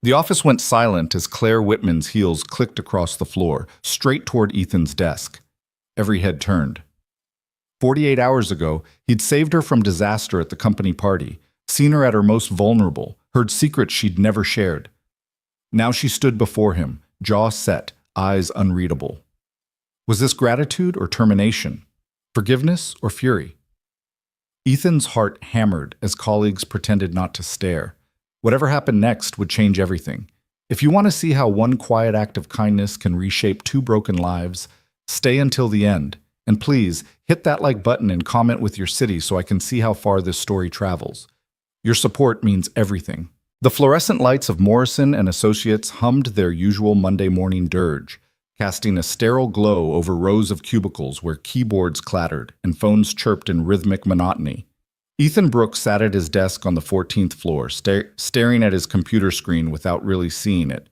The office went silent as Claire Whitman's heels clicked across the floor, straight toward Ethan's desk. Every head turned. 48 hours ago, he'd saved her from disaster at the company party, seen her at her most vulnerable, heard secrets she'd never shared. Now she stood before him, jaw set, eyes unreadable. Was this gratitude or termination? Forgiveness or fury? Ethan's heart hammered as colleagues pretended not to stare. Whatever happened next would change everything. If you want to see how one quiet act of kindness can reshape two broken lives, stay until the end. And please, hit that like button and comment with your city so I can see how far this story travels. Your support means everything. The fluorescent lights of Morrison and Associates hummed their usual Monday morning dirge, casting a sterile glow over rows of cubicles where keyboards clattered and phones chirped in rhythmic monotony. Ethan Brooks sat at his desk on the 14th floor, staring at his computer screen without really seeing it.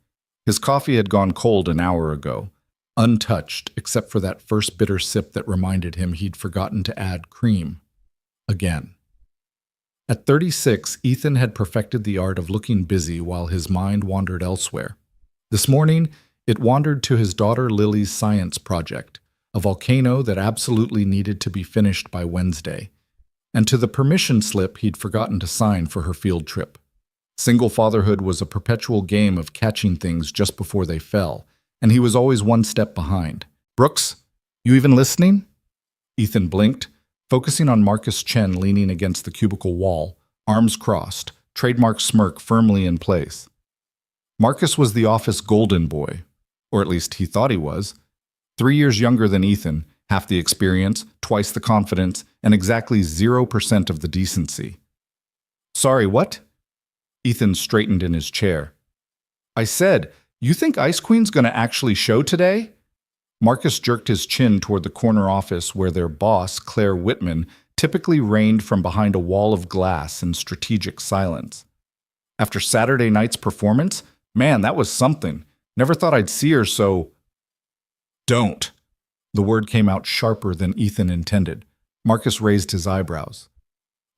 His coffee had gone cold an hour ago, untouched except for that first bitter sip that reminded him he'd forgotten to add cream. Again. At 36, Ethan had perfected the art of looking busy while his mind wandered elsewhere. This morning, it wandered to his daughter Lily's science project, a volcano that absolutely needed to be finished by Wednesday, and to the permission slip he'd forgotten to sign for her field trip. Single fatherhood was a perpetual game of catching things just before they fell, and he was always one step behind. "Brooks, you even listening?" Ethan blinked, focusing on Marcus Chen leaning against the cubicle wall, arms crossed, trademark smirk firmly in place. Marcus was the office golden boy, or at least he thought he was. 3 years younger than Ethan, half the experience, twice the confidence, and exactly 0% of the decency. "Sorry, what?" Ethan straightened in his chair. "I said, you think Ice Queen's gonna actually show today?" Marcus jerked his chin toward the corner office where their boss, Claire Whitman, typically reigned from behind a wall of glass in strategic silence. After Saturday night's performance, man, that was something. Never thought I'd see her so... "Don't." The word came out sharper than Ethan intended. Marcus raised his eyebrows.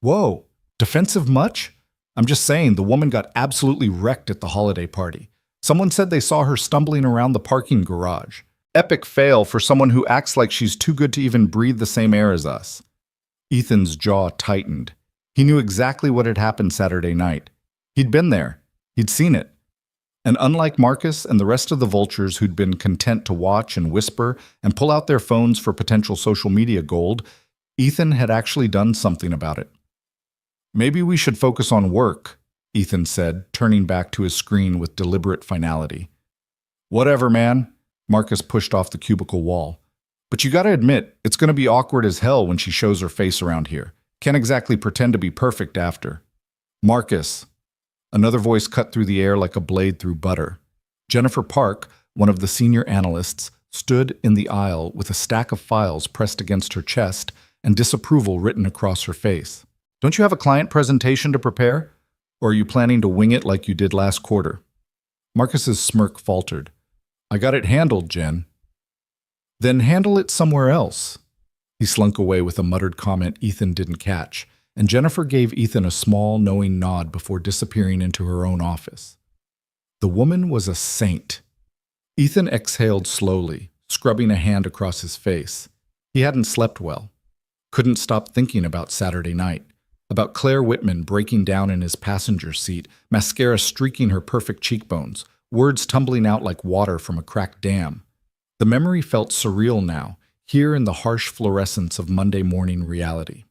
"Whoa, defensive much? I'm just saying the woman got absolutely wrecked at the holiday party. Someone said they saw her stumbling around the parking garage. Epic fail for someone who acts like she's too good to even breathe the same air as us." Ethan's jaw tightened. He knew exactly what had happened Saturday night. He'd been there. He'd seen it. And unlike Marcus and the rest of the vultures who'd been content to watch and whisper and pull out their phones for potential social media gold, Ethan had actually done something about it. "Maybe we should focus on work," Ethan said, turning back to his screen with deliberate finality. "Whatever, man." Marcus pushed off the cubicle wall. "But you gotta admit, it's gonna be awkward as hell when she shows her face around here. Can't exactly pretend to be perfect after." "Marcus." Another voice cut through the air like a blade through butter. Jennifer Park, one of the senior analysts, stood in the aisle with a stack of files pressed against her chest and disapproval written across her face. "Don't you have a client presentation to prepare? Or are you planning to wing it like you did last quarter?" Marcus's smirk faltered. "I got it handled, Jen." "Then handle it somewhere else." He slunk away with a muttered comment Ethan didn't catch, and Jennifer gave Ethan a small, knowing nod before disappearing into her own office. The woman was a saint. Ethan exhaled slowly, scrubbing a hand across his face. He hadn't slept well. Couldn't stop thinking about Saturday night, about Claire Whitman breaking down in his passenger seat, mascara streaking her perfect cheekbones, words tumbling out like water from a cracked dam. The memory felt surreal now, here in the harsh fluorescence of Monday morning reality.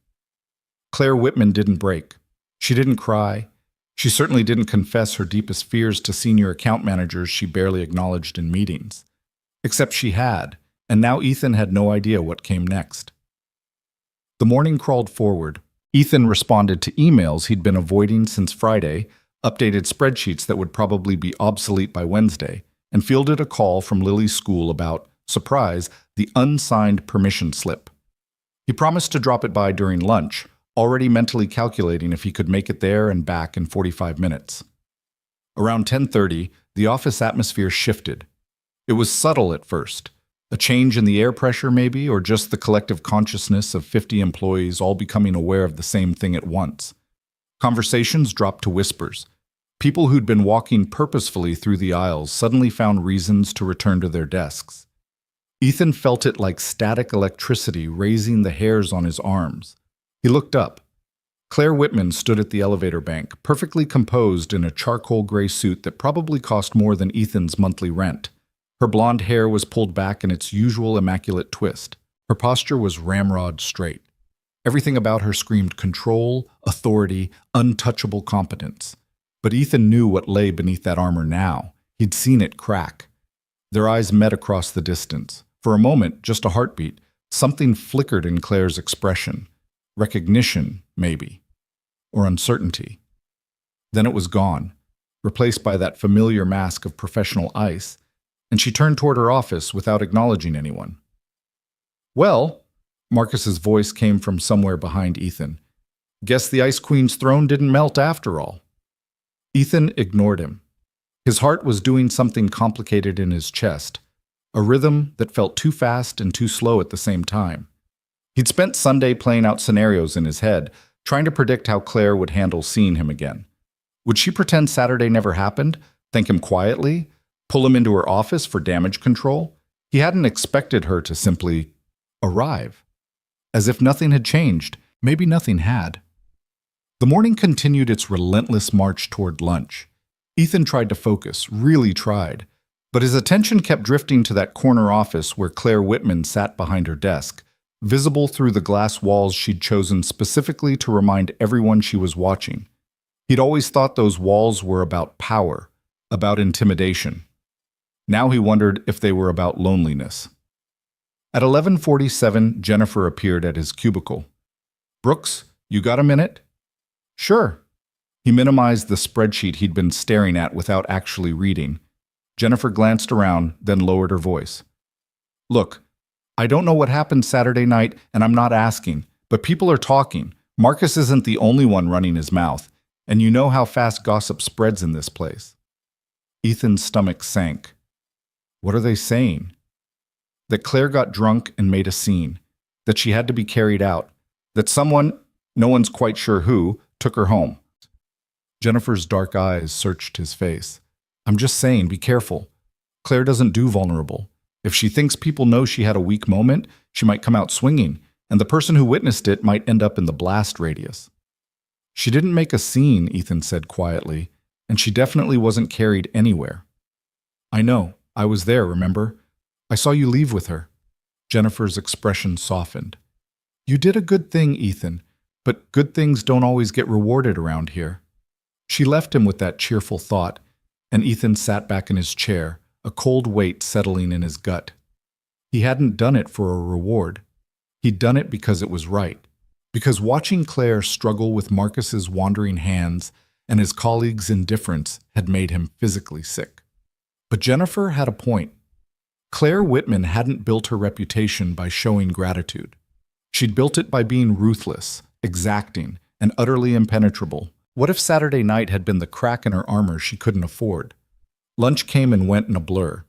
Claire Whitman didn't break. She didn't cry. She certainly didn't confess her deepest fears to senior account managers she barely acknowledged in meetings. Except she had, and now Ethan had no idea what came next. The morning crawled forward. Ethan responded to emails he'd been avoiding since Friday, updated spreadsheets that would probably be obsolete by Wednesday, and fielded a call from Lily's school about, surprise, the unsigned permission slip. He promised to drop it by during lunch, already mentally calculating if he could make it there and back in 45 minutes. Around 10:30, the office atmosphere shifted. It was subtle at first. A change in the air pressure maybe, or just the collective consciousness of 50 employees all becoming aware of the same thing at once. Conversations dropped to whispers. People who'd been walking purposefully through the aisles suddenly found reasons to return to their desks. Ethan felt it like static electricity raising the hairs on his arms. He looked up. Claire Whitman stood at the elevator bank, perfectly composed in a charcoal gray suit that probably cost more than Ethan's monthly rent. Her blonde hair was pulled back in its usual immaculate twist. Her posture was ramrod straight. Everything about her screamed control, authority, untouchable competence. But Ethan knew what lay beneath that armor now. He'd seen it crack. Their eyes met across the distance. For a moment, just a heartbeat, something flickered in Claire's expression. Recognition, maybe. Or uncertainty. Then it was gone, replaced by that familiar mask of professional ice, and she turned toward her office without acknowledging anyone. "Well," Marcus's voice came from somewhere behind Ethan. "Guess the Ice Queen's throne didn't melt after all." Ethan ignored him. His heart was doing something complicated in his chest, a rhythm that felt too fast and too slow at the same time. He'd spent Sunday playing out scenarios in his head, trying to predict how Claire would handle seeing him again. Would she pretend Saturday never happened, thank him quietly, pull him into her office for damage control? He hadn't expected her to simply arrive. As if nothing had changed, maybe nothing had. The morning continued its relentless march toward lunch. Ethan tried to focus, really tried, but his attention kept drifting to that corner office where Claire Whitman sat behind her desk, visible through the glass walls she'd chosen specifically to remind everyone she was watching. He'd always thought those walls were about power, about intimidation. Now he wondered if they were about loneliness. At 11:47, Jennifer appeared at his cubicle. "Brooks, you got a minute?" "Sure." He minimized the spreadsheet he'd been staring at without actually reading. Jennifer glanced around, then lowered her voice. "Look, I don't know what happened Saturday night, and I'm not asking, but people are talking. Marcus isn't the only one running his mouth, and you know how fast gossip spreads in this place." Ethan's stomach sank. What are they saying? That Claire got drunk and made a scene, that she had to be carried out, that someone, no one's quite sure who, took her home. Jennifer's dark eyes searched his face. "I'm just saying, be careful. Claire doesn't do vulnerable. If she thinks people know she had a weak moment, she might come out swinging, and the person who witnessed it might end up in the blast radius." "She didn't make a scene," Ethan said quietly, "and she definitely wasn't carried anywhere." "I know. I was there, remember? I saw you leave with her." Jennifer's expression softened. "You did a good thing, Ethan, but good things don't always get rewarded around here." She left him with that cheerful thought, and Ethan sat back in his chair, a cold weight settling in his gut. He hadn't done it for a reward. He'd done it because it was right. Because watching Claire struggle with Marcus's wandering hands and his colleagues' indifference had made him physically sick. But Jennifer had a point. Claire Whitman hadn't built her reputation by showing gratitude. She'd built it by being ruthless, exacting, and utterly impenetrable. What if Saturday night had been the crack in her armor she couldn't afford? Lunch came and went in a blur.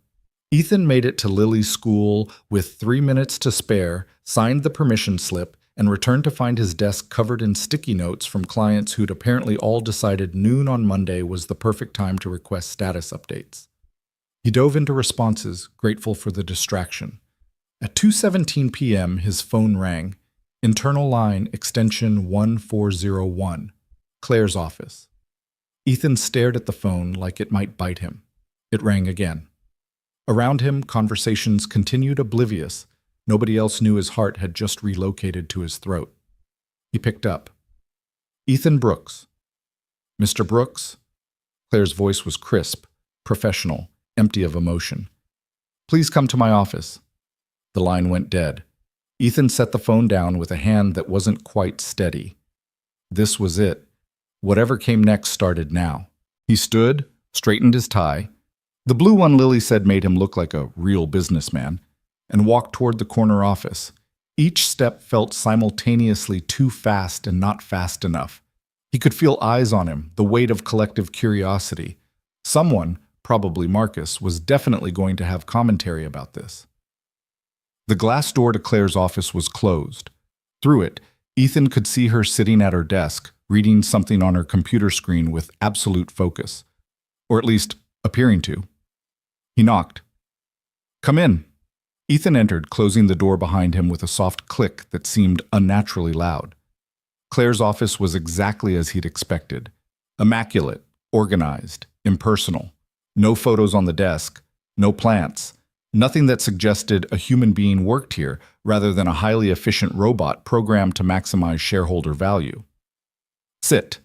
Ethan made it to Lily's school with 3 minutes to spare, signed the permission slip, and returned to find his desk covered in sticky notes from clients who'd apparently all decided noon on Monday was the perfect time to request status updates. He dove into responses, grateful for the distraction. At 2:17 p.m., his phone rang. Internal line, extension 1401. Claire's office. Ethan stared at the phone like it might bite him. It rang again. Around him, conversations continued oblivious. Nobody else knew his heart had just relocated to his throat. He picked up. "Ethan Brooks." "Mr. Brooks?" Claire's voice was crisp, professional, empty of emotion. "Please come to my office." The line went dead. Ethan set the phone down with a hand that wasn't quite steady. This was it. Whatever came next started now. He stood, straightened his tie. The blue one Lily said made him look like a real businessman, and walked toward the corner office. Each step felt simultaneously too fast and not fast enough. He could feel eyes on him, the weight of collective curiosity. Someone, probably Marcus, was definitely going to have commentary about this. The glass door to Claire's office was closed. Through it, Ethan could see her sitting at her desk, reading something on her computer screen with absolute focus. Or at least, appearing to. He knocked. "Come in." Ethan entered, closing the door behind him with a soft click that seemed unnaturally loud. Claire's office was exactly as he'd expected. Immaculate, organized, impersonal. No photos on the desk, no plants, nothing that suggested a human being worked here rather than a highly efficient robot programmed to maximize shareholder value. "Sit."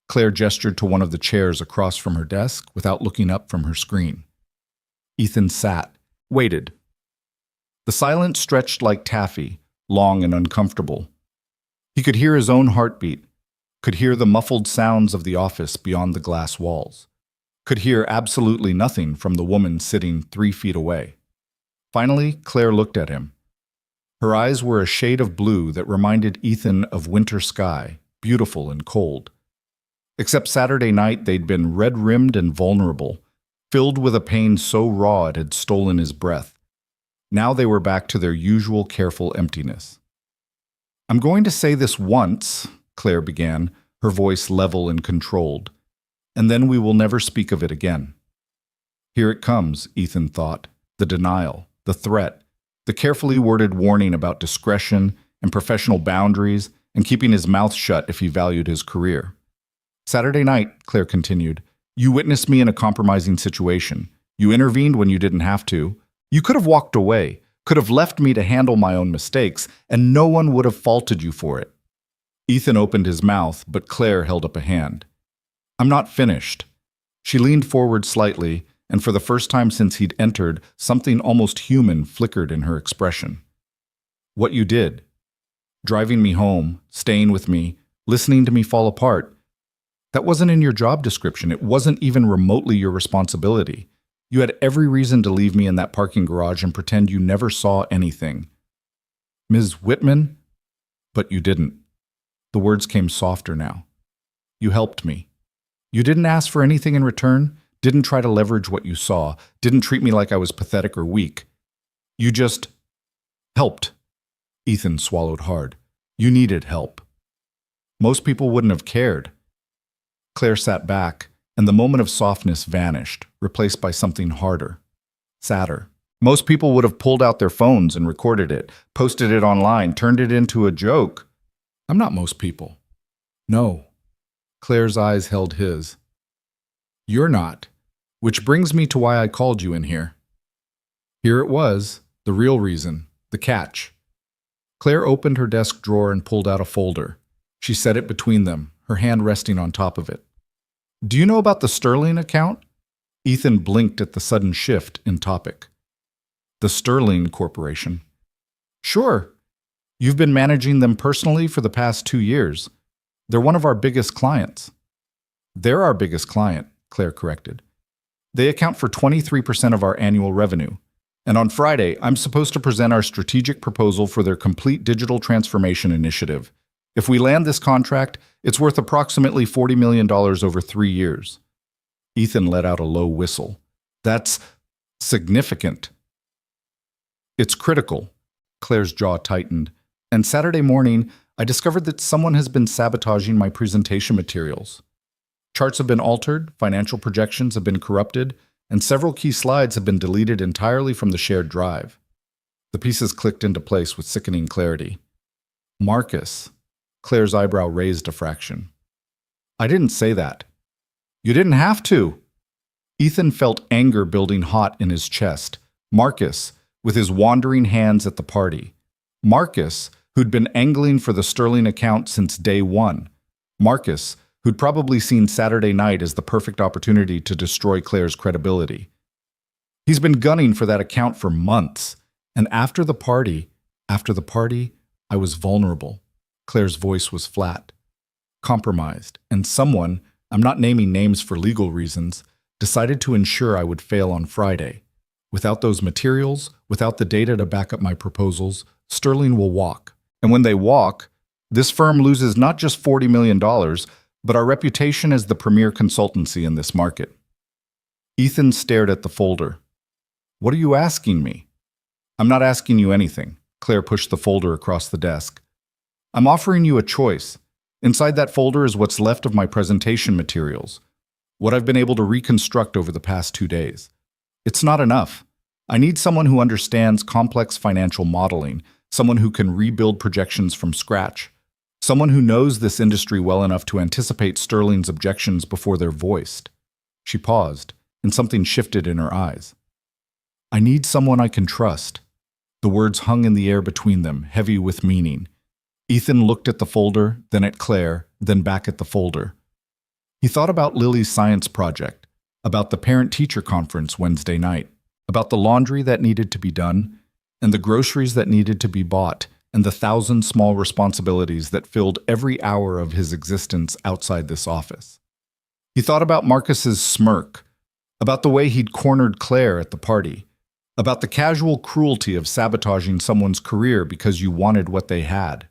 Claire gestured to one of the chairs across from her desk without looking up from her screen. Ethan sat, waited. The silence stretched like taffy, long and uncomfortable. He could hear his own heartbeat, could hear the muffled sounds of the office beyond the glass walls, could hear absolutely nothing from the woman sitting 3 feet away. Finally, Claire looked at him. Her eyes were a shade of blue that reminded Ethan of winter sky, beautiful and cold. Except Saturday night they'd been red-rimmed and vulnerable, filled with a pain so raw it had stolen his breath. Now they were back to their usual careful emptiness. "I'm going to say this once," Claire began, her voice level and controlled, "and then we will never speak of it again." Here it comes, Ethan thought, the denial, the threat, the carefully worded warning about discretion and professional boundaries and keeping his mouth shut if he valued his career. "Saturday night," Claire continued, "you witnessed me in a compromising situation. You intervened when you didn't have to. You could have walked away, could have left me to handle my own mistakes, and no one would have faulted you for it." Ethan opened his mouth, but Claire held up a hand. "I'm not finished." She leaned forward slightly, and for the first time since he'd entered, something almost human flickered in her expression. "What you did, driving me home, staying with me, listening to me fall apart, that wasn't in your job description. It wasn't even remotely your responsibility. You had every reason to leave me in that parking garage and pretend you never saw anything. Ms. Whitman, but you didn't." The words came softer now. "You helped me. You didn't ask for anything in return, didn't try to leverage what you saw, didn't treat me like I was pathetic or weak. You just helped." Ethan swallowed hard. "You needed help. Most people wouldn't have cared." Claire sat back, and the moment of softness vanished, replaced by something harder, sadder. Most people would have pulled out their phones and recorded it, posted it online, turned it into a joke. "I'm not most people." "No." Claire's eyes held his. "You're not. Which brings me to why I called you in here." Here it was, the real reason, the catch. Claire opened her desk drawer and pulled out a folder. She set it between them, her hand resting on top of it. "Do you know about the Sterling account?" Ethan blinked at the sudden shift in topic. "The Sterling Corporation." "Sure. You've been managing them personally for the past 2 years. They're one of our biggest clients." "They're our biggest client," Claire corrected. "They account for 23% of our annual revenue. And on Friday, I'm supposed to present our strategic proposal for their complete digital transformation initiative. If we land this contract, it's worth approximately $40 million over 3 years. Ethan let out a low whistle. "That's significant." "It's critical." Claire's jaw tightened. "And Saturday morning, I discovered that someone has been sabotaging my presentation materials. Charts have been altered, financial projections have been corrupted, and several key slides have been deleted entirely from the shared drive." The pieces clicked into place with sickening clarity. "Marcus." Claire's eyebrow raised a fraction. "I didn't say that." "You didn't have to." Ethan felt anger building hot in his chest. Marcus, with his wandering hands at the party. Marcus, who'd been angling for the Sterling account since day one. Marcus, who'd probably seen Saturday night as the perfect opportunity to destroy Claire's credibility. He's been gunning for that account for months. And after the party, I was vulnerable. Claire's voice was flat, compromised, and someone, I'm not naming names for legal reasons, decided to ensure I would fail on Friday. Without those materials, without the data to back up my proposals, Sterling will walk. And when they walk, this firm loses not just $40 million, but our reputation as the premier consultancy in this market. Ethan stared at the folder. "What are you asking me?" "I'm not asking you anything." Claire pushed the folder across the desk. "I'm offering you a choice. Inside that folder is what's left of my presentation materials, what I've been able to reconstruct over the past 2 days. It's not enough. I need someone who understands complex financial modeling, someone who can rebuild projections from scratch, someone who knows this industry well enough to anticipate Sterling's objections before they're voiced. She paused, and something shifted in her eyes. I need someone I can trust. The words hung in the air between them, heavy with meaning. Ethan looked at the folder, then at Claire, then back at the folder. He thought about Lily's science project, about the parent-teacher conference Wednesday night, about the laundry that needed to be done, and the groceries that needed to be bought, and the 1,000 small responsibilities that filled every hour of his existence outside this office. He thought about Marcus's smirk, about the way he'd cornered Claire at the party, about the casual cruelty of sabotaging someone's career because you wanted what they had.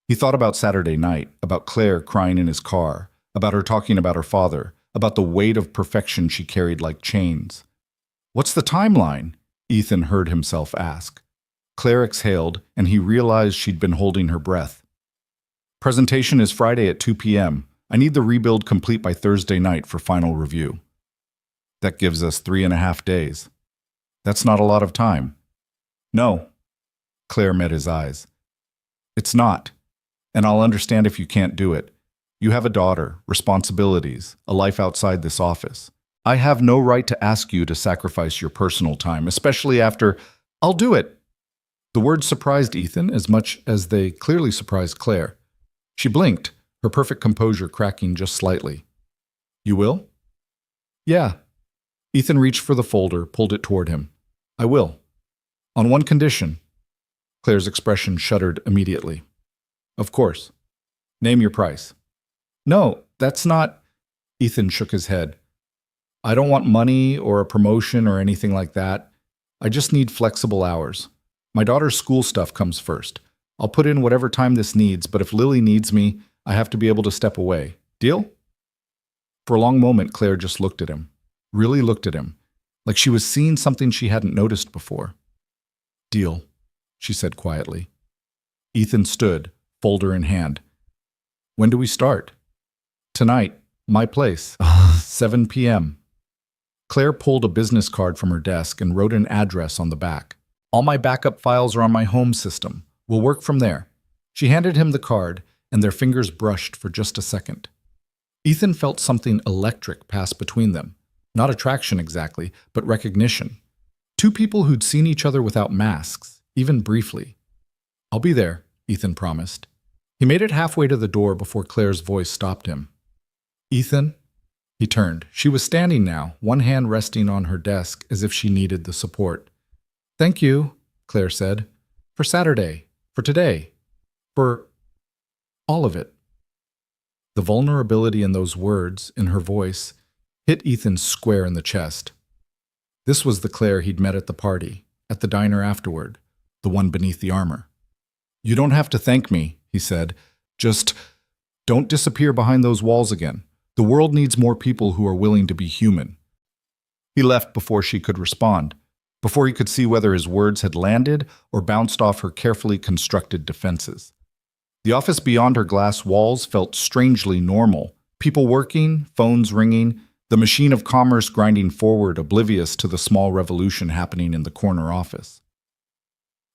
He thought about Saturday night, about Claire crying in his car, about her talking about her father, about the weight of perfection she carried like chains. What's the timeline? Ethan heard himself ask. Claire exhaled, and he realized she'd been holding her breath. Presentation is Friday at 2 p.m. I need the rebuild complete by Thursday night for final review. That gives us 3.5 days. That's not a lot of time. No. Claire met his eyes. It's not. And I'll understand if you can't do it. You have a daughter, responsibilities, a life outside this office. I have no right to ask you to sacrifice your personal time, especially after, I'll do it. The words surprised Ethan as much as they clearly surprised Claire. She blinked, her perfect composure cracking just slightly. You will? Yeah. Ethan reached for the folder, pulled it toward him. I will. On one condition. Claire's expression shuddered immediately. Of course. Name your price. No, that's not... Ethan shook his head. I don't want money or a promotion or anything like that. I just need flexible hours. My daughter's school stuff comes first. I'll put in whatever time this needs, but if Lily needs me, I have to be able to step away. Deal? For a long moment, Claire just looked at him. Really looked at him. Like she was seeing something she hadn't noticed before. Deal, she said quietly. Ethan stood, folder in hand. When do we start? Tonight, my place, 7 p.m. Claire pulled a business card from her desk and wrote an address on the back. All my backup files are on my home system. We'll work from there. She handed him the card, and their fingers brushed for just a second. Ethan felt something electric pass between them. Not attraction exactly, but recognition. Two people who'd seen each other without masks, even briefly. I'll be there, Ethan promised. He made it halfway to the door before Claire's voice stopped him. Ethan? He turned. She was standing now, one hand resting on her desk as if she needed the support. Thank you, Claire said. For Saturday. For today. For all of it. The vulnerability in those words, in her voice, hit Ethan square in the chest. This was the Claire he'd met at the party, at the diner afterward, the one beneath the armor. You don't have to thank me, he said. Just don't disappear behind those walls again. The world needs more people who are willing to be human. He left before she could respond, before he could see whether his words had landed or bounced off her carefully constructed defenses. The office beyond her glass walls felt strangely normal. People working, phones ringing, the machine of commerce grinding forward, oblivious to the small revolution happening in the corner office.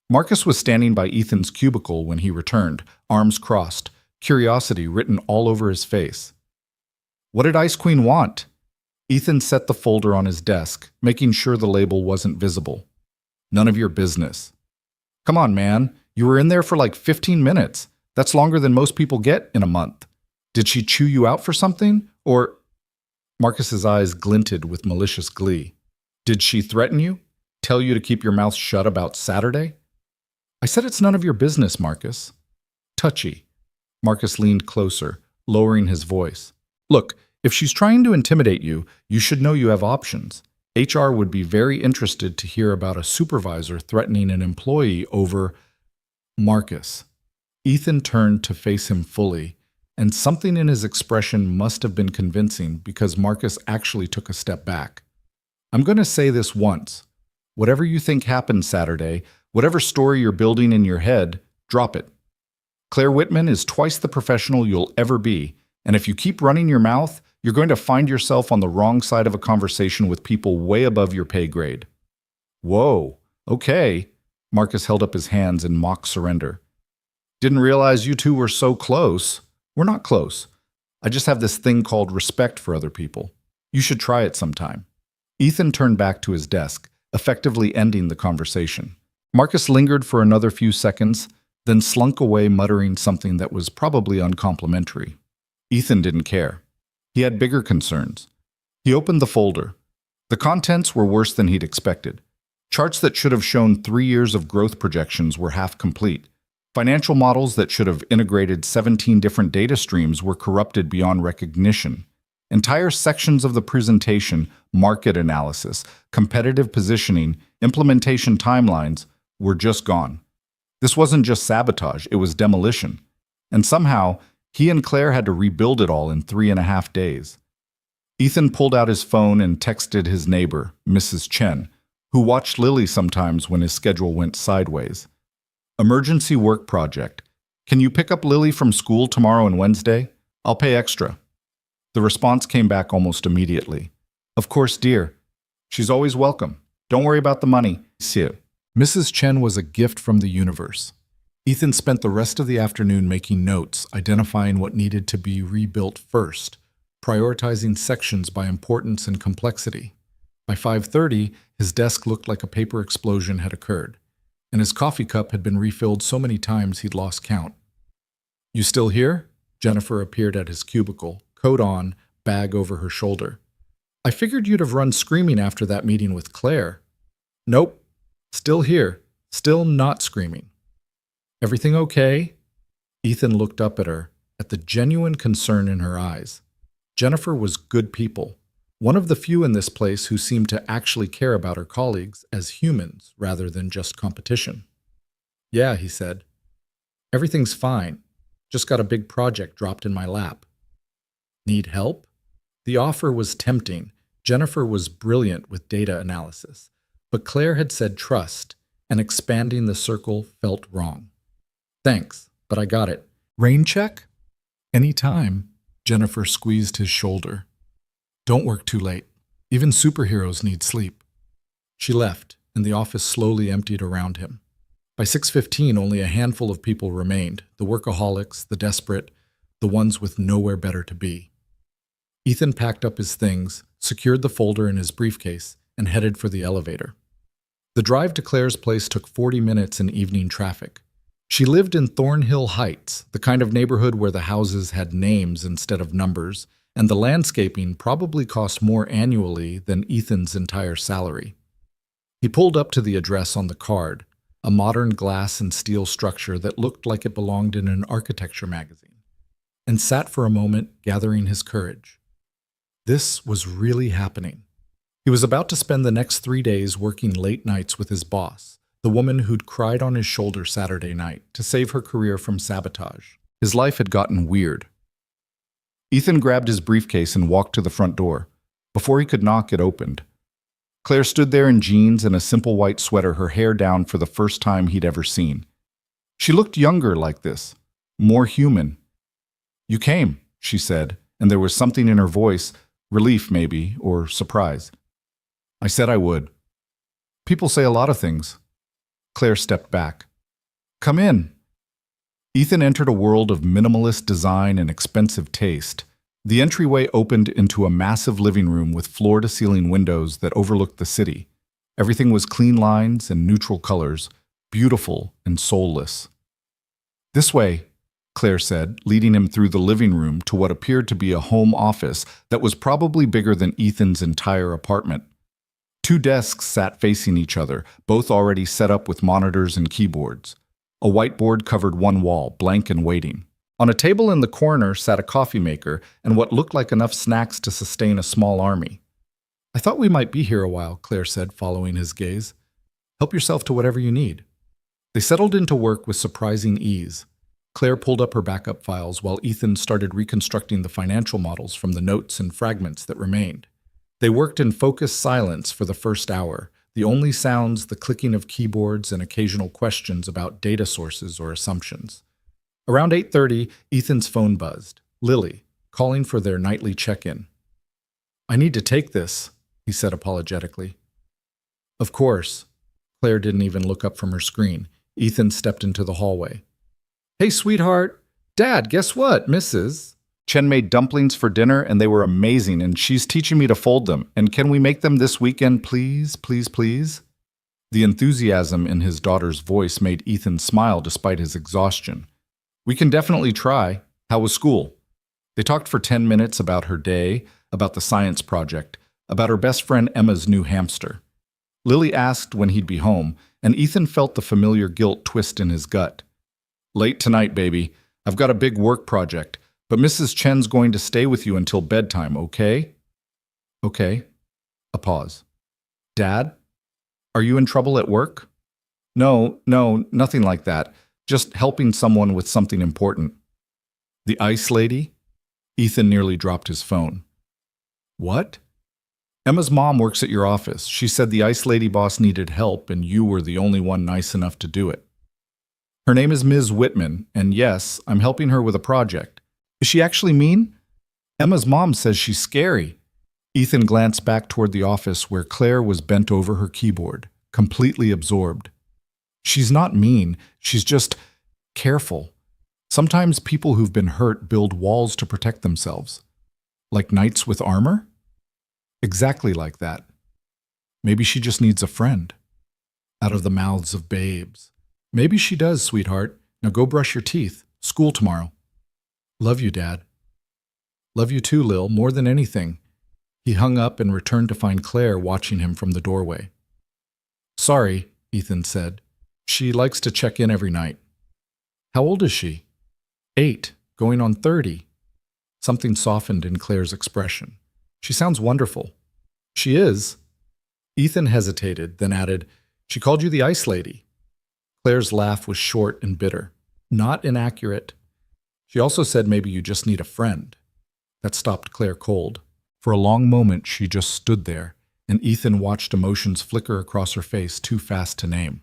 Marcus was standing by Ethan's cubicle when he returned, arms crossed, curiosity written all over his face. What did Ice Queen want? Ethan set the folder on his desk, making sure the label wasn't visible. None of your business. Come on, man. You were in there for like 15 minutes. That's longer than most people get in a month. Did she chew you out for something? Or... Marcus's eyes glinted with malicious glee. Did she threaten you? Tell you to keep your mouth shut about Saturday? I said it's none of your business, Marcus. Touchy. Marcus leaned closer, lowering his voice. Look, if she's trying to intimidate you, you should know you have options. HR would be very interested to hear about a supervisor threatening an employee over... Marcus. Ethan turned to face him fully, and something in his expression must have been convincing because Marcus actually took a step back. I'm going to say this once. Whatever you think happened Saturday, whatever story you're building in your head, drop it. Claire Whitman is twice the professional you'll ever be, and if you keep running your mouth, you're going to find yourself on the wrong side of a conversation with people way above your pay grade. Whoa, okay. Marcus held up his hands in mock surrender. Didn't realize you two were so close. We're not close. I just have this thing called respect for other people. You should try it sometime. Ethan turned back to his desk, effectively ending the conversation. Marcus lingered for another few seconds, then slunk away muttering something that was probably uncomplimentary. Ethan didn't care. He had bigger concerns. He opened the folder. The contents were worse than he'd expected. Charts that should have shown 3 years of growth projections were half complete. Financial models that should have integrated 17 different data streams were corrupted beyond recognition. Entire sections of the presentation, market analysis, competitive positioning, implementation timelines, were just gone. This wasn't just sabotage, it was demolition. And somehow, he and Claire had to rebuild it all in 3.5 days. Ethan pulled out his phone and texted his neighbor, Mrs. Chen, who watched Lily sometimes when his schedule went sideways. Emergency work project. Can you pick up Lily from school tomorrow and Wednesday? I'll pay extra. The response came back almost immediately. Of course, dear. She's always welcome. Don't worry about the money. See you. Mrs. Chen was a gift from the universe. Ethan spent the rest of the afternoon making notes, identifying what needed to be rebuilt first, prioritizing sections by importance and complexity. By 5:30, his desk looked like a paper explosion had occurred, and his coffee cup had been refilled so many times he'd lost count. You still here? Jennifer appeared at his cubicle, coat on, bag over her shoulder. I figured you'd have run screaming after that meeting with Claire. Nope. Still here. Still not screaming. Everything okay? Ethan looked up at her, at the genuine concern in her eyes. Jennifer was good people, one of the few in this place who seemed to actually care about her colleagues as humans rather than just competition. Yeah, he said. Everything's fine. Just got a big project dropped in my lap. Need help? The offer was tempting. Jennifer was brilliant with data analysis. But Claire had said trust, and expanding the circle felt wrong. Thanks, but I got it. Rain check? Any time. Jennifer squeezed his shoulder. Don't work too late. Even superheroes need sleep. She left, and the office slowly emptied around him. By 6:15, only a handful of people remained, the workaholics, the desperate, the ones with nowhere better to be. Ethan packed up his things, secured the folder in his briefcase, and headed for the elevator. The drive to Claire's place took 40 minutes in evening traffic. She lived in Thornhill Heights, the kind of neighborhood where the houses had names instead of numbers, and the landscaping probably cost more annually than Ethan's entire salary. He pulled up to the address on the card, a modern glass and steel structure that looked like it belonged in an architecture magazine, and sat for a moment, gathering his courage. This was really happening. He was about to spend the next 3 days working late nights with his boss, the woman who'd cried on his shoulder Saturday night to save her career from sabotage. His life had gotten weird. Ethan grabbed his briefcase and walked to the front door. Before he could knock, it opened. Claire stood there in jeans and a simple white sweater, her hair down for the first time he'd ever seen. She looked younger like this, more human. You came, she said, and there was something in her voice, relief maybe, or surprise. I said I would. People say a lot of things. Claire stepped back. Come in. Ethan entered a world of minimalist design and expensive taste. The entryway opened into a massive living room with floor-to-ceiling windows that overlooked the city. Everything was clean lines and neutral colors, beautiful and soulless. This way, Claire said, leading him through the living room to what appeared to be a home office that was probably bigger than Ethan's entire apartment. 2 desks sat facing each other, both already set up with monitors and keyboards. A whiteboard covered one wall, blank and waiting. On a table in the corner sat a coffee maker and what looked like enough snacks to sustain a small army. I thought we might be here a while, Claire said, following his gaze. Help yourself to whatever you need. They settled into work with surprising ease. Claire pulled up her backup files while Ethan started reconstructing the financial models from the notes and fragments that remained. They worked in focused silence for the first hour, the only sounds the clicking of keyboards and occasional questions about data sources or assumptions. Around 8:30, Ethan's phone buzzed. Lily, calling for their nightly check-in. "I need to take this," he said apologetically. "Of course." Claire didn't even look up from her screen. Ethan stepped into the hallway. "Hey, sweetheart. Dad, guess what, Mrs.? Chen made dumplings for dinner, and they were amazing, and she's teaching me to fold them. And can we make them this weekend, please, please, please?" The enthusiasm in his daughter's voice made Ethan smile despite his exhaustion. "We can definitely try. How was school?" They talked for 10 minutes about her day, about the science project, about her best friend Emma's new hamster. Lily asked when he'd be home, and Ethan felt the familiar guilt twist in his gut. "Late tonight, baby. I've got a big work project, but Mrs. Chen's going to stay with you until bedtime, okay?" "Okay." A pause. "Dad? Are you in trouble at work?" No, nothing like that. Just helping someone with something important." "The ice lady?" Ethan nearly dropped his phone. "What?" "Emma's mom works at your office. She said the ice lady boss needed help and you were the only one nice enough to do it. Her name is Ms. Whitman, and yes, I'm helping her with a project. Is she actually mean? Emma's mom says she's scary." Ethan glanced back toward the office where Claire was bent over her keyboard, completely absorbed. "She's not mean, she's just careful. Sometimes people who've been hurt build walls to protect themselves. Like knights with armor?" "Exactly like that. Maybe she just needs a friend." Out of the mouths of babes. "Maybe she does, sweetheart. Now go brush your teeth. School tomorrow." "Love you, Dad." "Love you too, Lil, more than anything." He hung up and returned to find Claire watching him from the doorway. "Sorry," Ethan said. "She likes to check in every night." "How old is she?" 8, going on 30. Something softened in Claire's expression. "She sounds wonderful." "She is." Ethan hesitated, then added, "She called you the ice lady." Claire's laugh was short and bitter. "Not inaccurate. She also said maybe you just need a friend." That stopped Claire cold. For a long moment, she just stood there, and Ethan watched emotions flicker across her face too fast to name.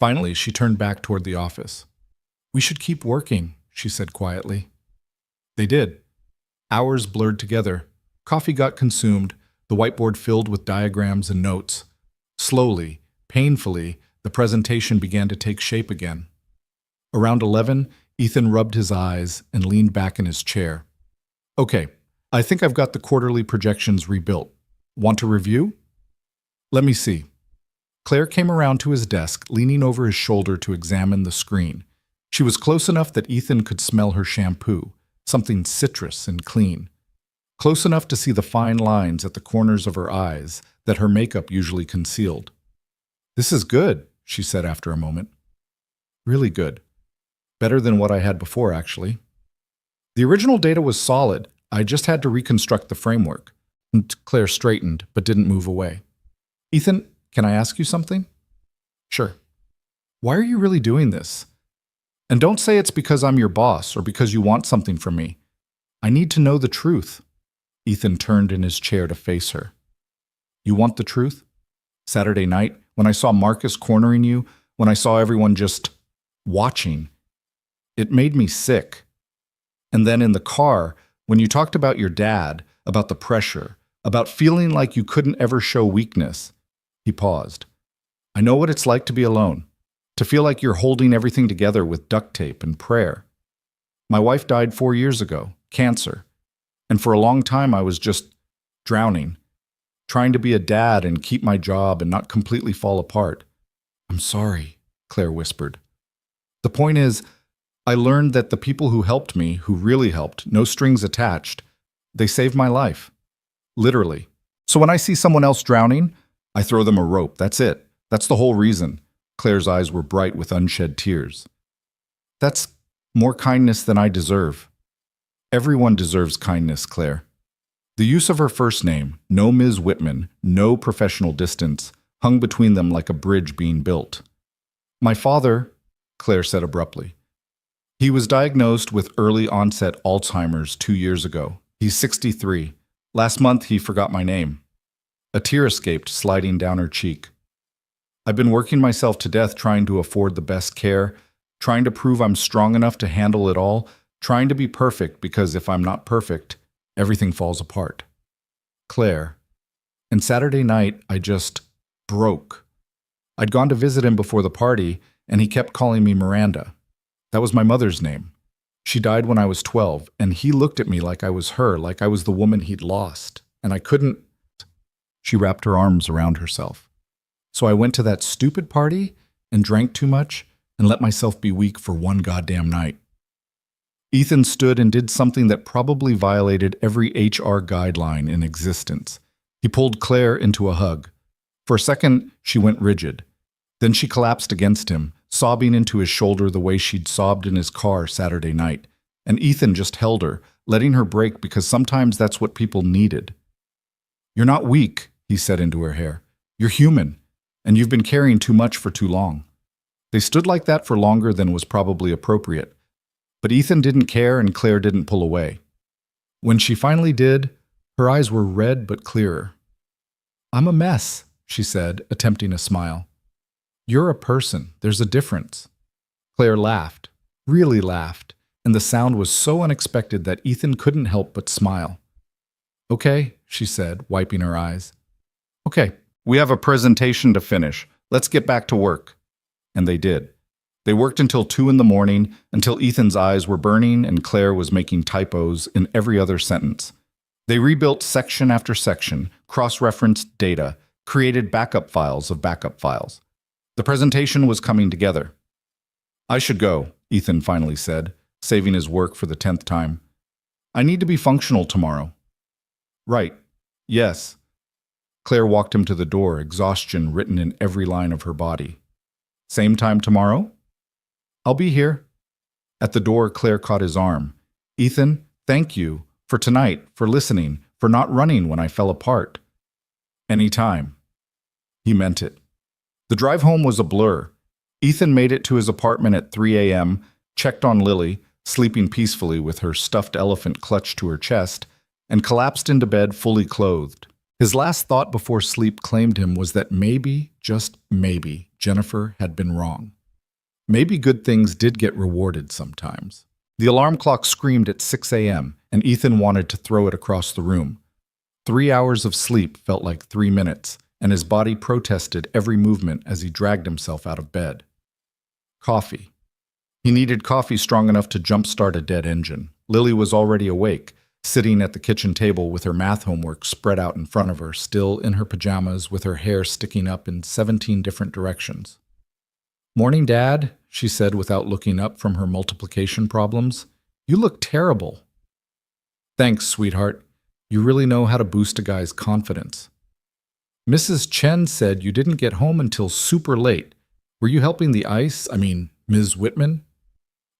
Finally, she turned back toward the office. "We should keep working," she said quietly. They did. Hours blurred together. Coffee got consumed, the whiteboard filled with diagrams and notes. Slowly, painfully, the presentation began to take shape again. Around 11, Ethan rubbed his eyes and leaned back in his chair. "Okay, I think I've got the quarterly projections rebuilt. Want to review?" "Let me see." Claire came around to his desk, leaning over his shoulder to examine the screen. She was close enough that Ethan could smell her shampoo, something citrus and clean. Close enough to see the fine lines at the corners of her eyes that her makeup usually concealed. "This is good," she said after a moment. "Really good. Better than what I had before, actually. The original data was solid. I just had to reconstruct the framework." And Claire straightened, but didn't move away. "Ethan, can I ask you something?" "Sure." "Why are you really doing this? And don't say it's because I'm your boss or because you want something from me. I need to know the truth." Ethan turned in his chair to face her. "You want the truth? Saturday night, when I saw Marcus cornering you, when I saw everyone just watching, it made me sick. And then in the car, when you talked about your dad, about the pressure, about feeling like you couldn't ever show weakness." He paused. "I know what it's like to be alone, to feel like you're holding everything together with duct tape and prayer. My wife died 4 years ago, cancer, and for a long time I was just drowning, trying to be a dad and keep my job and not completely fall apart." "I'm sorry," Claire whispered. "The point is, I learned that the people who helped me, who really helped, no strings attached, they saved my life. Literally. So when I see someone else drowning, I throw them a rope. That's it. That's the whole reason." Claire's eyes were bright with unshed tears. "That's more kindness than I deserve." "Everyone deserves kindness, Claire." The use of her first name, no Ms. Whitman, no professional distance, hung between them like a bridge being built. "My father," Claire said abruptly. "He was diagnosed with early-onset Alzheimer's 2 years ago. He's 63. Last month, he forgot my name." A tear escaped, sliding down her cheek. "I've been working myself to death trying to afford the best care, trying to prove I'm strong enough to handle it all, trying to be perfect because if I'm not perfect, everything falls apart. Claire. And Saturday night, I just broke. I'd gone to visit him before the party, and he kept calling me Miranda. That was my mother's name. She died when I was 12, and he looked at me like I was her, like I was the woman he'd lost. And I couldn't. She wrapped her arms around herself. So I went to that stupid party and drank too much and let myself be weak for one goddamn night. Ethan stood and did something that probably violated every HR guideline in existence. He pulled Claire into a hug. For a second, she went rigid. Then she collapsed against him, sobbing into his shoulder the way she'd sobbed in his car Saturday night. And Ethan just held her, letting her break because sometimes that's what people needed. "You're not weak," he said into her hair. "You're human, and you've been carrying too much for too long." They stood like that for longer than was probably appropriate. But Ethan didn't care and Claire didn't pull away. When she finally did, her eyes were red but clearer. "I'm a mess," she said, attempting a smile. "You're a person. There's a difference." Claire laughed, really laughed, and the sound was so unexpected that Ethan couldn't help but smile. "Okay," she said, wiping her eyes. "Okay, we have a presentation to finish. Let's get back to work." And they did. They worked until 2 in the morning, until Ethan's eyes were burning and Claire was making typos in every other sentence. They rebuilt section after section, cross-referenced data, created backup files of backup files. The presentation was coming together. "I should go," Ethan finally said, saving his work for the 10th time. "I need to be functional tomorrow." "Right. Yes." Claire walked him to the door, exhaustion written in every line of her body. "Same time tomorrow?" "I'll be here." At the door, Claire caught his arm. "Ethan, thank you for tonight, for listening, for not running when I fell apart." "Any time." He meant it. The drive home was a blur. Ethan made it to his apartment at 3 a.m., checked on Lily, sleeping peacefully with her stuffed elephant clutched to her chest, and collapsed into bed fully clothed. His last thought before sleep claimed him was that maybe, just maybe, Jennifer had been wrong. Maybe good things did get rewarded sometimes. The alarm clock screamed at 6 a.m., and Ethan wanted to throw it across the room. 3 hours of sleep felt like 3 minutes, and his body protested every movement as he dragged himself out of bed. Coffee. He needed coffee strong enough to jumpstart a dead engine. Lily was already awake, sitting at the kitchen table with her math homework spread out in front of her, still in her pajamas with her hair sticking up in 17 different directions. "Morning, Dad," she said without looking up from her multiplication problems. "You look terrible." "Thanks, sweetheart. You really know how to boost a guy's confidence." "Mrs. Chen said you didn't get home until super late. Were you helping the ice? Ms. Whitman?"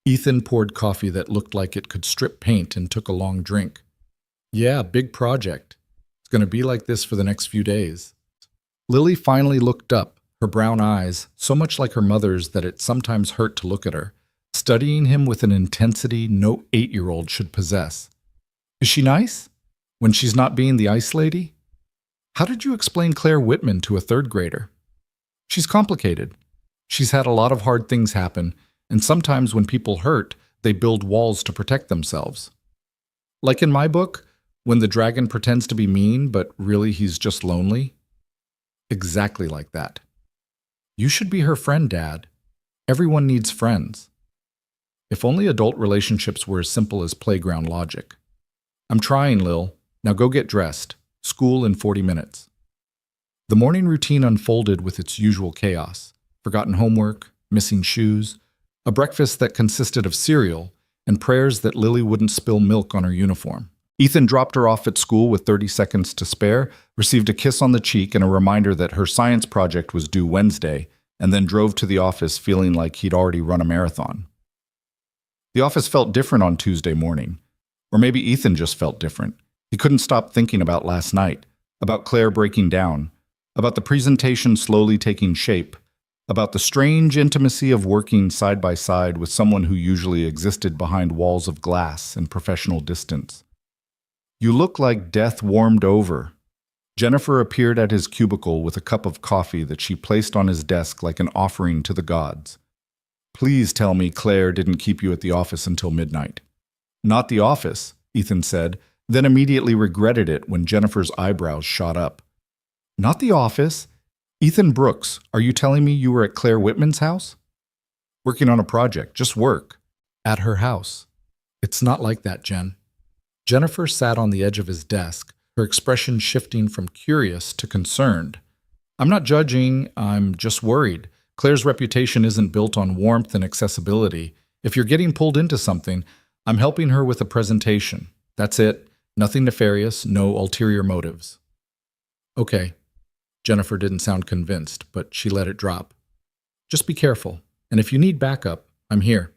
Ethan poured coffee that looked like it could strip paint and took a long drink. "Yeah, big project. It's going to be like this for the next few days." Lily finally looked up, her brown eyes, so much like her mother's that it sometimes hurt to look at her, studying him with an intensity no 8-year-old should possess. "Is she nice? When she's not being the ice lady?" "How did you explain Claire Whitman to a 3rd grader?" "She's complicated. She's had a lot of hard things happen, and sometimes when people hurt, they build walls to protect themselves. Like in my book, when the dragon pretends to be mean, but really he's just lonely." "Exactly like that." "You should be her friend, Dad. Everyone needs friends." If only adult relationships were as simple as playground logic. "I'm trying, Lil. Now go get dressed. School in 40 minutes. The morning routine unfolded with its usual chaos. Forgotten homework, missing shoes, a breakfast that consisted of cereal, and prayers that Lily wouldn't spill milk on her uniform. Ethan dropped her off at school with 30 seconds to spare, received a kiss on the cheek and a reminder that her science project was due Wednesday, and then drove to the office feeling like he'd already run a marathon. The office felt different on Tuesday morning. Or maybe Ethan just felt different. He couldn't stop thinking about last night, about Claire breaking down, about the presentation slowly taking shape, about the strange intimacy of working side by side with someone who usually existed behind walls of glass and professional distance. "You look like death warmed over." Jennifer appeared at his cubicle with a cup of coffee that she placed on his desk like an offering to the gods. Please tell me Claire didn't keep you at the office until midnight. Not the office, Ethan said, then immediately regretted it when Jennifer's eyebrows shot up. Not the office? Ethan Brooks, are you telling me you were at Claire Whitman's house? Working on a project, just work. At her house. It's not like that, Jen. Jennifer sat on the edge of his desk, her expression shifting from curious to concerned. I'm not judging, I'm just worried. Claire's reputation isn't built on warmth and accessibility. If you're getting pulled into something, I'm helping her with a presentation. That's it. Nothing nefarious, no ulterior motives. Okay. Jennifer didn't sound convinced, but she let it drop. Just be careful, and if you need backup, I'm here.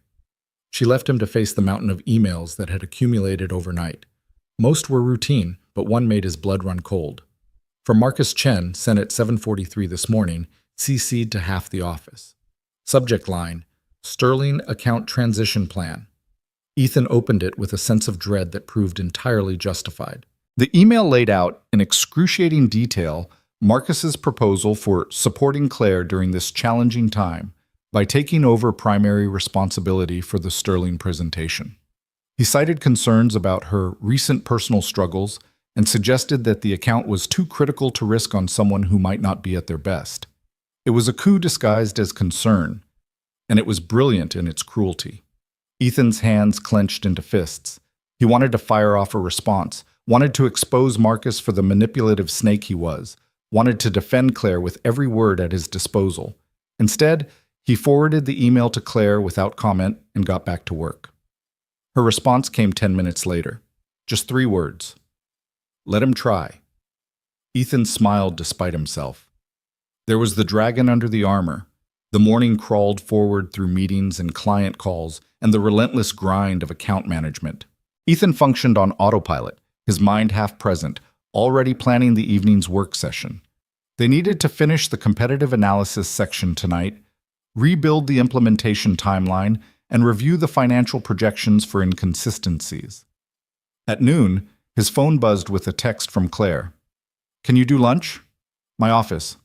She left him to face the mountain of emails that had accumulated overnight. Most were routine, but one made his blood run cold. From Marcus Chen, sent at 7:43 this morning, CC'd to half the office. Subject line, Sterling Account Transition Plan. Ethan opened it with a sense of dread that proved entirely justified. The email laid out in excruciating detail Marcus's proposal for supporting Claire during this challenging time by taking over primary responsibility for the Sterling presentation. He cited concerns about her recent personal struggles and suggested that the account was too critical to risk on someone who might not be at their best. It was a coup disguised as concern, and it was brilliant in its cruelty. Ethan's hands clenched into fists. He wanted to fire off a response, wanted to expose Marcus for the manipulative snake he was, wanted to defend Claire with every word at his disposal. Instead, he forwarded the email to Claire without comment and got back to work. Her response came 10 minutes later. Just 3 words. Let him try. Ethan smiled despite himself. There was the dragon under the armor. The morning crawled forward through meetings and client calls and the relentless grind of account management. Ethan functioned on autopilot, his mind half present, already planning the evening's work session. They needed to finish the competitive analysis section tonight, rebuild the implementation timeline, and review the financial projections for inconsistencies. At noon, his phone buzzed with a text from Claire. Can you do lunch? My office.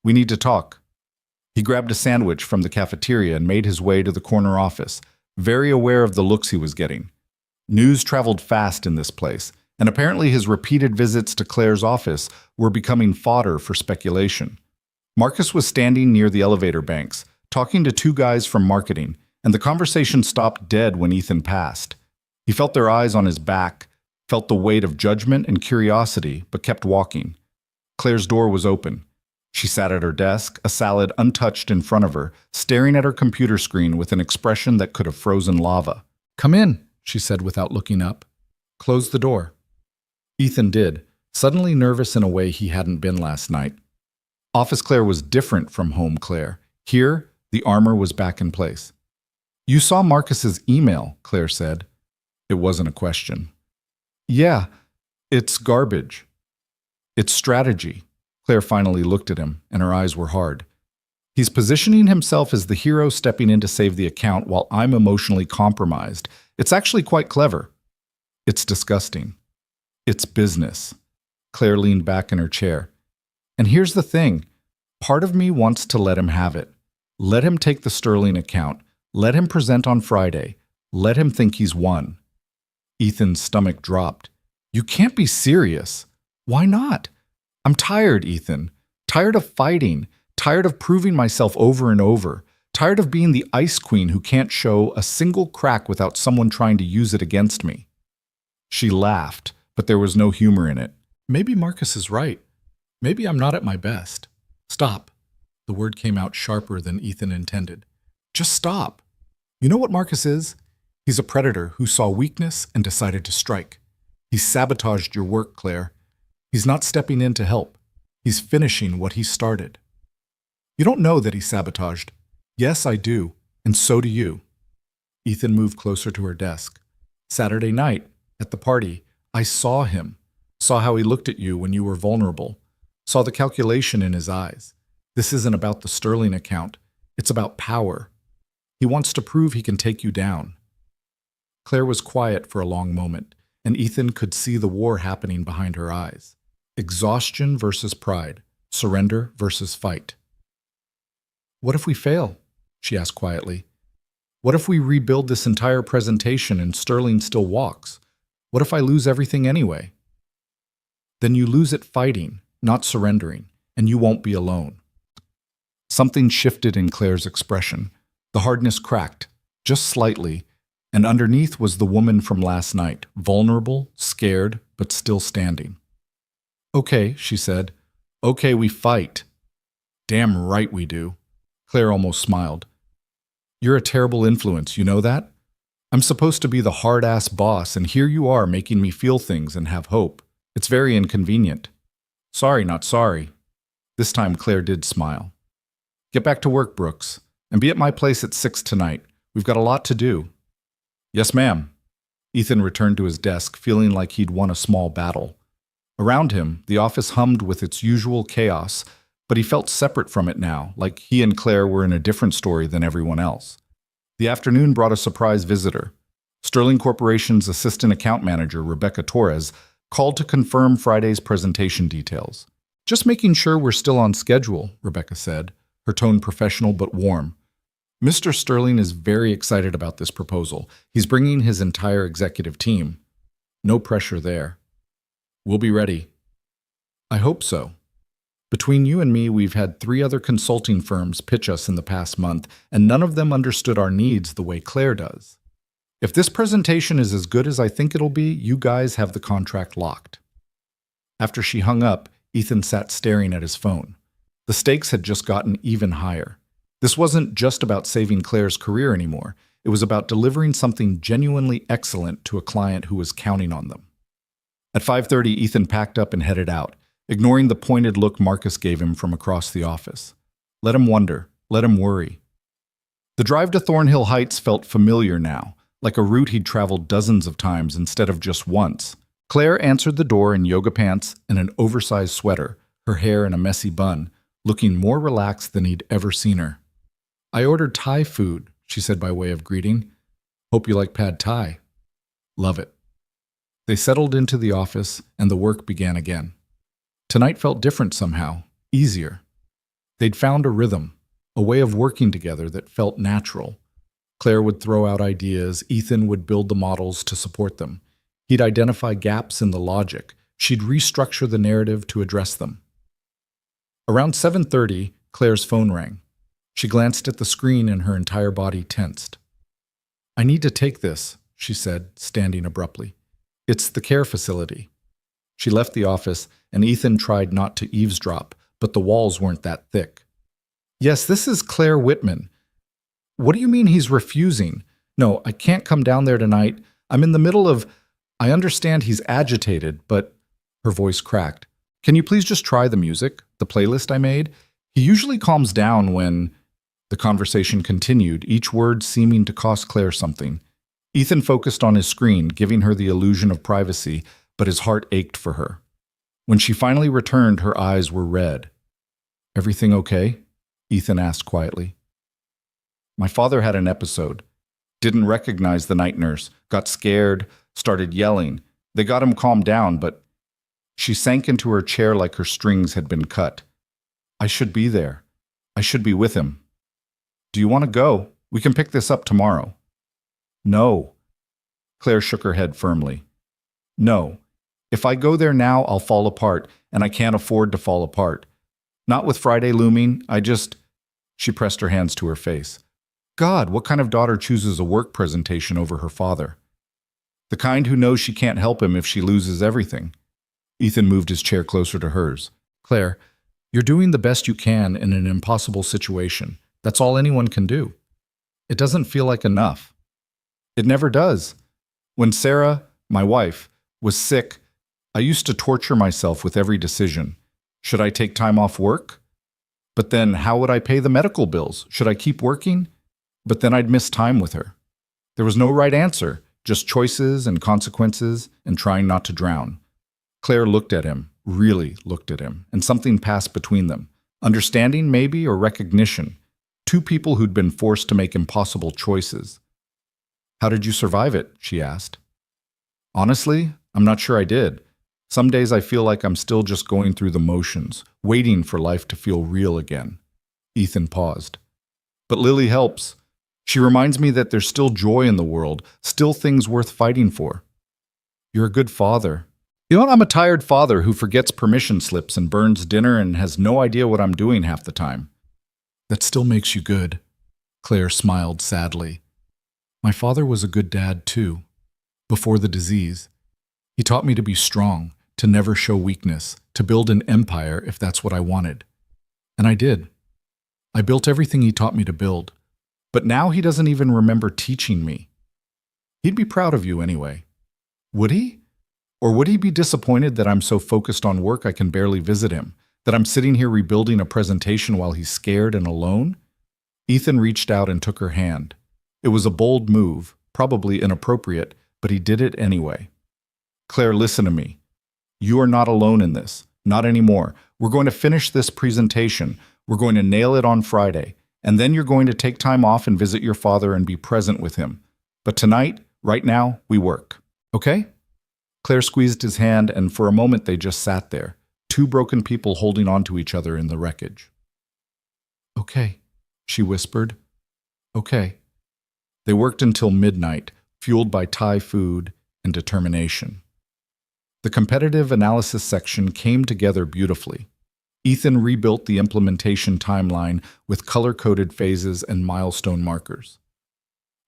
We need to talk. He grabbed a sandwich from the cafeteria and made his way to the corner office, very aware of the looks he was getting. News traveled fast in this place, and apparently his repeated visits to Claire's office were becoming fodder for speculation. Marcus was standing near the elevator banks, talking to 2 guys from marketing, and the conversation stopped dead when Ethan passed. He felt their eyes on his back, felt the weight of judgment and curiosity, but kept walking. Claire's door was open. She sat at her desk, a salad untouched in front of her, staring at her computer screen with an expression that could have frozen lava. Come in, she said without looking up. Close the door. Ethan did, suddenly nervous in a way he hadn't been last night. Office Claire was different from home Claire. Here, the armor was back in place. You saw Marcus's email, Claire said. It wasn't a question. Yeah, it's garbage. It's strategy. Claire finally looked at him, and her eyes were hard. He's positioning himself as the hero stepping in to save the account while I'm emotionally compromised. It's actually quite clever. It's disgusting. It's business. Claire leaned back in her chair. And here's the thing. Part of me wants to let him have it. Let him take the Sterling account. Let him present on Friday. Let him think he's won. Ethan's stomach dropped. You can't be serious. Why not? I'm tired, Ethan. Tired of fighting. Tired of proving myself over and over. Tired of being the ice queen who can't show a single crack without someone trying to use it against me. She laughed, but there was no humor in it. Maybe Marcus is right. Maybe I'm not at my best. Stop. The word came out sharper than Ethan intended. Just stop. You know what Marcus is? He's a predator who saw weakness and decided to strike. He sabotaged your work, Claire. He's not stepping in to help. He's finishing what he started. You don't know that he sabotaged. Yes, I do, and so do you. Ethan moved closer to her desk. Saturday night, at the party, I saw him. Saw how he looked at you when you were vulnerable. Saw the calculation in his eyes. This isn't about the Sterling account. It's about power. He wants to prove he can take you down. Claire was quiet for a long moment, and Ethan could see the war happening behind her eyes. Exhaustion versus pride. Surrender versus fight. What if we fail? She asked quietly. What if we rebuild this entire presentation and Sterling still walks? What if I lose everything anyway? Then you lose it fighting, not surrendering, and you won't be alone. Something shifted in Claire's expression. The hardness cracked, just slightly, and underneath was the woman from last night, vulnerable, scared, but still standing. Okay, she said. Okay, we fight. Damn right we do. Claire almost smiled. You're a terrible influence, you know that? I'm supposed to be the hard-ass boss, and here you are making me feel things and have hope. It's very inconvenient. Sorry, not sorry. This time Claire did smile. Get back to work, Brooks, and be at my place at 6 tonight. We've got a lot to do. Yes, ma'am. Ethan returned to his desk, feeling like he'd won a small battle. Around him, the office hummed with its usual chaos, but he felt separate from it now, like he and Claire were in a different story than everyone else. The afternoon brought a surprise visitor. Sterling Corporation's assistant account manager, Rebecca Torres, called to confirm Friday's presentation details. Just making sure we're still on schedule, Rebecca said, her tone professional but warm. Mr. Sterling is very excited about this proposal. He's bringing his entire executive team. No pressure there. We'll be ready. I hope so. Between you and me, we've had 3 other consulting firms pitch us in the past month, and none of them understood our needs the way Claire does. If this presentation is as good as I think it'll be, you guys have the contract locked. After she hung up, Ethan sat staring at his phone. The stakes had just gotten even higher. This wasn't just about saving Claire's career anymore. It was about delivering something genuinely excellent to a client who was counting on them. At 5:30, Ethan packed up and headed out, ignoring the pointed look Marcus gave him from across the office. Let him wonder. Let him worry. The drive to Thornhill Heights felt familiar now, like a route he'd traveled dozens of times instead of just once. Claire answered the door in yoga pants and an oversized sweater, her hair in a messy bun, looking more relaxed than he'd ever seen her. I ordered Thai food, she said by way of greeting. Hope you like pad Thai. Love it. They settled into the office, and the work began again. Tonight felt different somehow, easier. They'd found a rhythm, a way of working together that felt natural. Claire would throw out ideas, Ethan would build the models to support them. He'd identify gaps in the logic. She'd restructure the narrative to address them. Around 7:30, Claire's phone rang. She glanced at the screen and her entire body tensed. I need to take this, she said, standing abruptly. It's the care facility. She left the office, and Ethan tried not to eavesdrop, but the walls weren't that thick. Yes, this is Claire Whitman. What do you mean he's refusing? No, I can't come down there tonight. I'm in the middle of... I understand he's agitated, but... Her voice cracked. Can you please just try the music, the playlist I made? He usually calms down when... The conversation continued, each word seeming to cost Claire something. Ethan focused on his screen, giving her the illusion of privacy, but his heart ached for her. When she finally returned, her eyes were red. Everything okay? Ethan asked quietly. My father had an episode. Didn't recognize the night nurse, got scared, started yelling. They got him calmed down, but... She sank into her chair like her strings had been cut. I should be there. I should be with him. Do you want to go? We can pick this up tomorrow. No. Claire shook her head firmly. No. If I go there now, I'll fall apart, and I can't afford to fall apart. Not with Friday looming, She pressed her hands to her face. God, what kind of daughter chooses a work presentation over her father? The kind who knows she can't help him if she loses everything. Ethan moved his chair closer to hers. Claire, you're doing the best you can in an impossible situation. That's all anyone can do. It doesn't feel like enough. It never does. When Sarah, my wife, was sick, I used to torture myself with every decision. Should I take time off work? But then how would I pay the medical bills? Should I keep working? But then I'd miss time with her. There was no right answer, just choices and consequences and trying not to drown. Claire looked at him, really looked at him, and something passed between them. Understanding, maybe, or recognition. 2 people who'd been forced to make impossible choices. How did you survive it? She asked. Honestly, I'm not sure I did. Some days I feel like I'm still just going through the motions, waiting for life to feel real again. Ethan paused. But Lily helps. She reminds me that there's still joy in the world, still things worth fighting for. You're a good father. You know what? I'm a tired father who forgets permission slips and burns dinner and has no idea what I'm doing half the time. That still makes you good. Claire smiled sadly. My father was a good dad, too. Before the disease, he taught me to be strong, to never show weakness, to build an empire if that's what I wanted. And I did. I built everything he taught me to build. But now he doesn't even remember teaching me. He'd be proud of you anyway. Would he? Or would he be disappointed that I'm so focused on work I can barely visit him, that I'm sitting here rebuilding a presentation while he's scared and alone? Ethan reached out and took her hand. It was a bold move, probably inappropriate, but he did it anyway. Claire, listen to me. You are not alone in this. Not anymore. We're going to finish this presentation. We're going to nail it on Friday. And then you're going to take time off and visit your father and be present with him. But tonight, right now, we work. Okay? Claire squeezed his hand, and for a moment they just sat there, two broken people holding on to each other in the wreckage. Okay, she whispered. Okay. They worked until midnight, fueled by Thai food and determination. The competitive analysis section came together beautifully. Ethan rebuilt the implementation timeline with color-coded phases and milestone markers.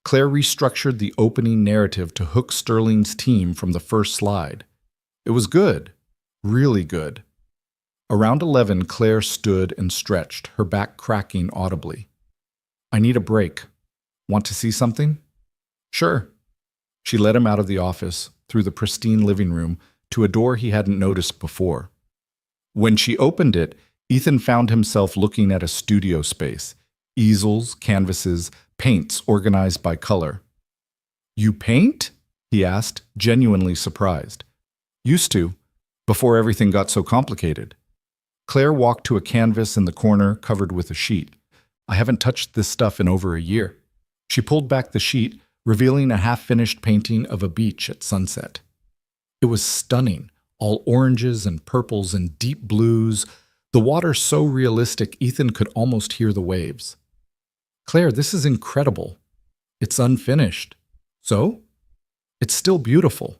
Claire restructured the opening narrative to hook Sterling's team from the first slide. It was good, really good. Around 11, Claire stood and stretched, her back cracking audibly. I need a break. Want to see something? Sure. She led him out of the office, through the pristine living room, to a door he hadn't noticed before. When she opened it, Ethan found himself looking at a studio space. Easels, canvases, paints organized by color. You paint? He asked, genuinely surprised. Used to, before everything got so complicated. Claire walked to a canvas in the corner covered with a sheet. I haven't touched this stuff in over a year. She pulled back the sheet, revealing a half-finished painting of a beach at sunset. It was stunning, all oranges and purples and deep blues, the water so realistic Ethan could almost hear the waves. Claire, this is incredible. It's unfinished. So? It's still beautiful.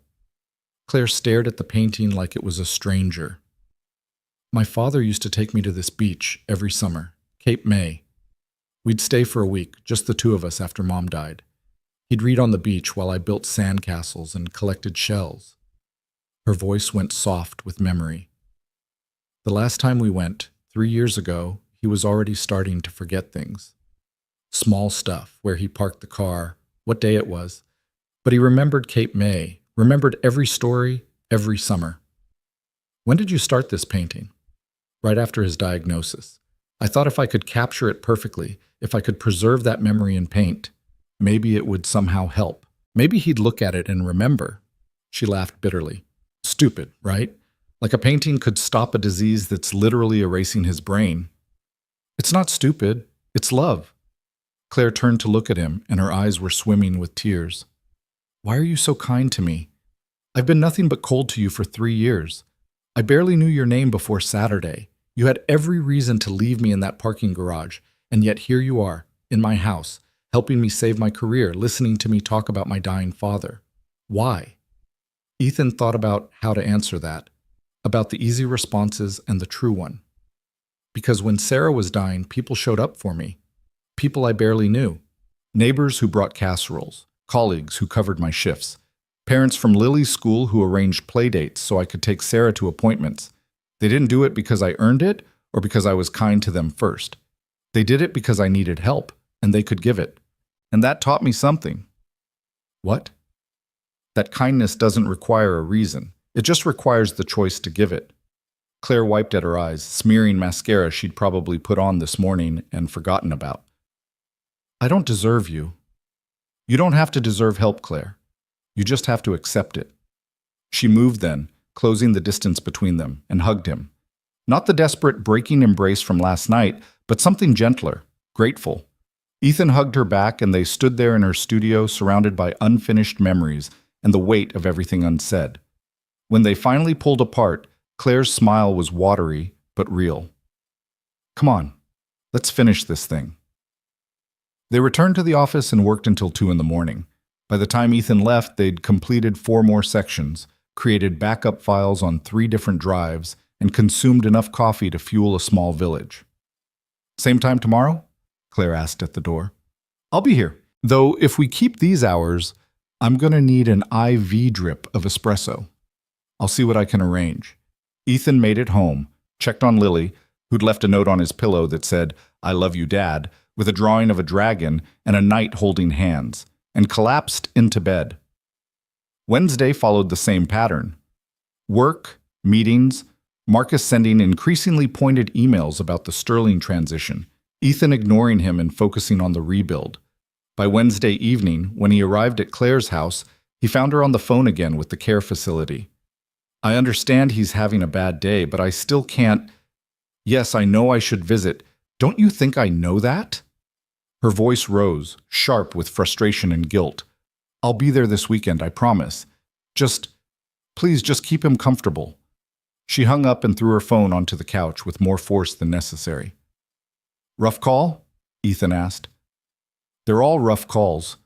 Claire stared at the painting like it was a stranger. My father used to take me to this beach every summer, Cape May. We'd stay for a week, just the two of us after Mom died. He'd read on the beach while I built sandcastles and collected shells. Her voice went soft with memory. The last time we went, 3 years ago, he was already starting to forget things. Small stuff, where he parked the car, what day it was. But he remembered Cape May, remembered every story, every summer. When did you start this painting? Right after his diagnosis. I thought if I could capture it perfectly, if I could preserve that memory in paint, maybe it would somehow help. Maybe he'd look at it and remember. She laughed bitterly. Stupid, right? Like a painting could stop a disease that's literally erasing his brain. It's not stupid, it's love. Claire turned to look at him, and her eyes were swimming with tears. Why are you so kind to me? I've been nothing but cold to you for 3 years. I barely knew your name before Saturday. You had every reason to leave me in that parking garage, and yet here you are, in my house, helping me save my career, listening to me talk about my dying father. Why? Ethan thought about how to answer that, about the easy responses and the true one. Because when Sarah was dying, people showed up for me. People I barely knew. Neighbors who brought casseroles, colleagues who covered my shifts, parents from Lily's school who arranged play dates so I could take Sarah to appointments. They didn't do it because I earned it or because I was kind to them first. They did it because I needed help, and they could give it. And that taught me something. What? That kindness doesn't require a reason. It just requires the choice to give it. Claire wiped at her eyes, smearing mascara she'd probably put on this morning and forgotten about. I don't deserve you. You don't have to deserve help, Claire. You just have to accept it. She moved then, closing the distance between them, and hugged him. Not the desperate breaking embrace from last night, but something gentler, grateful. Ethan hugged her back, and they stood there in her studio surrounded by unfinished memories and the weight of everything unsaid. When they finally pulled apart, Claire's smile was watery but real. Come on, let's finish this thing. They returned to the office and worked until 2 in the morning. By the time Ethan left, they'd completed 4 more sections, created backup files on 3 different drives, and consumed enough coffee to fuel a small village. Same time tomorrow? Claire asked at the door. I'll be here. Though if we keep these hours, I'm going to need an IV drip of espresso. I'll see what I can arrange. Ethan made it home, checked on Lily, who'd left a note on his pillow that said, I love you, Dad, with a drawing of a dragon and a knight holding hands, and collapsed into bed. Wednesday followed the same pattern. Work, meetings, Marcus sending increasingly pointed emails about the Sterling transition, Ethan ignoring him and focusing on the rebuild. By Wednesday evening, when he arrived at Claire's house, he found her on the phone again with the care facility. I understand he's having a bad day, but I still can't. Yes, I know I should visit. Don't you think I know that? Her voice rose, sharp with frustration and guilt. I'll be there this weekend, I promise. Please just keep him comfortable. She hung up and threw her phone onto the couch with more force than necessary. Rough call? Ethan asked. They're all rough calls.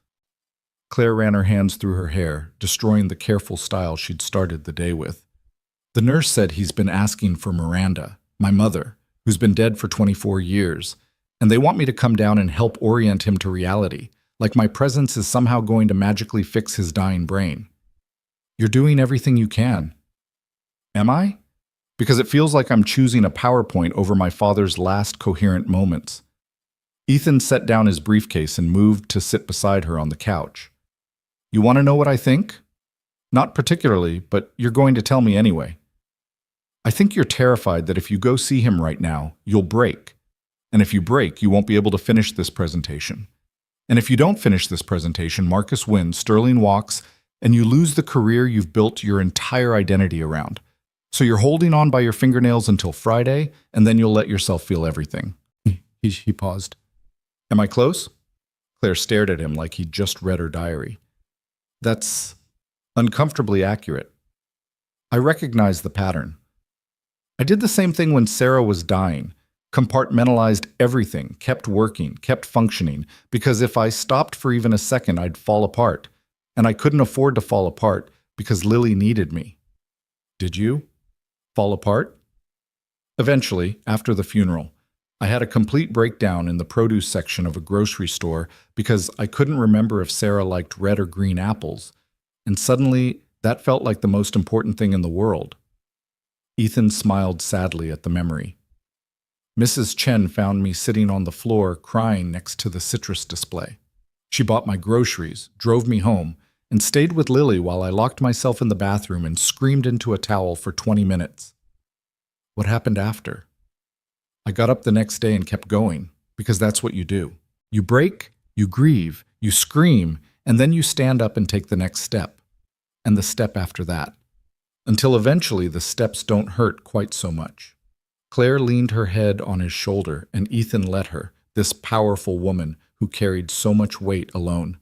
Claire ran her hands through her hair, destroying the careful style she'd started the day with. The nurse said he's been asking for Miranda, my mother, who's been dead for 24 years, and they want me to come down and help orient him to reality, like my presence is somehow going to magically fix his dying brain. You're doing everything you can. Am I? Because it feels like I'm choosing a PowerPoint over my father's last coherent moments. Ethan set down his briefcase and moved to sit beside her on the couch. You want to know what I think? Not particularly, but you're going to tell me anyway. I think you're terrified that if you go see him right now, you'll break. And if you break, you won't be able to finish this presentation. And if you don't finish this presentation, Marcus wins, Sterling walks, and you lose the career you've built your entire identity around. So you're holding on by your fingernails until Friday, and then you'll let yourself feel everything. He paused. Am I close? Claire stared at him like he'd just read her diary. That's uncomfortably accurate. I recognize the pattern. I did the same thing when Sarah was dying. Compartmentalized everything, kept working, kept functioning, because if I stopped for even a second, I'd fall apart. And I couldn't afford to fall apart because Lily needed me. Did you fall apart? Eventually, after the funeral, I had a complete breakdown in the produce section of a grocery store because I couldn't remember if Sarah liked red or green apples, and suddenly that felt like the most important thing in the world. Ethan smiled sadly at the memory. Mrs. Chen found me sitting on the floor crying next to the citrus display. She bought my groceries, drove me home, and stayed with Lily while I locked myself in the bathroom and screamed into a towel for 20 minutes. What happened after? I got up the next day and kept going, because that's what you do. You break, you grieve, you scream, and then you stand up and take the next step, and the step after that, until eventually the steps don't hurt quite so much. Claire leaned her head on his shoulder, and Ethan let her, this powerful woman who carried so much weight alone.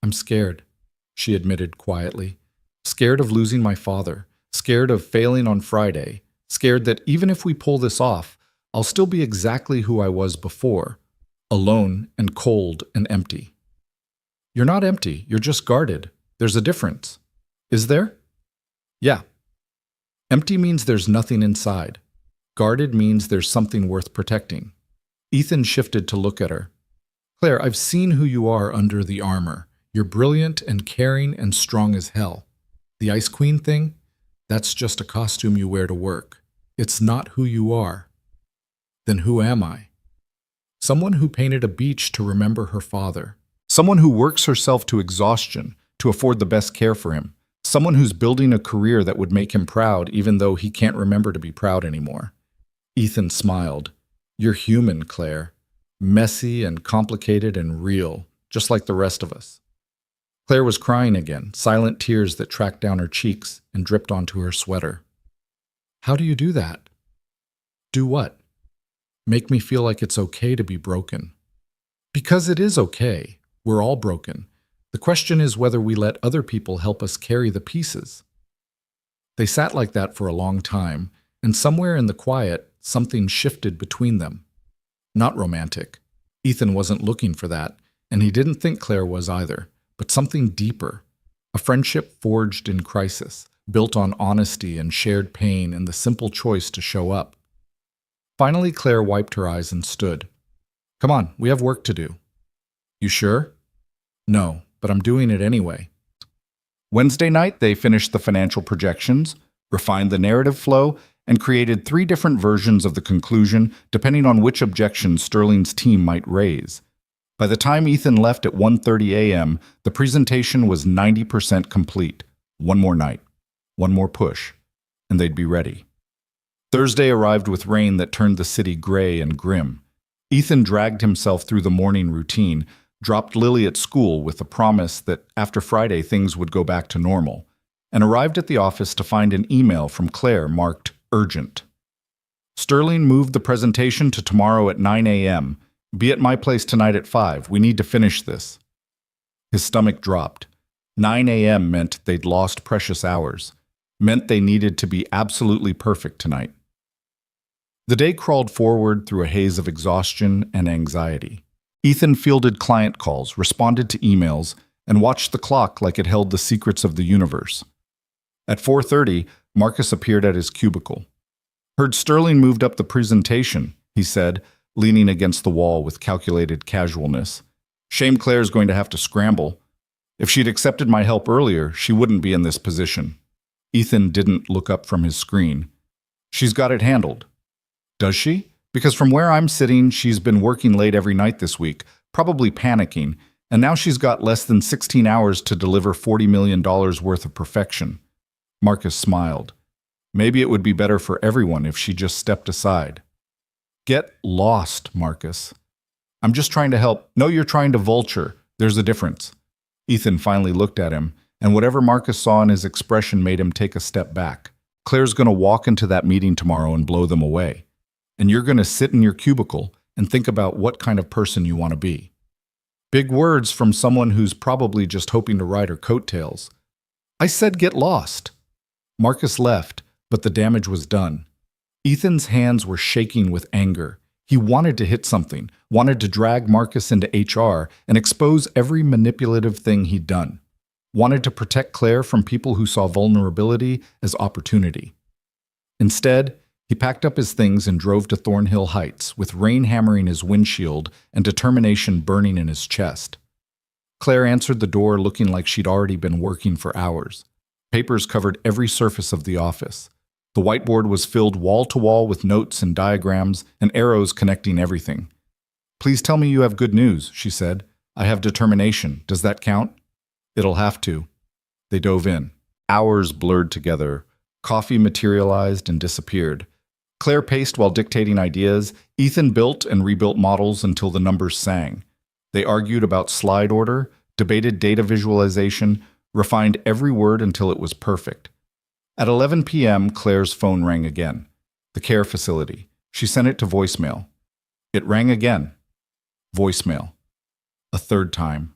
I'm scared, she admitted quietly. Scared of losing my father, scared of failing on Friday, scared that even if we pull this off, I'll still be exactly who I was before, alone and cold and empty. You're not empty, you're just guarded. There's a difference. Is there? Yeah. Empty means there's nothing inside. Guarded means there's something worth protecting. Ethan shifted to look at her. Claire, I've seen who you are under the armor. You're brilliant and caring and strong as hell. The Ice Queen thing? That's just a costume you wear to work. It's not who you are. Then who am I? Someone who painted a beach to remember her father. Someone who works herself to exhaustion to afford the best care for him. Someone who's building a career that would make him proud even though he can't remember to be proud anymore. Ethan smiled. You're human, Claire. Messy and complicated and real, just like the rest of us. Claire was crying again, silent tears that tracked down her cheeks and dripped onto her sweater. How do you do that? Do what? Make me feel like it's okay to be broken. Because it is okay. We're all broken. The question is whether we let other people help us carry the pieces. They sat like that for a long time, and somewhere in the quiet, something shifted between them. Not romantic. Ethan wasn't looking for that, and he didn't think Claire was either, but something deeper. A friendship forged in crisis, built on honesty and shared pain and the simple choice to show up. Finally, Claire wiped her eyes and stood. Come on, we have work to do. You sure? No, but I'm doing it anyway. Wednesday night, they finished the financial projections, refined the narrative flow, and created 3 different versions of the conclusion depending on which objections Sterling's team might raise. By the time Ethan left at 1:30 a.m., the presentation was 90% complete. One more night, one more push, and they'd be ready. Thursday arrived with rain that turned the city gray and grim. Ethan dragged himself through the morning routine, dropped Lily at school with the promise that after Friday things would go back to normal, and arrived at the office to find an email from Claire marked urgent. Sterling moved the presentation to tomorrow at 9 a.m. Be at my place tonight at 5. We need to finish this. His stomach dropped. 9 a.m. meant they'd lost precious hours. Meant they needed to be absolutely perfect tonight. The day crawled forward through a haze of exhaustion and anxiety. Ethan fielded client calls, responded to emails, and watched the clock like it held the secrets of the universe. At 4:30, Marcus appeared at his cubicle. Heard Sterling moved up the presentation, he said, leaning against the wall with calculated casualness. Shame Claire's going to have to scramble. If she'd accepted my help earlier, she wouldn't be in this position. Ethan didn't look up from his screen. She's got it handled. Does she? Because from where I'm sitting, she's been working late every night this week, probably panicking, and now she's got less than 16 hours to deliver $40 million worth of perfection. Marcus smiled. Maybe it would be better for everyone if she just stepped aside. Get lost, Marcus. I'm just trying to help. No, you're trying to vulture. There's a difference. Ethan finally looked at him, and whatever Marcus saw in his expression made him take a step back. Claire's going to walk into that meeting tomorrow and blow them away. And you're going to sit in your cubicle and think about what kind of person you want to be. Big words from someone who's probably just hoping to ride her coattails. I said get lost. Marcus left, but the damage was done. Ethan's hands were shaking with anger. He wanted to hit something, wanted to drag Marcus into HR and expose every manipulative thing he'd done. Wanted to protect Claire from people who saw vulnerability as opportunity. Instead, he packed up his things and drove to Thornhill Heights, with rain hammering his windshield and determination burning in his chest. Claire answered the door looking like she'd already been working for hours. Papers covered every surface of the office. The whiteboard was filled wall to wall with notes and diagrams and arrows connecting everything. Please tell me you have good news, she said. I have determination. Does that count? It'll have to. They dove in. Hours blurred together. Coffee materialized and disappeared. Claire paced while dictating ideas. Ethan built and rebuilt models until the numbers sang. They argued about slide order, debated data visualization, refined every word until it was perfect. At 11 p.m., Claire's phone rang again. The care facility. She sent it to voicemail. It rang again. Voicemail. A third time.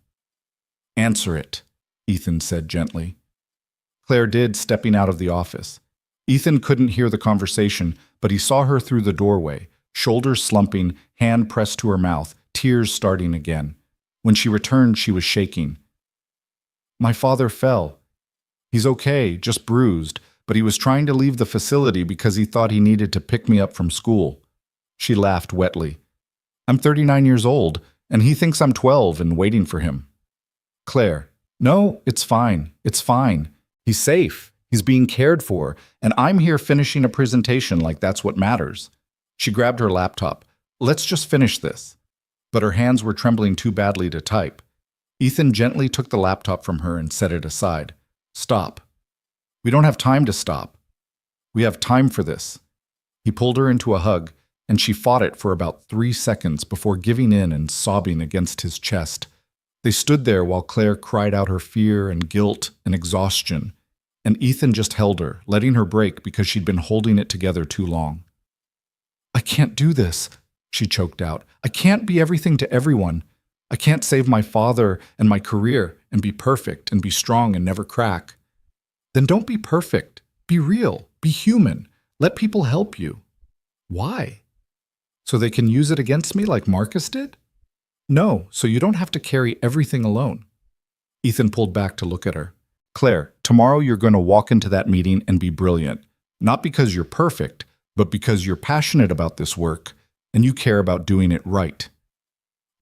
Answer it, Ethan said gently. Claire did, stepping out of the office. Ethan couldn't hear the conversation, but he saw her through the doorway, shoulders slumping, hand pressed to her mouth, tears starting again. When she returned, she was shaking. My father fell. He's okay, just bruised, but he was trying to leave the facility because he thought he needed to pick me up from school. She laughed wetly. I'm 39 years old, and he thinks I'm 12 and waiting for him. Claire, no, it's fine. It's fine. He's safe. He's being cared for, and I'm here finishing a presentation like that's what matters. She grabbed her laptop. Let's just finish this. But her hands were trembling too badly to type. Ethan gently took the laptop from her and set it aside. Stop. We don't have time to stop. We have time for this. He pulled her into a hug, and she fought it for about 3 seconds before giving in and sobbing against his chest. They stood there while Claire cried out her fear and guilt and exhaustion, and Ethan just held her, letting her break because she'd been holding it together too long. I can't do this, she choked out. I can't be everything to everyone. I can't save my father and my career and be perfect and be strong and never crack. Then don't be perfect. Be real. Be human. Let people help you. Why? So they can use it against me like Marcus did? No, so you don't have to carry everything alone. Ethan pulled back to look at her. Claire, tomorrow you're going to walk into that meeting and be brilliant. Not because you're perfect, but because you're passionate about this work and you care about doing it right.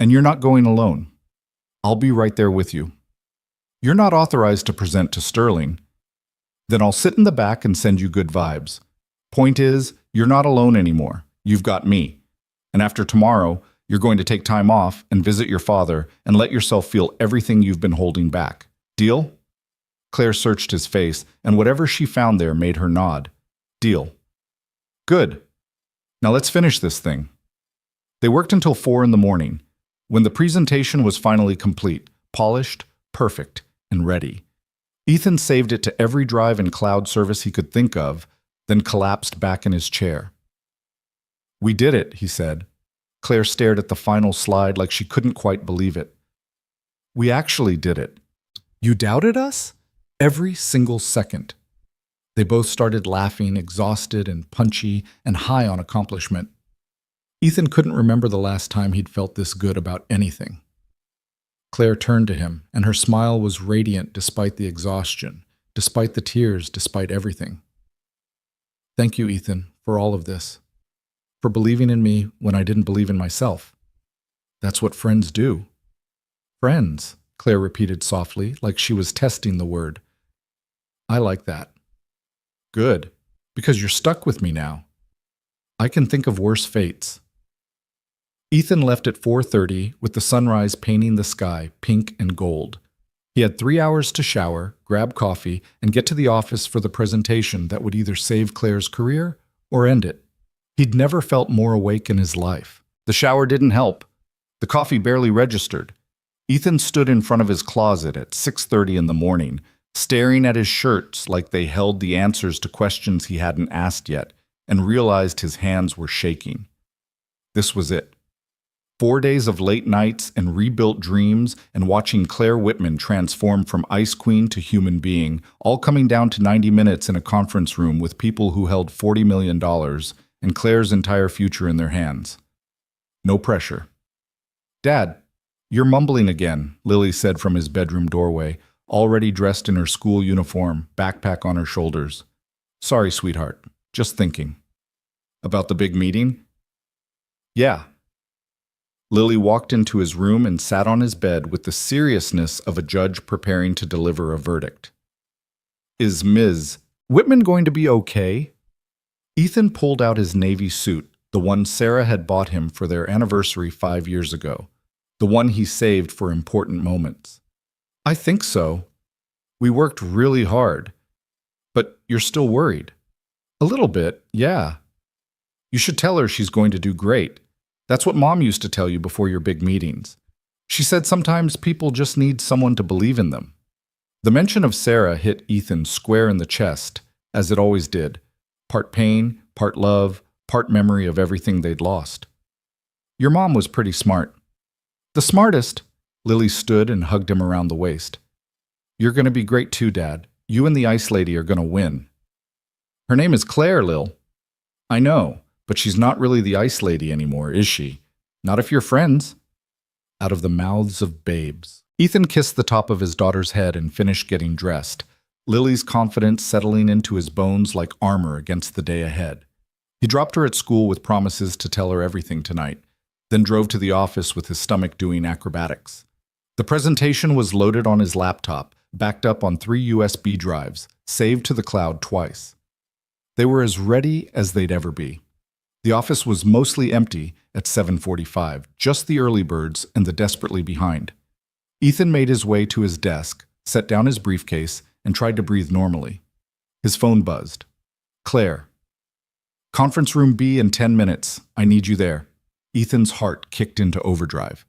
And you're not going alone. I'll be right there with you. You're not authorized to present to Sterling. Then I'll sit in the back and send you good vibes. Point is, you're not alone anymore. You've got me. And after tomorrow, you're going to take time off and visit your father and let yourself feel everything you've been holding back. Deal? Claire searched his face, and whatever she found there made her nod. Deal. Good. Now let's finish this thing. They worked until 4 in the morning. When the presentation was finally complete, polished, perfect, and ready, Ethan saved it to every drive and cloud service he could think of, then collapsed back in his chair. We did it, he said. Claire stared at the final slide like she couldn't quite believe it. We actually did it. You doubted us? Every single second. They both started laughing, exhausted and punchy and high on accomplishment. Ethan couldn't remember the last time he'd felt this good about anything. Claire turned to him, and her smile was radiant despite the exhaustion, despite the tears, despite everything. Thank you, Ethan, for all of this. For believing in me when I didn't believe in myself. That's what friends do. Friends, Claire repeated softly, like she was testing the word. I like that. Good, because you're stuck with me now. I can think of worse fates. Ethan left at 4:30 with the sunrise painting the sky pink and gold. He had 3 hours to shower, grab coffee, and get to the office for the presentation that would either save Claire's career or end it. He'd never felt more awake in his life. The shower didn't help. The coffee barely registered. Ethan stood in front of his closet at 6:30 in the morning, staring at his shirts like they held the answers to questions he hadn't asked yet, and realized his hands were shaking. This was it. 4 days of late nights and rebuilt dreams and watching Claire Whitman transform from ice queen to human being, all coming down to 90 minutes in a conference room with people who held $40 million and Claire's entire future in their hands. No pressure. Dad, you're mumbling again, Lily said from his bedroom doorway, already dressed in her school uniform, backpack on her shoulders. Sorry, sweetheart. Just thinking. About the big meeting? Yeah. Lily walked into his room and sat on his bed with the seriousness of a judge preparing to deliver a verdict. Is Ms. Whitman going to be okay? Ethan pulled out his navy suit, the one Sarah had bought him for their anniversary 5 years ago, the one he saved for important moments. I think so. We worked really hard. But you're still worried. A little bit, yeah. You should tell her she's going to do great. That's what Mom used to tell you before your big meetings. She said sometimes people just need someone to believe in them. The mention of Sarah hit Ethan square in the chest, as it always did. Part pain, part love, part memory of everything they'd lost. Your mom was pretty smart. The smartest. Lily stood and hugged him around the waist. You're going to be great too, Dad. You and the ice lady are going to win. Her name is Claire, Lil. I know. But she's not really the ice lady anymore, is she? Not if you're friends. Out of the mouths of babes. Ethan kissed the top of his daughter's head and finished getting dressed, Lily's confidence settling into his bones like armor against the day ahead. He dropped her at school with promises to tell her everything tonight, then drove to the office with his stomach doing acrobatics. The presentation was loaded on his laptop, backed up on 3 USB drives, saved to the cloud twice. They were as ready as they'd ever be. The office was mostly empty at 7:45, just the early birds and the desperately behind. Ethan made his way to his desk, set down his briefcase, and tried to breathe normally. His phone buzzed. Claire. Conference room B in 10 minutes. I need you there. Ethan's heart kicked into overdrive.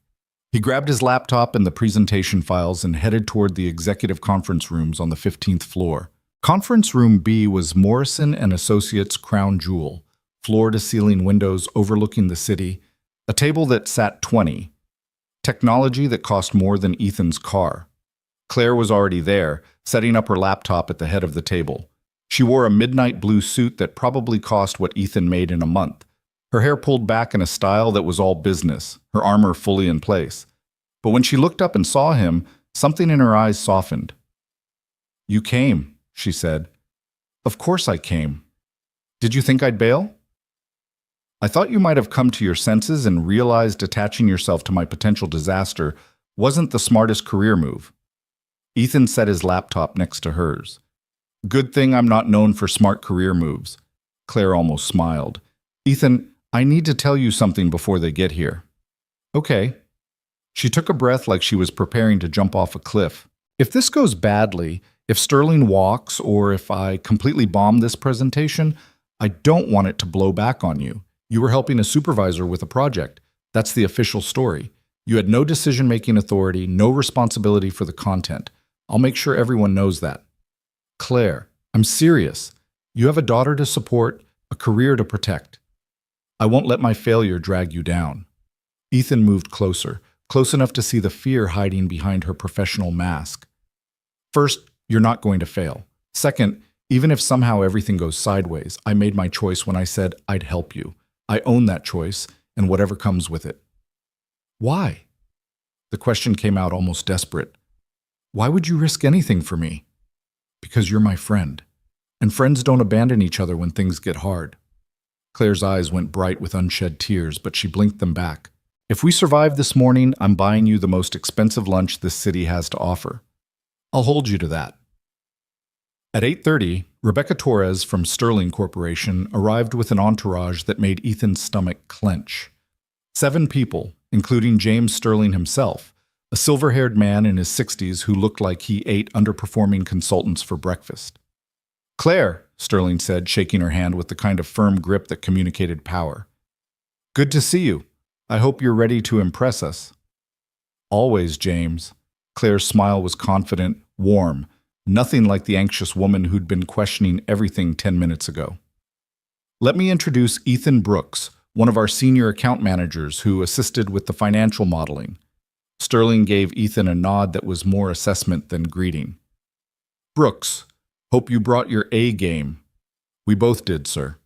He grabbed his laptop and the presentation files and headed toward the executive conference rooms on the 15th floor. Conference room B was Morrison and Associates' crown jewel. Floor-to-ceiling windows overlooking the city, a table that sat 20, technology that cost more than Ethan's car. Claire was already there, setting up her laptop at the head of the table. She wore a midnight blue suit that probably cost what Ethan made in a month, her hair pulled back in a style that was all business, her armor fully in place, But when she looked up and saw him, something in her eyes softened. "You came," she said. "Of course I came. Did you think I'd bail?" "I thought you might have come to your senses and realized attaching yourself to my potential disaster wasn't the smartest career move." Ethan set his laptop next to hers. "Good thing I'm not known for smart career moves." Claire almost smiled. "Ethan, I need to tell you something before they get here." "Okay." She took a breath like she was preparing to jump off a cliff. "If this goes badly, if Sterling walks, or if I completely bomb this presentation, I don't want it to blow back on you. You were helping a supervisor with a project. That's the official story. You had no decision-making authority, no responsibility for the content. I'll make sure everyone knows that." "Claire, I'm serious. You have a daughter to support, a career to protect. I won't let my failure drag you down." Ethan moved closer, close enough to see the fear hiding behind her professional mask. "First, you're not going to fail. Second, even if somehow everything goes sideways, I made my choice when I said I'd help you. I own that choice, and whatever comes with it." "Why?" The question came out almost desperate. "Why would you risk anything for me?" "Because you're my friend. And friends don't abandon each other when things get hard." Claire's eyes went bright with unshed tears, but she blinked them back. "If we survive this morning, I'm buying you the most expensive lunch this city has to offer. I'll hold you to that." At 8:30, Rebecca Torres from Sterling Corporation arrived with an entourage that made Ethan's stomach clench. 7 people, including James Sterling himself, a silver-haired man in his 60s who looked like he ate underperforming consultants for breakfast. "Claire," Sterling said, shaking her hand with the kind of firm grip that communicated power. "Good to see you. I hope you're ready to impress us." "Always, James." Claire's smile was confident, warm, nothing like the anxious woman who'd been questioning everything 10 minutes ago. "Let me introduce Ethan Brooks, one of our senior account managers who assisted with the financial modeling." Sterling gave Ethan a nod that was more assessment than greeting. "Brooks, hope you brought your A game." "We both did, sir."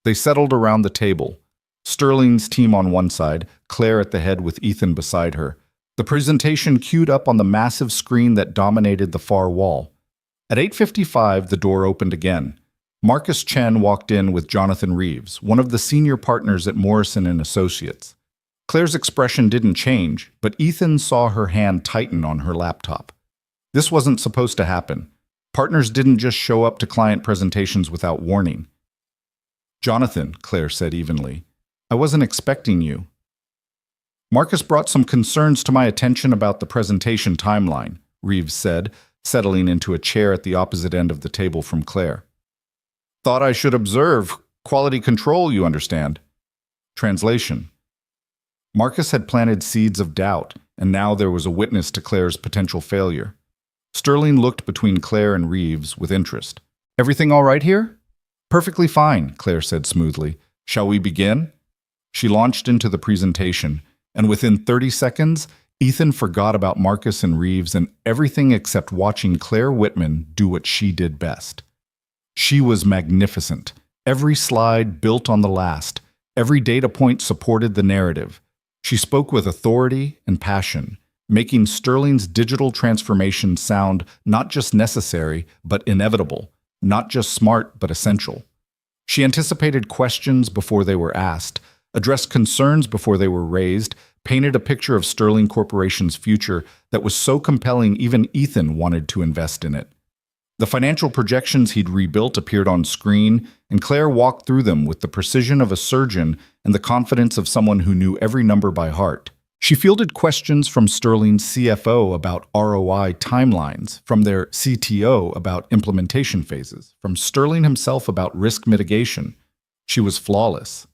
They settled around the table. Sterling's team on one side, Claire at the head with Ethan beside her. The presentation queued up on the massive screen that dominated the far wall. At 8:55, the door opened again. Marcus Chen walked in with Jonathan Reeves, one of the senior partners at Morrison & Associates. Claire's expression didn't change, but Ethan saw her hand tighten on her laptop. This wasn't supposed to happen. Partners didn't just show up to client presentations without warning. "Jonathan," Claire said evenly, "I wasn't expecting you." "Marcus brought some concerns to my attention about the presentation timeline," Reeves said, settling into a chair at the opposite end of the table from Claire. "Thought I should observe. Quality control, you understand." Translation. Marcus had planted seeds of doubt, and now there was a witness to Claire's potential failure. Sterling looked between Claire and Reeves with interest. "Everything all right here?" "Perfectly fine," Claire said smoothly. "Shall we begin?" She launched into the presentation, and within 30 seconds, Ethan forgot about Marcus and Reeves and everything except watching Claire Whitman do what she did best. She was magnificent. Every slide built on the last. Every data point supported the narrative. She spoke with authority and passion, making Sterling's digital transformation sound not just necessary, but inevitable, not just smart, but essential. She anticipated questions before they were asked, addressed concerns before they were raised, painted a picture of Sterling Corporation's future that was so compelling even Ethan wanted to invest in it. The financial projections he'd rebuilt appeared on screen, and Claire walked through them with the precision of a surgeon and the confidence of someone who knew every number by heart. She fielded questions from Sterling's CFO about ROI timelines, from their CTO about implementation phases, from Sterling himself about risk mitigation. She was flawless.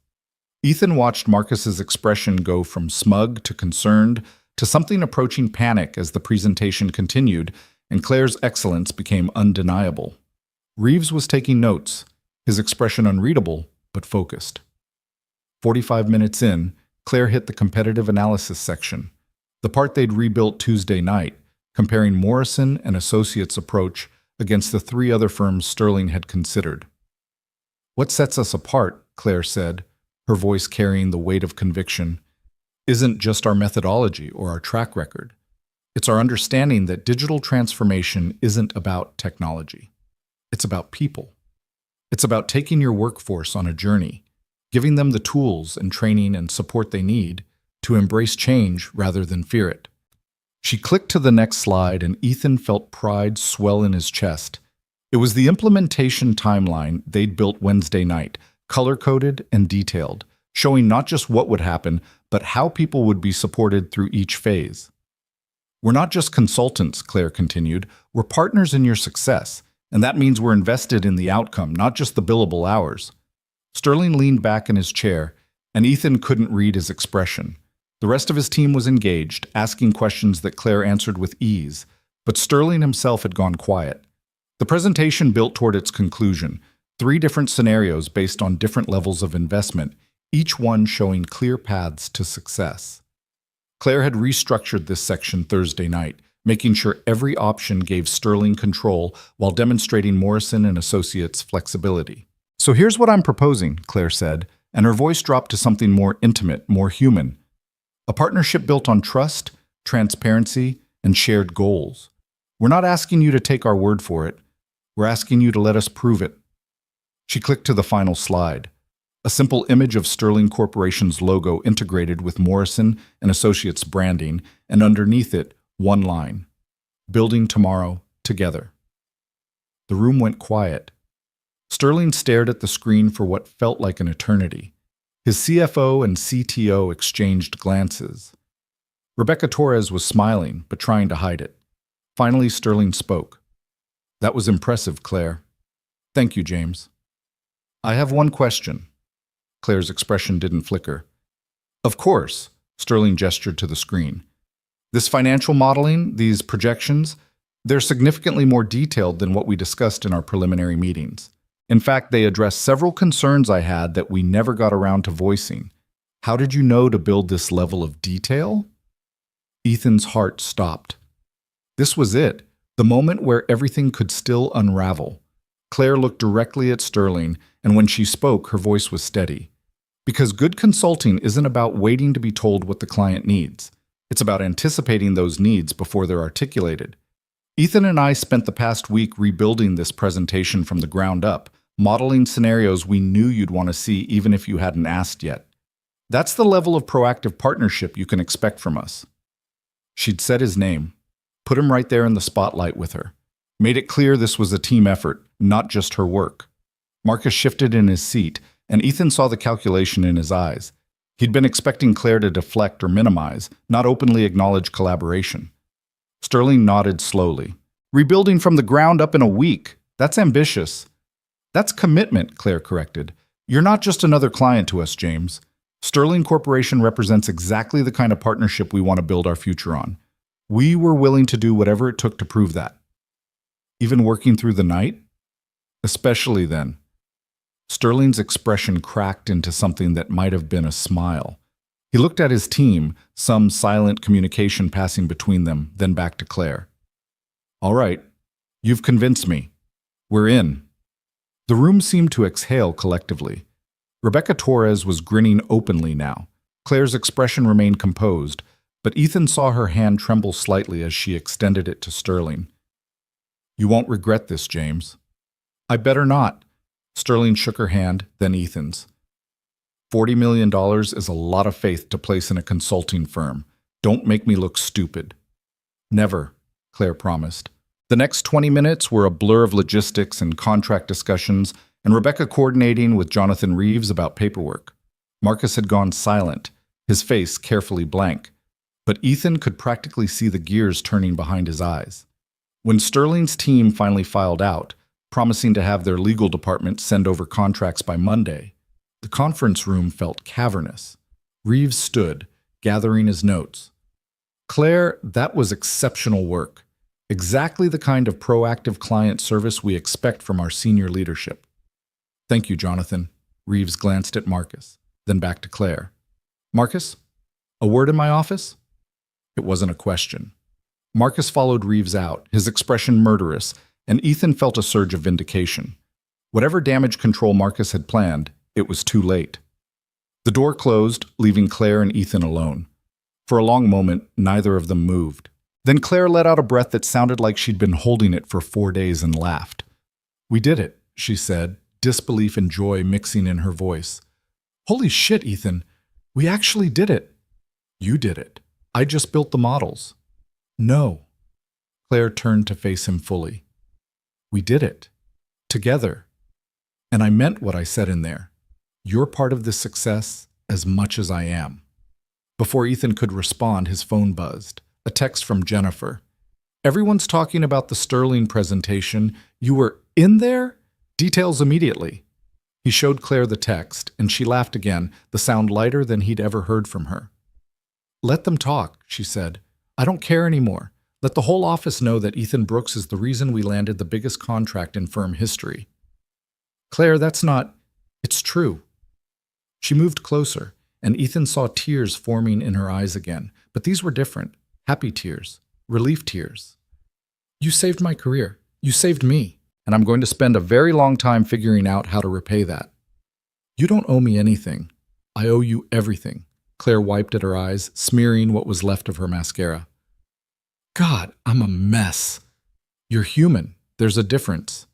Ethan watched Marcus's expression go from smug to concerned to something approaching panic as the presentation continued, and Claire's excellence became undeniable. Reeves was taking notes, his expression unreadable but focused. 45 minutes in, Claire hit the competitive analysis section, the part they'd rebuilt Tuesday night, comparing Morrison & Associates' approach against the 3 other firms Sterling had considered. "What sets us apart," Claire said, her voice carrying the weight of conviction, isn't just our methodology or our track record. It's our understanding that digital transformation isn't about technology. It's about people. It's about taking your workforce on a journey, giving them the tools and training and support they need to embrace change rather than fear it. She clicked to the next slide, and Ethan felt pride swell in his chest. It was the implementation timeline they'd built Wednesday night, color-coded and detailed, showing not just what would happen, but how people would be supported through each phase. We're not just consultants, Claire continued. We're partners in your success, and that means we're invested in the outcome, not just the billable hours. Sterling leaned back in his chair, and Ethan couldn't read his expression. The rest of his team was engaged, asking questions that Claire answered with ease, but Sterling himself had gone quiet. The presentation built toward its conclusion, 3 different scenarios based on different levels of investment, each one showing clear paths to success. Claire had restructured this section Thursday night, making sure every option gave Sterling control while demonstrating Morrison and Associates' flexibility. "So here's what I'm proposing," Claire said, and her voice dropped to something more intimate, more human. A partnership built on trust, transparency, and shared goals. We're not asking you to take our word for it. We're asking you to let us prove it. She clicked to the final slide. A simple image of Sterling Corporation's logo integrated with Morrison and Associates branding, and underneath it, one line: "Building tomorrow together." The room went quiet. Sterling stared at the screen for what felt like an eternity. His CFO and CTO exchanged glances. Rebecca Torres was smiling, but trying to hide it. Finally, Sterling spoke. "That was impressive, Claire. Thank you, James. I have one question." Claire's expression didn't flicker. "Of course," Sterling gestured to the screen. "This financial modeling, these projections, they're significantly more detailed than what we discussed in our preliminary meetings. In fact, they address several concerns I had that we never got around to voicing. How did you know to build this level of detail?" Ethan's heart stopped. This was it, the moment where everything could still unravel. Claire looked directly at Sterling, and when she spoke, her voice was steady. Because good consulting isn't about waiting to be told what the client needs. It's about anticipating those needs before they're articulated. Ethan and I spent the past week rebuilding this presentation from the ground up, modeling scenarios we knew you'd want to see even if you hadn't asked yet. That's the level of proactive partnership you can expect from us. She'd said his name, put him right there in the spotlight with her, made it clear this was a team effort, not just her work. Marcus shifted in his seat, and Ethan saw the calculation in his eyes. He'd been expecting Claire to deflect or minimize, not openly acknowledge collaboration. Sterling nodded slowly. "Rebuilding from the ground up in a week. That's ambitious." "That's commitment," Claire corrected. "You're not just another client to us, James. Sterling Corporation represents exactly the kind of partnership we want to build our future on. We were willing to do whatever it took to prove that." "Even working through the night?" "Especially then." Sterling's expression cracked into something that might have been a smile. He looked at his team, some silent communication passing between them, then back to Claire. "All right, you've convinced me. We're in." The room seemed to exhale collectively. Rebecca Torres was grinning openly now. Claire's expression remained composed, but Ethan saw her hand tremble slightly as she extended it to Sterling. "You won't regret this, James." "I better not." Sterling shook her hand, then Ethan's. $40 million is a lot of faith to place in a consulting firm. Don't make me look stupid." "Never," Claire promised. The next 20 minutes were a blur of logistics and contract discussions, and Rebecca coordinating with Jonathan Reeves about paperwork. Marcus had gone silent, his face carefully blank, but Ethan could practically see the gears turning behind his eyes. When Sterling's team finally filed out, promising to have their legal department send over contracts by Monday, the conference room felt cavernous. Reeves stood, gathering his notes. "Claire, that was exceptional work. Exactly the kind of proactive client service we expect from our senior leadership." "Thank you, Jonathan." Reeves glanced at Marcus, then back to Claire. "Marcus, a word in my office?" It wasn't a question. Marcus followed Reeves out, his expression murderous, and Ethan felt a surge of vindication. Whatever damage control Marcus had planned, it was too late. The door closed, leaving Claire and Ethan alone. For a long moment, neither of them moved. Then Claire let out a breath that sounded like she'd been holding it for 4 days and laughed. "We did it," she said, disbelief and joy mixing in her voice. "Holy shit, Ethan. We actually did it." "You did it. I just built the models." "No." Claire turned to face him fully. "We did it. Together. And I meant what I said in there. You're part of this success as much as I am." Before Ethan could respond, his phone buzzed. A text from Jennifer. "Everyone's talking about the Sterling presentation. You were in there? Details immediately." He showed Claire the text, and she laughed again, the sound lighter than he'd ever heard from her. "Let them talk," she said. "I don't care anymore. Let the whole office know that Ethan Brooks is the reason we landed the biggest contract in firm history." "Claire, that's not... It's true." She moved closer, and Ethan saw tears forming in her eyes again, but these were different. Happy tears. Relief tears. "You saved my career. You saved me. And I'm going to spend a very long time figuring out how to repay that." "You don't owe me anything. I owe you everything." Claire wiped at her eyes, smearing what was left of her mascara. "God, I'm a mess." "You're human. There's a difference."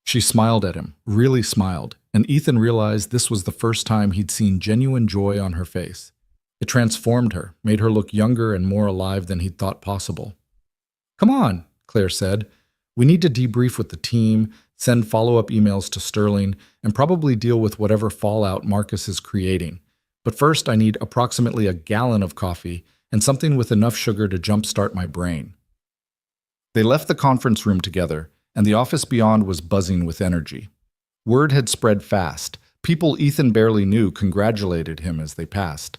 She smiled at him, really smiled, and Ethan realized this was the first time he'd seen genuine joy on her face. It transformed her, made her look younger and more alive than he'd thought possible. "Come on," Claire said. "We need to debrief with the team, send follow-up emails to Sterling, and probably deal with whatever fallout Marcus is creating. But first I need approximately a gallon of coffee and something with enough sugar to jumpstart my brain." They left the conference room together, and the office beyond was buzzing with energy. Word had spread fast. People Ethan barely knew congratulated him as they passed.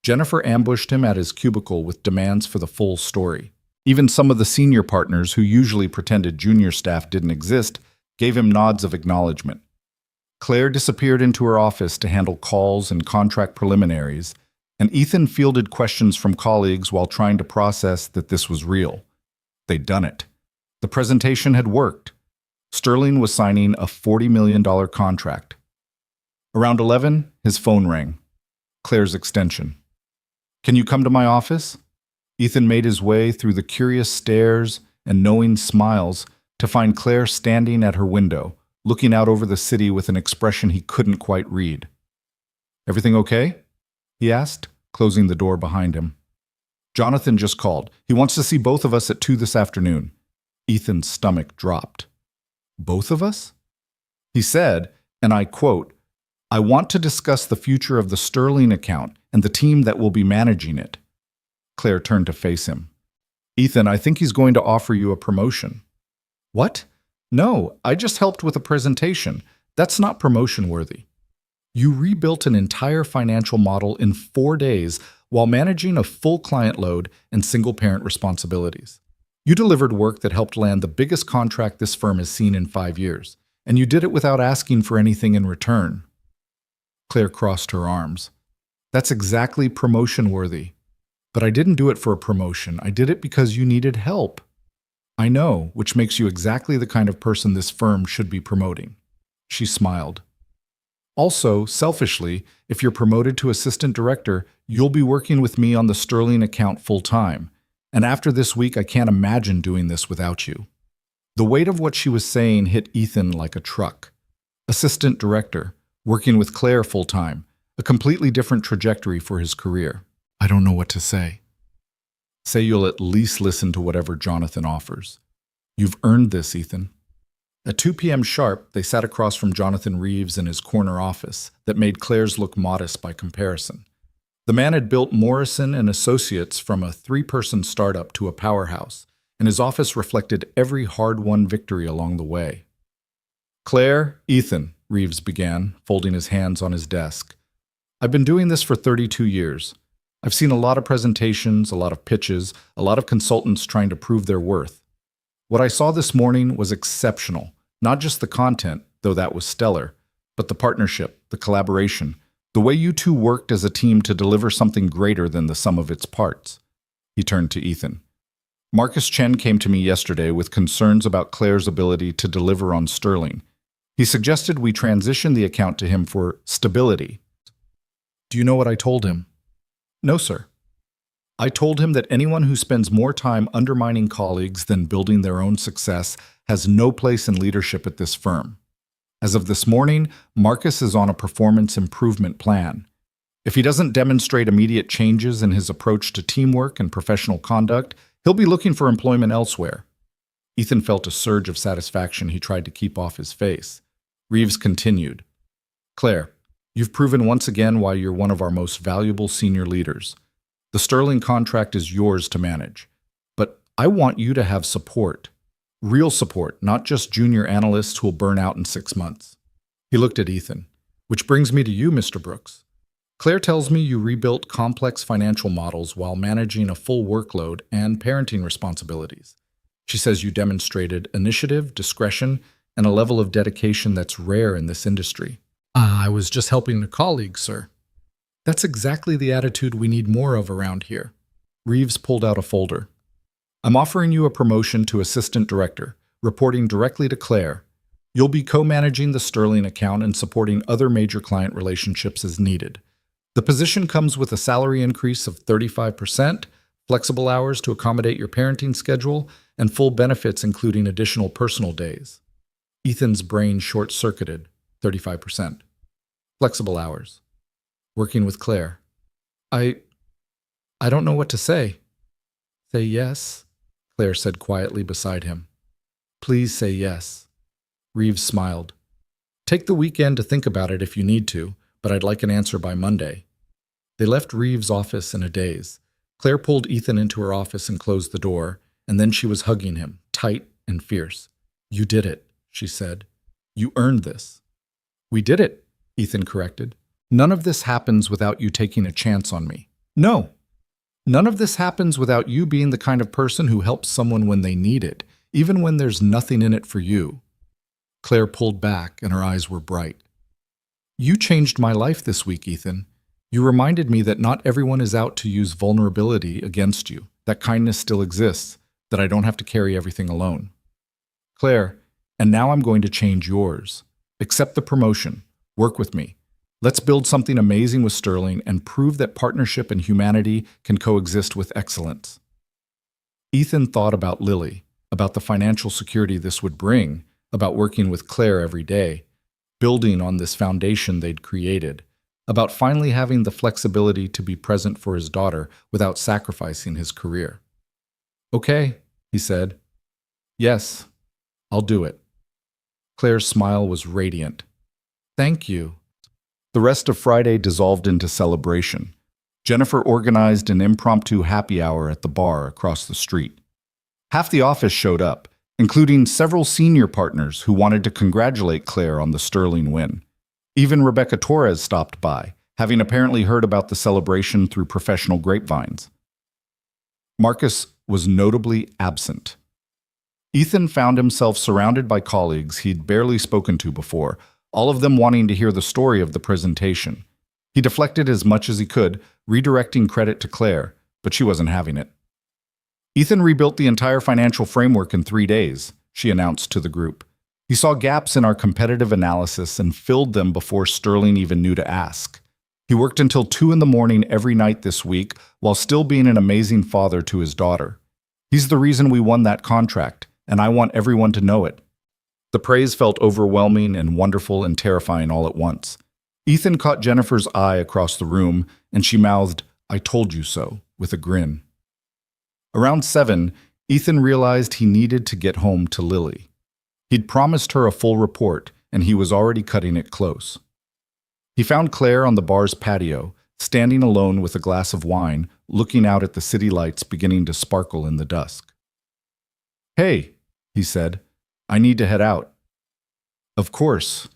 Jennifer ambushed him at his cubicle with demands for the full story. Even some of the senior partners, who usually pretended junior staff didn't exist, gave him nods of acknowledgement. Claire disappeared into her office to handle calls and contract preliminaries, and Ethan fielded questions from colleagues while trying to process that this was real. They'd done it. The presentation had worked. Sterling was signing a $40 million contract. Around 11, his phone rang. Claire's extension. "Can you come to my office?" Ethan made his way through the curious stares and knowing smiles to find Claire standing at her window, looking out over the city with an expression he couldn't quite read. "Everything okay?" he asked, closing the door behind him. "Jonathan just called. He wants to see both of us at 2 this afternoon." Ethan's stomach dropped. "Both of us?" He said, and I quote, "I want to discuss the future of the Sterling account and the team that will be managing it." Claire turned to face him. "Ethan, I think he's going to offer you a promotion." "What? No, I just helped with a presentation. That's not promotion-worthy." "You rebuilt an entire financial model in 4 days while managing a full client load and single-parent responsibilities. You delivered work that helped land the biggest contract this firm has seen in 5 years, and you did it without asking for anything in return." Claire crossed her arms. "That's exactly promotion-worthy. But I didn't do it for a promotion. I did it because you needed help." "I know, which makes you exactly the kind of person this firm should be promoting." She smiled. "Also, selfishly, if you're promoted to assistant director, you'll be working with me on the Sterling account full-time. And after this week, I can't imagine doing this without you." The weight of what she was saying hit Ethan like a truck. Assistant director, working with Claire full-time, a completely different trajectory for his career. "I don't know what to say." "Say you'll at least listen to whatever Jonathan offers. You've earned this, Ethan." At 2 p.m. sharp, they sat across from Jonathan Reeves in his corner office that made Claire's look modest by comparison. The man had built Morrison and Associates from a 3-person startup to a powerhouse, and his office reflected every hard-won victory along the way. "Claire, Ethan," Reeves began, folding his hands on his desk. "I've been doing this for 32 years. I've seen a lot of presentations, a lot of pitches, a lot of consultants trying to prove their worth. What I saw this morning was exceptional. Not just the content, though that was stellar, but the partnership, the collaboration, the way you two worked as a team to deliver something greater than the sum of its parts." He turned to Ethan. "Marcus Chen came to me yesterday with concerns about Claire's ability to deliver on Sterling. He suggested we transition the account to him for stability." "Do you know what I told him?" "No, sir." I told him that anyone who spends more time undermining colleagues than building their own success has no place in leadership at this firm. As of this morning, Marcus is on a performance improvement plan. If he doesn't demonstrate immediate changes in his approach to teamwork and professional conduct, he'll be looking for employment elsewhere. Ethan felt a surge of satisfaction he tried to keep off his face. Reeves continued, "Claire, you've proven once again why you're one of our most valuable senior leaders. The Sterling contract is yours to manage. But I want you to have support. Real support, not just junior analysts who will burn out in 6 months." He looked at Ethan. "Which brings me to you, Mr. Brooks. Claire tells me you rebuilt complex financial models while managing a full workload and parenting responsibilities. She says you demonstrated initiative, discretion, and a level of dedication that's rare in this industry." "I was just helping a colleague, sir." "That's exactly the attitude we need more of around here." Reeves pulled out a folder. "I'm offering you a promotion to assistant director, reporting directly to Claire. You'll be co-managing the Sterling account and supporting other major client relationships as needed. The position comes with a salary increase of 35%, flexible hours to accommodate your parenting schedule, and full benefits including additional personal days." Ethan's brain short-circuited. 35%. Flexible hours. Working with Claire. I don't know what to say." "Say yes," Claire said quietly beside him. "Please say yes." Reeves smiled. "Take the weekend to think about it if you need to, but I'd like an answer by Monday." They left Reeves' office in a daze. Claire pulled Ethan into her office and closed the door, and then she was hugging him, tight and fierce. "You did it," she said. "You earned this." "We did it," Ethan corrected. "None of this happens without you taking a chance on me." "No. None of this happens without you being the kind of person who helps someone when they need it, even when there's nothing in it for you." Claire pulled back, and her eyes were bright. "You changed my life this week, Ethan. You reminded me that not everyone is out to use vulnerability against you, that kindness still exists, that I don't have to carry everything alone." "Claire, and now I'm going to change yours. Accept the promotion. Work with me. Let's build something amazing with Sterling and prove that partnership and humanity can coexist with excellence." Ethan thought about Lily, about the financial security this would bring, about working with Claire every day, building on this foundation they'd created, about finally having the flexibility to be present for his daughter without sacrificing his career. "Okay," he said. "Yes, I'll do it." Claire's smile was radiant. "Thank you." The rest of Friday dissolved into celebration. Jennifer organized an impromptu happy hour at the bar across the street. Half the office showed up, including several senior partners who wanted to congratulate Claire on the Sterling win. Even Rebecca Torres stopped by, having apparently heard about the celebration through professional grapevines. Marcus was notably absent. Ethan found himself surrounded by colleagues he'd barely spoken to before, all of them wanting to hear the story of the presentation. He deflected as much as he could, redirecting credit to Claire, but she wasn't having it. "Ethan rebuilt the entire financial framework in 3 days," she announced to the group. "He saw gaps in our competitive analysis and filled them before Sterling even knew to ask. He worked until 2 in the morning every night this week while still being an amazing father to his daughter. He's the reason we won that contract, and I want everyone to know it." The praise felt overwhelming and wonderful and terrifying all at once. Ethan caught Jennifer's eye across the room, and she mouthed, "I told you so," with a grin. Around 7, Ethan realized he needed to get home to Lily. He'd promised her a full report, and he was already cutting it close. He found Claire on the bar's patio, standing alone with a glass of wine, looking out at the city lights beginning to sparkle in the dusk. "Hey," he said, "I need to head out." "Of course.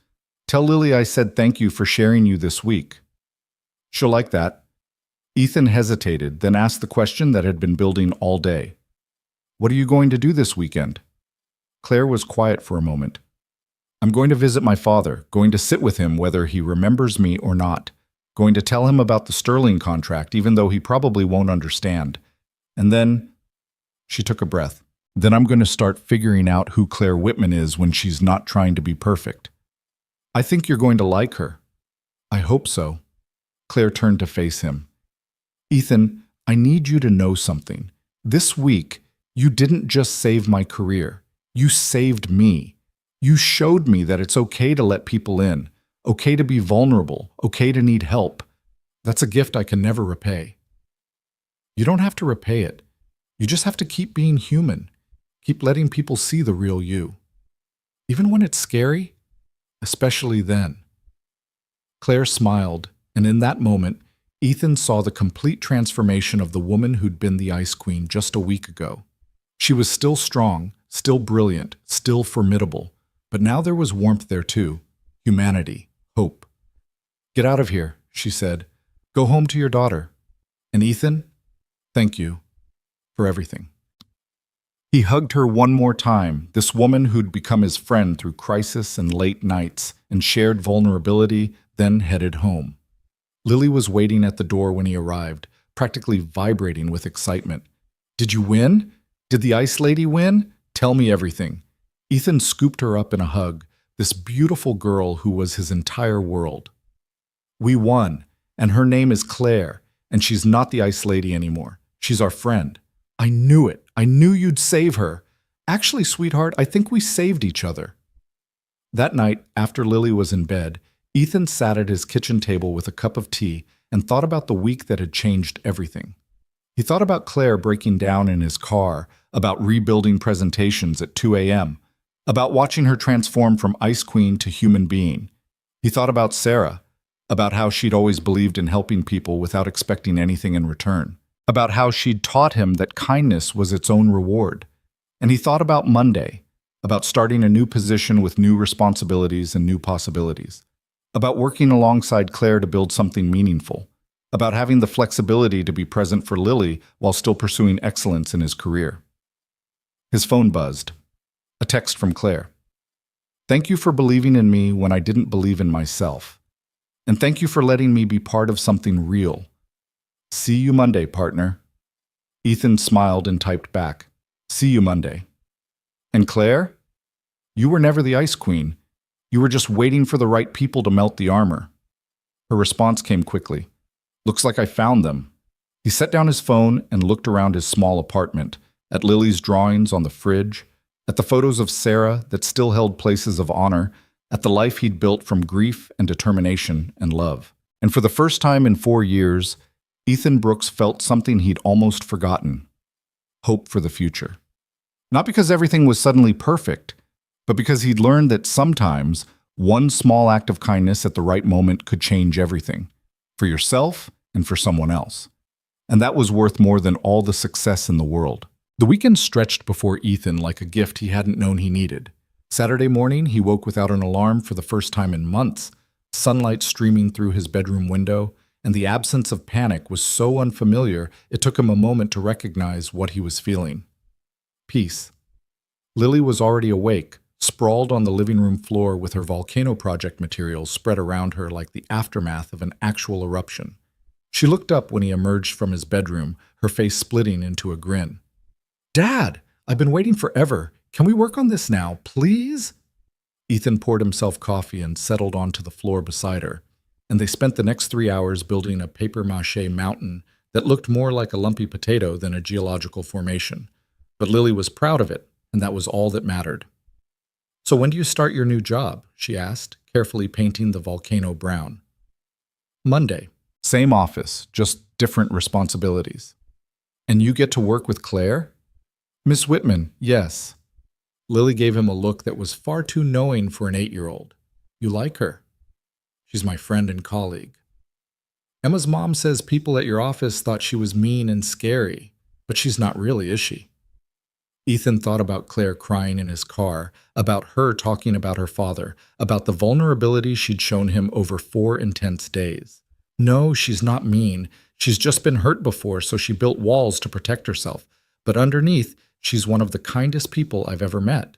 Tell Lily I said thank you for sharing you this week." "She'll like that." Ethan hesitated, then asked the question that had been building all day. "What are you going to do this weekend?" Claire was quiet for a moment. "I'm going to visit my father, going to sit with him whether he remembers me or not, going to tell him about the Sterling contract even though he probably won't understand. And then," she took a breath, "then I'm going to start figuring out who Claire Whitman is when she's not trying to be perfect. I think you're going to like her." "I hope so." Claire turned to face him. "Ethan, I need you to know something. This week, you didn't just save my career. You saved me. You showed me that it's okay to let people in, okay to be vulnerable, okay to need help. That's a gift I can never repay. You don't have to repay it. You just have to keep being human. Keep letting people see the real you. Even when it's scary, especially then. Claire smiled, and in that moment, Ethan saw the complete transformation of the woman who'd been the Ice Queen just a week ago. She was still strong, still brilliant, still formidable, but now there was warmth there too. Humanity, hope. "Get out of here," she said. "Go home to your daughter. And Ethan, thank you for everything." He hugged her one more time, this woman who'd become his friend through crisis and late nights and shared vulnerability, then headed home. Lily was waiting at the door when he arrived, practically vibrating with excitement. "Did you win? Did the Ice Lady win? Tell me everything." Ethan scooped her up in a hug, this beautiful girl who was his entire world. "We won, and her name is Claire, and she's not the Ice Lady anymore. She's our friend. I knew it. I knew you'd save her. Actually, sweetheart, I think we saved each other." That night, after Lily was in bed, Ethan sat at his kitchen table with a cup of tea and thought about the week that had changed everything. He thought about Claire breaking down in his car, about rebuilding presentations at 2 a.m., about watching her transform from Ice Queen to human being. He thought about Sarah, about how she'd always believed in helping people without expecting anything in return, about how she'd taught him that kindness was its own reward. And he thought about Monday, about starting a new position with new responsibilities and new possibilities, about working alongside Claire to build something meaningful, about having the flexibility to be present for Lily while still pursuing excellence in his career. His phone buzzed. A text from Claire. "Thank you for believing in me when I didn't believe in myself. And thank you for letting me be part of something real. See you Monday, partner." Ethan smiled and typed back, "See you Monday." "And Claire? You were never the Ice Queen. You were just waiting for the right people to melt the armor." Her response came quickly. "Looks like I found them." He set down his phone and looked around his small apartment, at Lily's drawings on the fridge, at the photos of Sarah that still held places of honor, at the life he'd built from grief and determination and love. And for the first time in 4 years, Ethan Brooks felt something he'd almost forgotten: hope for the future. Not because everything was suddenly perfect, but because he'd learned that sometimes one small act of kindness at the right moment could change everything, for yourself and for someone else. And that was worth more than all the success in the world. The weekend stretched before Ethan like a gift he hadn't known he needed. Saturday morning, he woke without an alarm for the first time in months, sunlight streaming through his bedroom window, and the absence of panic was so unfamiliar it took him a moment to recognize what he was feeling. Peace. Lily was already awake, sprawled on the living room floor with her volcano project materials spread around her like the aftermath of an actual eruption. She looked up when he emerged from his bedroom, her face splitting into a grin. "Dad, I've been waiting forever. Can we work on this now, please?" Ethan poured himself coffee and settled onto the floor beside her, and they spent the next 3 hours building a papier-mâché mountain that looked more like a lumpy potato than a geological formation. But Lily was proud of it, and that was all that mattered. "So when do you start your new job?" she asked, carefully painting the volcano brown. "Monday. Same office, just different responsibilities." "And you get to work with Claire?" "Miss Whitman, yes." Lily gave him a look that was far too knowing for an 8-year-old. "You like her?" "She's my friend and colleague." "Emma's mom says people at your office thought she was mean and scary, but she's not really, is she?" Ethan thought about Claire crying in his car, about her talking about her father, about the vulnerability she'd shown him over 4 intense days. "No, she's not mean. She's just been hurt before, so she built walls to protect herself. But underneath, she's one of the kindest people I've ever met."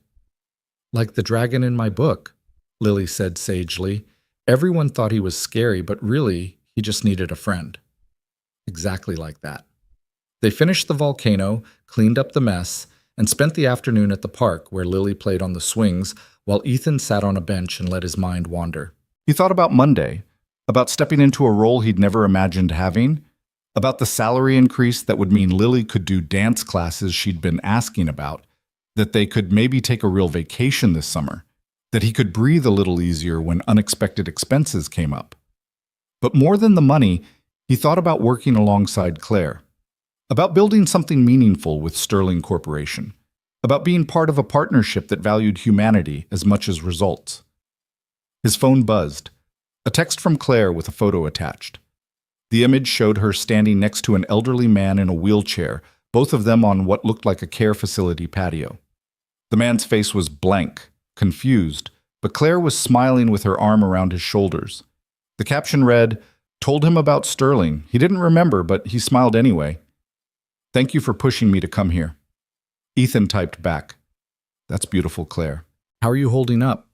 "Like the dragon in my book," Lily said sagely. "Everyone thought he was scary, but really, he just needed a friend." Exactly like that. They finished the volcano, cleaned up the mess, and spent the afternoon at the park where Lily played on the swings while Ethan sat on a bench and let his mind wander. He thought about Monday, about stepping into a role he'd never imagined having, About the salary increase that would mean Lily could do dance classes she'd been asking about, that they could maybe take a real vacation this summer, that he could breathe a little easier when unexpected expenses came up. But more than the money, he thought about working alongside Claire, about building something meaningful with Sterling Corporation, about being part of a partnership that valued humanity as much as results. His phone buzzed. A text from Claire with a photo attached. The image showed her standing next to an elderly man in a wheelchair, both of them on what looked like a care facility patio. The man's face was blank, confused, but Claire was smiling with her arm around his shoulders. The caption read, "Told him about Sterling. He didn't remember, but he smiled anyway. Thank you for pushing me to come here." Ethan typed back, "That's beautiful, Claire. How are you holding up?"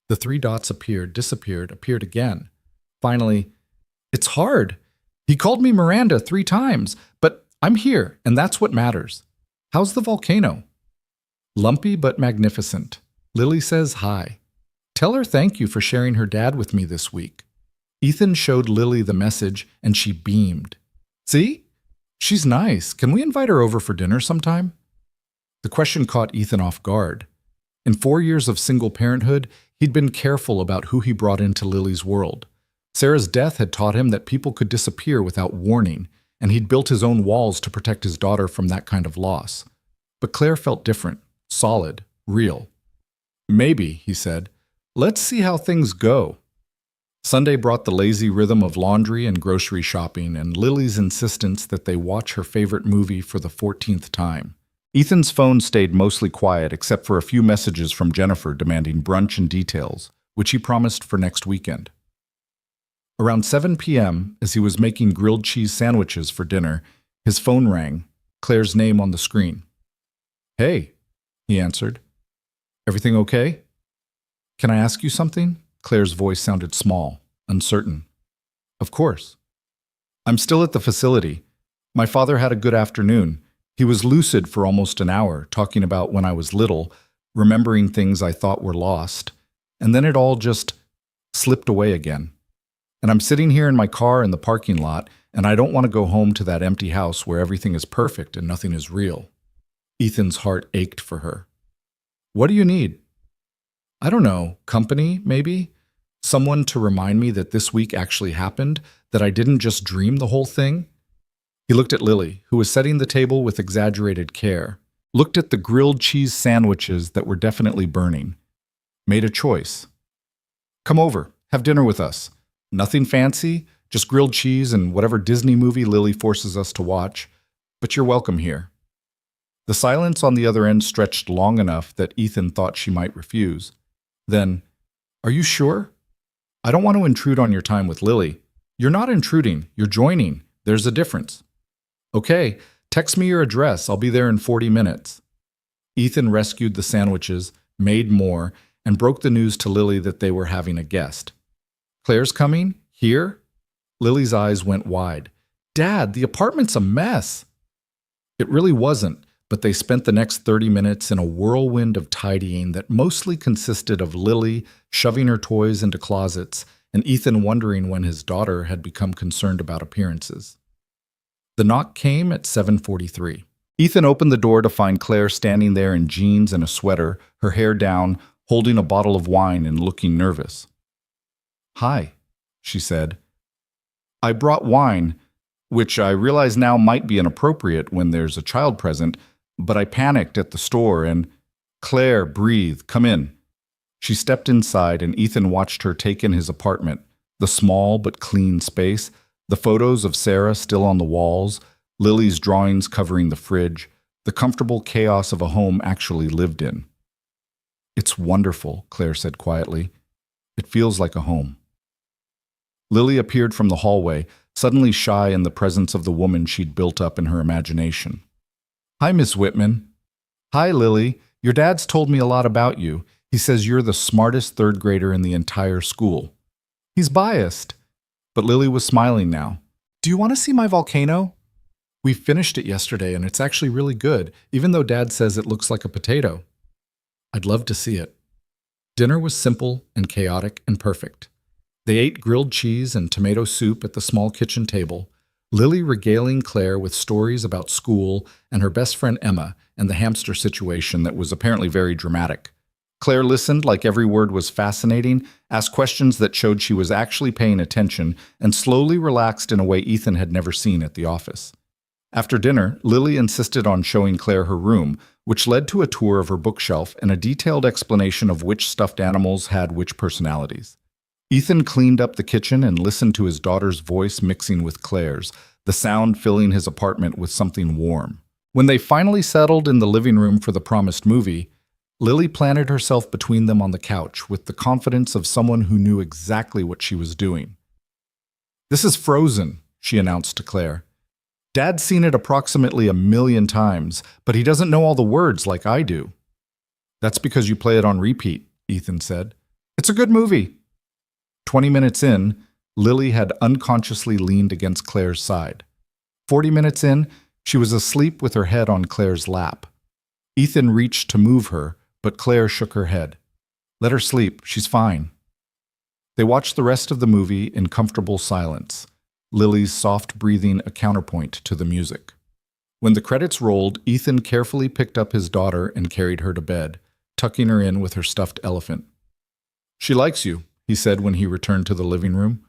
The three dots appeared, disappeared, appeared again. Finally, "It's hard. He called me Miranda 3 times, but I'm here, and that's what matters. How's the volcano?" "Lumpy but magnificent. Lily says hi. Tell her thank you for sharing her dad with me this week." Ethan showed Lily the message, and she beamed. "See? She's nice. Can we invite her over for dinner sometime?" The question caught Ethan off guard. In 4 years of single parenthood, he'd been careful about who he brought into Lily's world. Sarah's death had taught him that people could disappear without warning, and he'd built his own walls to protect his daughter from that kind of loss. But Claire felt different, solid, real. "Maybe," he said. "Let's see how things go." Sunday brought the lazy rhythm of laundry and grocery shopping and Lily's insistence that they watch her favorite movie for the 14th time. Ethan's phone stayed mostly quiet except for a few messages from Jennifer demanding brunch and details, which he promised for next weekend. Around 7 p.m., as he was making grilled cheese sandwiches for dinner, his phone rang, Claire's name on the screen. "Hey," he answered. "Everything okay?" "Can I ask you something?" Claire's voice sounded small, uncertain. "Of course." "I'm still at the facility. My father had a good afternoon. He was lucid for almost an hour, talking about when I was little, remembering things I thought were lost, and then it all just slipped away again. And I'm sitting here in my car in the parking lot, and I don't want to go home to that empty house where everything is perfect and nothing is real." Ethan's heart ached for her. "What do you need?" "I don't know. Company, maybe? Someone to remind me that this week actually happened, that I didn't just dream the whole thing?" He looked at Lily, who was setting the table with exaggerated care, looked at the grilled cheese sandwiches that were definitely burning, made a choice. "Come over, have dinner with us. Nothing fancy, just grilled cheese and whatever Disney movie Lily forces us to watch, but you're welcome here." The silence on the other end stretched long enough that Ethan thought she might refuse. Then, "Are you sure? I don't want to intrude on your time with Lily." "You're not intruding, you're joining. There's a difference." "Okay, text me your address. I'll be there in 40 minutes. Ethan rescued the sandwiches, made more, and broke the news to Lily that they were having a guest. "Claire's coming? Here?" Lily's eyes went wide. "Dad, the apartment's a mess." It really wasn't, but they spent the next 30 minutes in a whirlwind of tidying that mostly consisted of Lily shoving her toys into closets and Ethan wondering when his daughter had become concerned about appearances. The knock came at 7:43. Ethan opened the door to find Claire standing there in jeans and a sweater, her hair down, holding a bottle of wine and looking nervous. "Hi," she said. "I brought wine, which I realize now might be inappropriate when there's a child present, but I panicked at the store and—" "Claire, breathe, come in." She stepped inside and Ethan watched her take in his apartment, the small but clean space, the photos of Sarah still on the walls, Lily's drawings covering the fridge, the comfortable chaos of a home actually lived in. "It's wonderful," Claire said quietly. "It feels like a home." Lily appeared from the hallway, suddenly shy in the presence of the woman she'd built up in her imagination. "Hi, Miss Whitman." "Hi, Lily. Your dad's told me a lot about you. He says you're the smartest third grader in the entire school." "He's biased." But Lily was smiling now. "Do you want to see my volcano?" "We finished it yesterday and it's actually really good, even though Dad says it looks like a potato." "I'd love to see it." Dinner was simple and chaotic and perfect. They ate grilled cheese and tomato soup at the small kitchen table, Lily regaling Claire with stories about school and her best friend Emma and the hamster situation that was apparently very dramatic. Claire listened like every word was fascinating, asked questions that showed she was actually paying attention, and slowly relaxed in a way Ethan had never seen at the office. After dinner, Lily insisted on showing Claire her room, which led to a tour of her bookshelf and a detailed explanation of which stuffed animals had which personalities. Ethan cleaned up the kitchen and listened to his daughter's voice mixing with Claire's, the sound filling his apartment with something warm. When they finally settled in the living room for the promised movie, Lily planted herself between them on the couch with the confidence of someone who knew exactly what she was doing. "This is Frozen," she announced to Claire. "Dad's seen it approximately 1,000,000 times, but he doesn't know all the words like I do." "That's because you play it on repeat," Ethan said. "It's a good movie." 20 minutes in, Lily had unconsciously leaned against Claire's side. 40 minutes in, she was asleep with her head on Claire's lap. Ethan reached to move her, but Claire shook her head. "Let her sleep, she's fine." They watched the rest of the movie in comfortable silence, Lily's soft breathing a counterpoint to the music. When the credits rolled, Ethan carefully picked up his daughter and carried her to bed, tucking her in with her stuffed elephant. "She likes you," he said when he returned to the living room.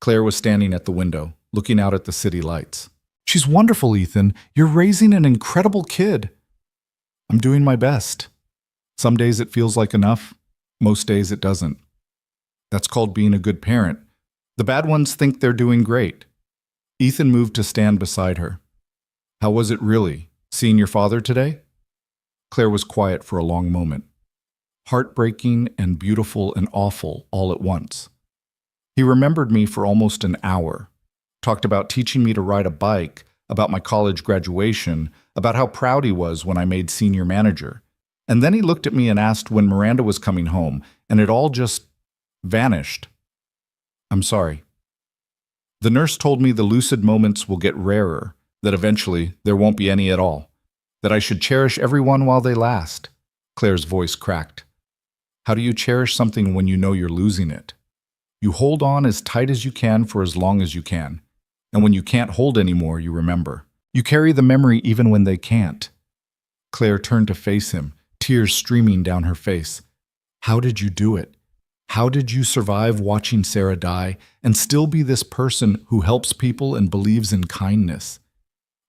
Claire was standing at the window, looking out at the city lights. "She's wonderful, Ethan. You're raising an incredible kid." "I'm doing my best. Some days it feels like enough. Most days it doesn't. That's called being a good parent. The bad ones think they're doing great." Ethan moved to stand beside her. "How was it really, seeing your father today?" Claire was quiet for a long moment. Heartbreaking and beautiful and awful all at once. He remembered me for almost an hour, talked about teaching me to ride a bike, about my college graduation, about how proud he was when I made senior manager. And then he looked at me and asked when Miranda was coming home, and it all just vanished. "I'm sorry." The nurse told me the lucid moments will get rarer, that eventually there won't be any at all, that I should cherish everyone while they last. Claire's voice cracked. "How do you cherish something when you know you're losing it? You hold on as tight as you can for as long as you can. And when you can't hold anymore, you remember. You carry the memory even when they can't." Claire turned to face him, tears streaming down her face. "How did you do it? How did you survive watching Sarah die and still be this person who helps people and believes in kindness?"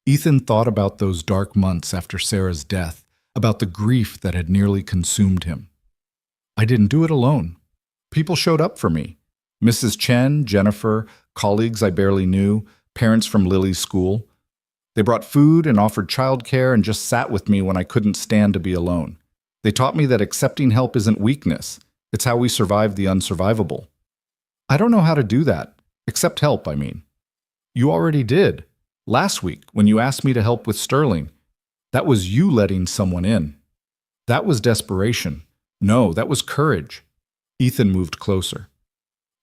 Ethan thought about those dark months after Sarah's death, about the grief that had nearly consumed him. "I didn't do it alone. People showed up for me. Mrs. Chen, Jennifer, colleagues I barely knew, parents from Lily's school. They brought food and offered childcare and just sat with me when I couldn't stand to be alone. They taught me that accepting help isn't weakness. It's how we survive the unsurvivable. I don't know how to do that. Accept help, I mean. You already did. Last week, when you asked me to help with Sterling. That was you letting someone in. That was desperation. No, that was courage." Ethan moved closer.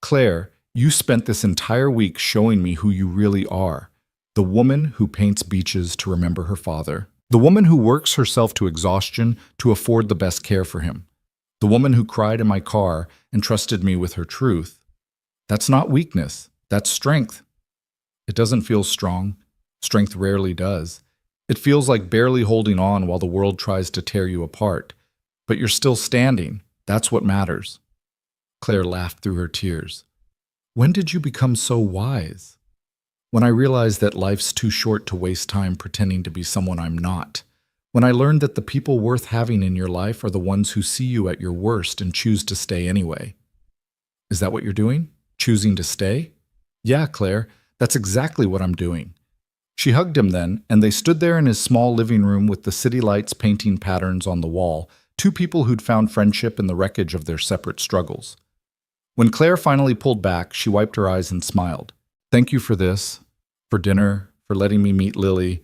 "Claire, you spent this entire week showing me who you really are. The woman who paints beaches to remember her father. The woman who works herself to exhaustion to afford the best care for him. The woman who cried in my car and trusted me with her truth. That's not weakness. That's strength. It doesn't feel strong. Strength rarely does. It feels like barely holding on while the world tries to tear you apart. But you're still standing. That's what matters." Claire laughed through her tears. "When did you become so wise?" "When I realized that life's too short to waste time pretending to be someone I'm not. When I learned that the people worth having in your life are the ones who see you at your worst and choose to stay anyway." "Is that what you're doing? Choosing to stay?" "Yeah, Claire, that's exactly what I'm doing." She hugged him then, and they stood there in his small living room with the city lights painting patterns on the wall, two people who'd found friendship in the wreckage of their separate struggles. When Claire finally pulled back, she wiped her eyes and smiled. "Thank you for this, for dinner, for letting me meet Lily,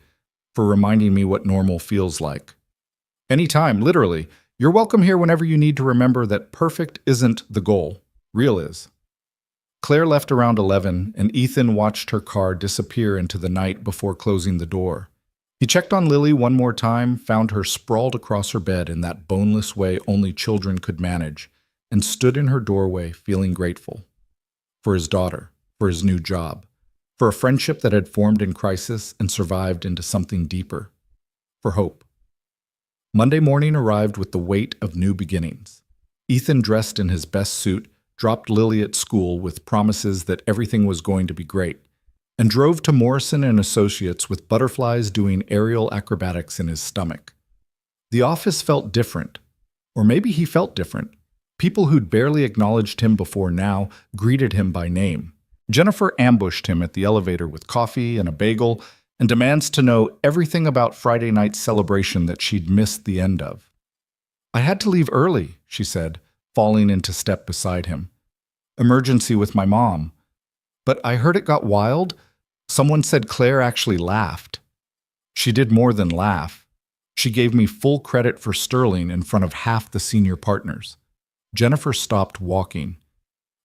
for reminding me what normal feels like." "Anytime, literally. You're welcome here whenever you need to remember that perfect isn't the goal. Real is." Claire left around 11, and Ethan watched her car disappear into the night before closing the door. He checked on Lily one more time, found her sprawled across her bed in that boneless way only children could manage, and stood in her doorway feeling grateful. For his daughter, for his new job, for a friendship that had formed in crisis and survived into something deeper, for hope. Monday morning arrived with the weight of new beginnings. Ethan, dressed in his best suit, dropped Lily at school with promises that everything was going to be great, and drove to Morrison and Associates with butterflies doing aerial acrobatics in his stomach. The office felt different, or maybe he felt different. People who'd barely acknowledged him before now greeted him by name. Jennifer ambushed him at the elevator with coffee and a bagel and demands to know everything about Friday night's celebration that she'd missed the end of. "I had to leave early," she said, falling into step beside him. "Emergency with my mom. But I heard it got wild. Someone said Claire actually laughed." She did more than laugh. She gave me full credit for Sterling in front of half the senior partners. Jennifer stopped walking.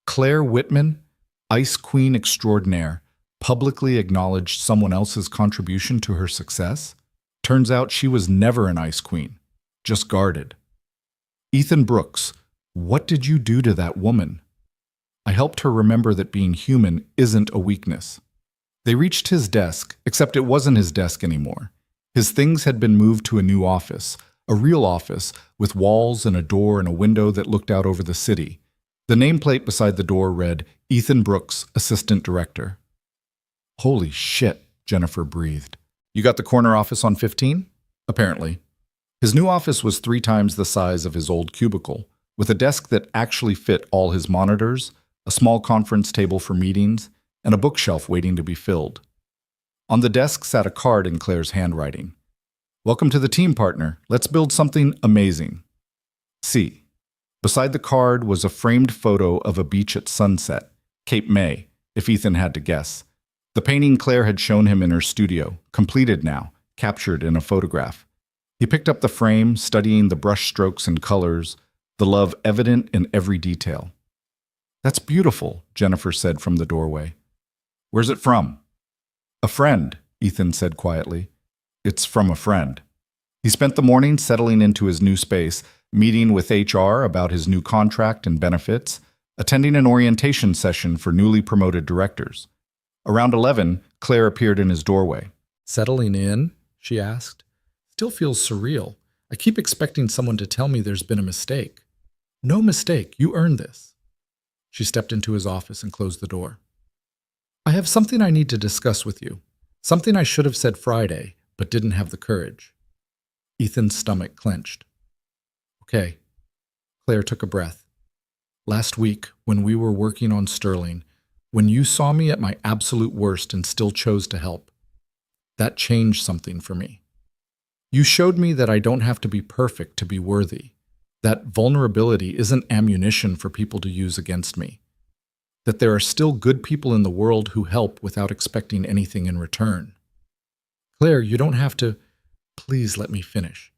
Claire Whitman, Ice Queen extraordinaire, publicly acknowledged someone else's contribution to her success? Turns out she was never an Ice Queen, just guarded. "Ethan Brooks, what did you do to that woman?" I helped her remember that being human isn't a weakness. They reached his desk, except it wasn't his desk anymore. His things had been moved to a new office, a real office with walls and a door and a window that looked out over the city. The nameplate beside the door read, "Ethan Brooks, Assistant Director." "Holy shit," Jennifer breathed. "You got the corner office on 15? Apparently. His new office was 3 times the size of his old cubicle, with a desk that actually fit all his monitors, a small conference table for meetings, and a bookshelf waiting to be filled. On the desk sat a card in Claire's handwriting. "Welcome to the team, partner. Let's build something amazing." C. Beside the card was a framed photo of a beach at sunset, Cape May, if Ethan had to guess. The painting Claire had shown him in her studio, completed now, captured in a photograph. He picked up the frame, studying the brush strokes and colors, the love evident in every detail. "That's beautiful," Jennifer said from the doorway. "Where's it from?" "A friend," Ethan said quietly. "It's from a friend." He spent the morning settling into his new space, meeting with HR about his new contract and benefits, attending an orientation session for newly promoted directors. Around 11, Claire appeared in his doorway. "Settling in?" she asked. "Still feels surreal. I keep expecting someone to tell me there's been a mistake." "No mistake. You earned this." She stepped into his office and closed the door. "I have something I need to discuss with you. Something I should have said Friday, but didn't have the courage." Ethan's stomach clenched. "Okay." Claire took a breath. "Last week, when we were working on Sterling, when you saw me at my absolute worst and still chose to help, that changed something for me. You showed me that I don't have to be perfect to be worthy, that vulnerability isn't ammunition for people to use against me, that there are still good people in the world who help without expecting anything in return. Claire, you don't have to. Please let me finish."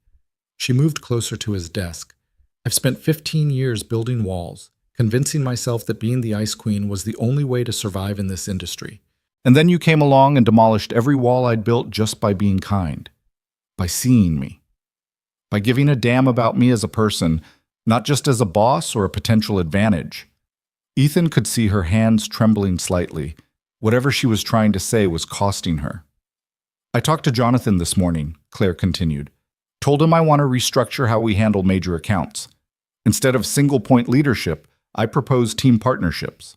She moved closer to his desk. "I've spent 15 years building walls, convincing myself that being the Ice Queen was the only way to survive in this industry. And then you came along and demolished every wall I'd built just by being kind, by seeing me, by giving a damn about me as a person, not just as a boss or a potential advantage." Ethan could see her hands trembling slightly. Whatever she was trying to say was costing her. "I talked to Jonathan this morning," Claire continued. "Told him I want to restructure how we handle major accounts. Instead of single-point leadership, I propose team partnerships.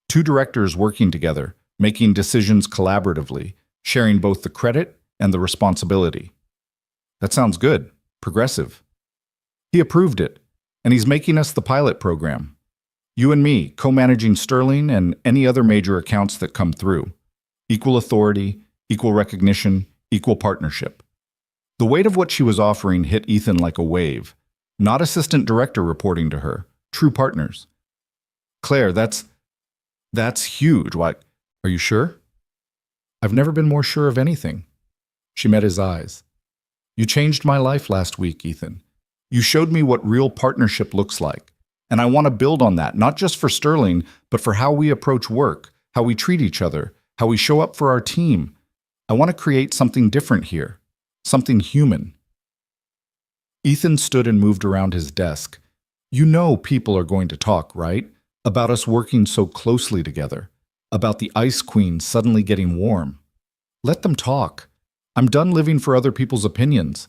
2 directors working together, making decisions collaboratively, sharing both the credit and the responsibility." "That sounds good. Progressive." He approved it, and he's making us the pilot program. You and me, co-managing Sterling and any other major accounts that come through. Equal authority, equal recognition, equal partnership. The weight of what she was offering hit Ethan like a wave. Not assistant director reporting to her, true partners. "Claire, that's huge. Why, are you sure?" "I've never been more sure of anything." She met his eyes. "You changed my life last week, Ethan. You showed me what real partnership looks like. And I want to build on that, not just for Sterling, but for how we approach work, how we treat each other, how we show up for our team. I want to create something different here, something human." Ethan stood and moved around his desk. "You know people are going to talk, right? About us working so closely together. about the Ice Queen suddenly getting warm. Let them talk. I'm done living for other people's opinions.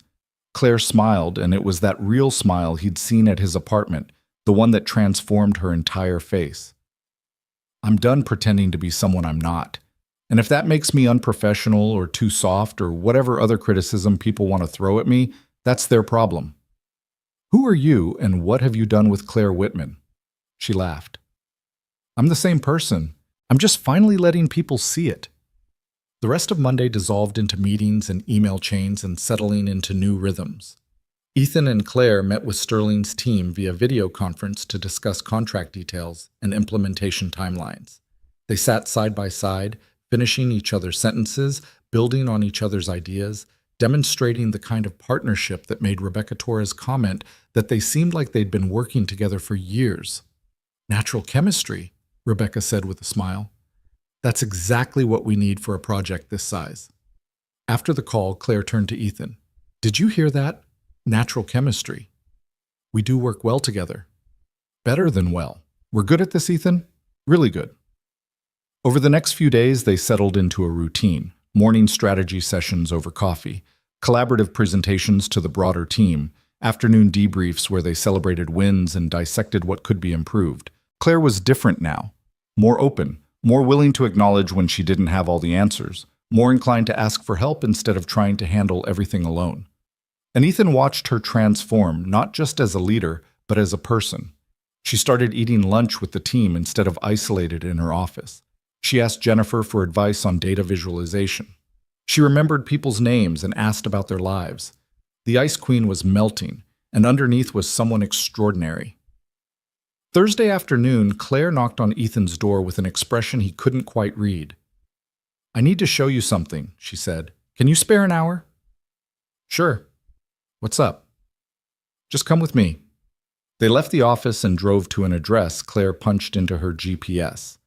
Claire smiled, and it was that real smile he'd seen at his apartment, the one that transformed her entire face. I'm done pretending to be someone I'm not. And if that makes me unprofessional or too soft or whatever other criticism people want to throw at me, that's their problem. Who are you, and what have you done with Claire Whitman? She laughed. I'm the same person. I'm just finally letting people see it. The rest of Monday dissolved into meetings and email chains and settling into new rhythms. Ethan and Claire met with Sterling's team via video conference to discuss contract details and implementation timelines. They sat side by side, finishing each other's sentences, building on each other's ideas, demonstrating the kind of partnership that made Rebecca Torres comment that they seemed like they'd been working together for years. Natural chemistry, Rebecca said with a smile. That's exactly what we need for a project this size. After the call, Claire turned to Ethan. Did you hear that? Natural chemistry. We do work well together. Better than well. We're good at this, Ethan? Really good. Over the next few days, they settled into a routine. Morning strategy sessions over coffee, collaborative presentations to the broader team, afternoon debriefs where they celebrated wins and dissected what could be improved. Claire was different now. More open, more willing to acknowledge when she didn't have all the answers, more inclined to ask for help instead of trying to handle everything alone. And Ethan watched her transform, not just as a leader, but as a person. She started eating lunch with the team instead of isolated in her office. She asked Jennifer for advice on data visualization. She remembered people's names and asked about their lives. The Ice Queen was melting, and underneath was someone extraordinary. Thursday afternoon, Claire knocked on Ethan's door with an expression he couldn't quite read. I need to show you something, she said. Can you spare an hour? Sure. What's up? Just come with me. They left the office and drove to an address Claire punched into her GPS.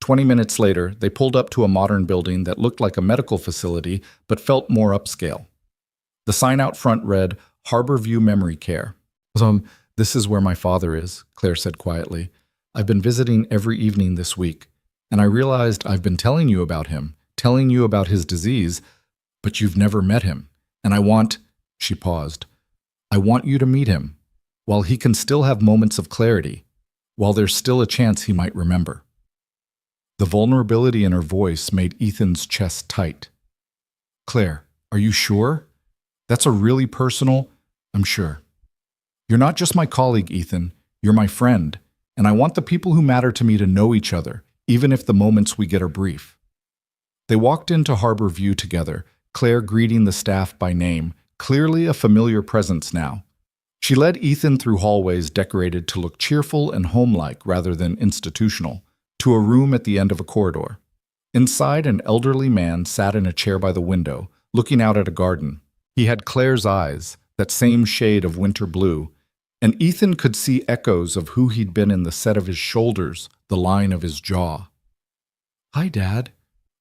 20 minutes later, they pulled up to a modern building that looked like a medical facility but felt more upscale. The sign out front read, Harbor View Memory Care. This is where my father is, Claire said quietly. I've been visiting every evening this week, and I realized I've been telling you about him, telling you about his disease, but you've never met him. And I want, she paused, I want you to meet him, while he can still have moments of clarity, while there's still a chance he might remember. The vulnerability in her voice made Ethan's chest tight. Claire, are you sure? That's a really personal, I'm sure. You're not just my colleague, Ethan. You're my friend, and I want the people who matter to me to know each other, even if the moments we get are brief. They walked into Harbor View together, Claire greeting the staff by name, clearly a familiar presence now. She led Ethan through hallways decorated to look cheerful and homelike rather than institutional, to a room at the end of a corridor. Inside, an elderly man sat in a chair by the window, looking out at a garden. He had Claire's eyes, that same shade of winter blue, and Ethan could see echoes of who he'd been in the set of his shoulders, the line of his jaw. Hi, Dad,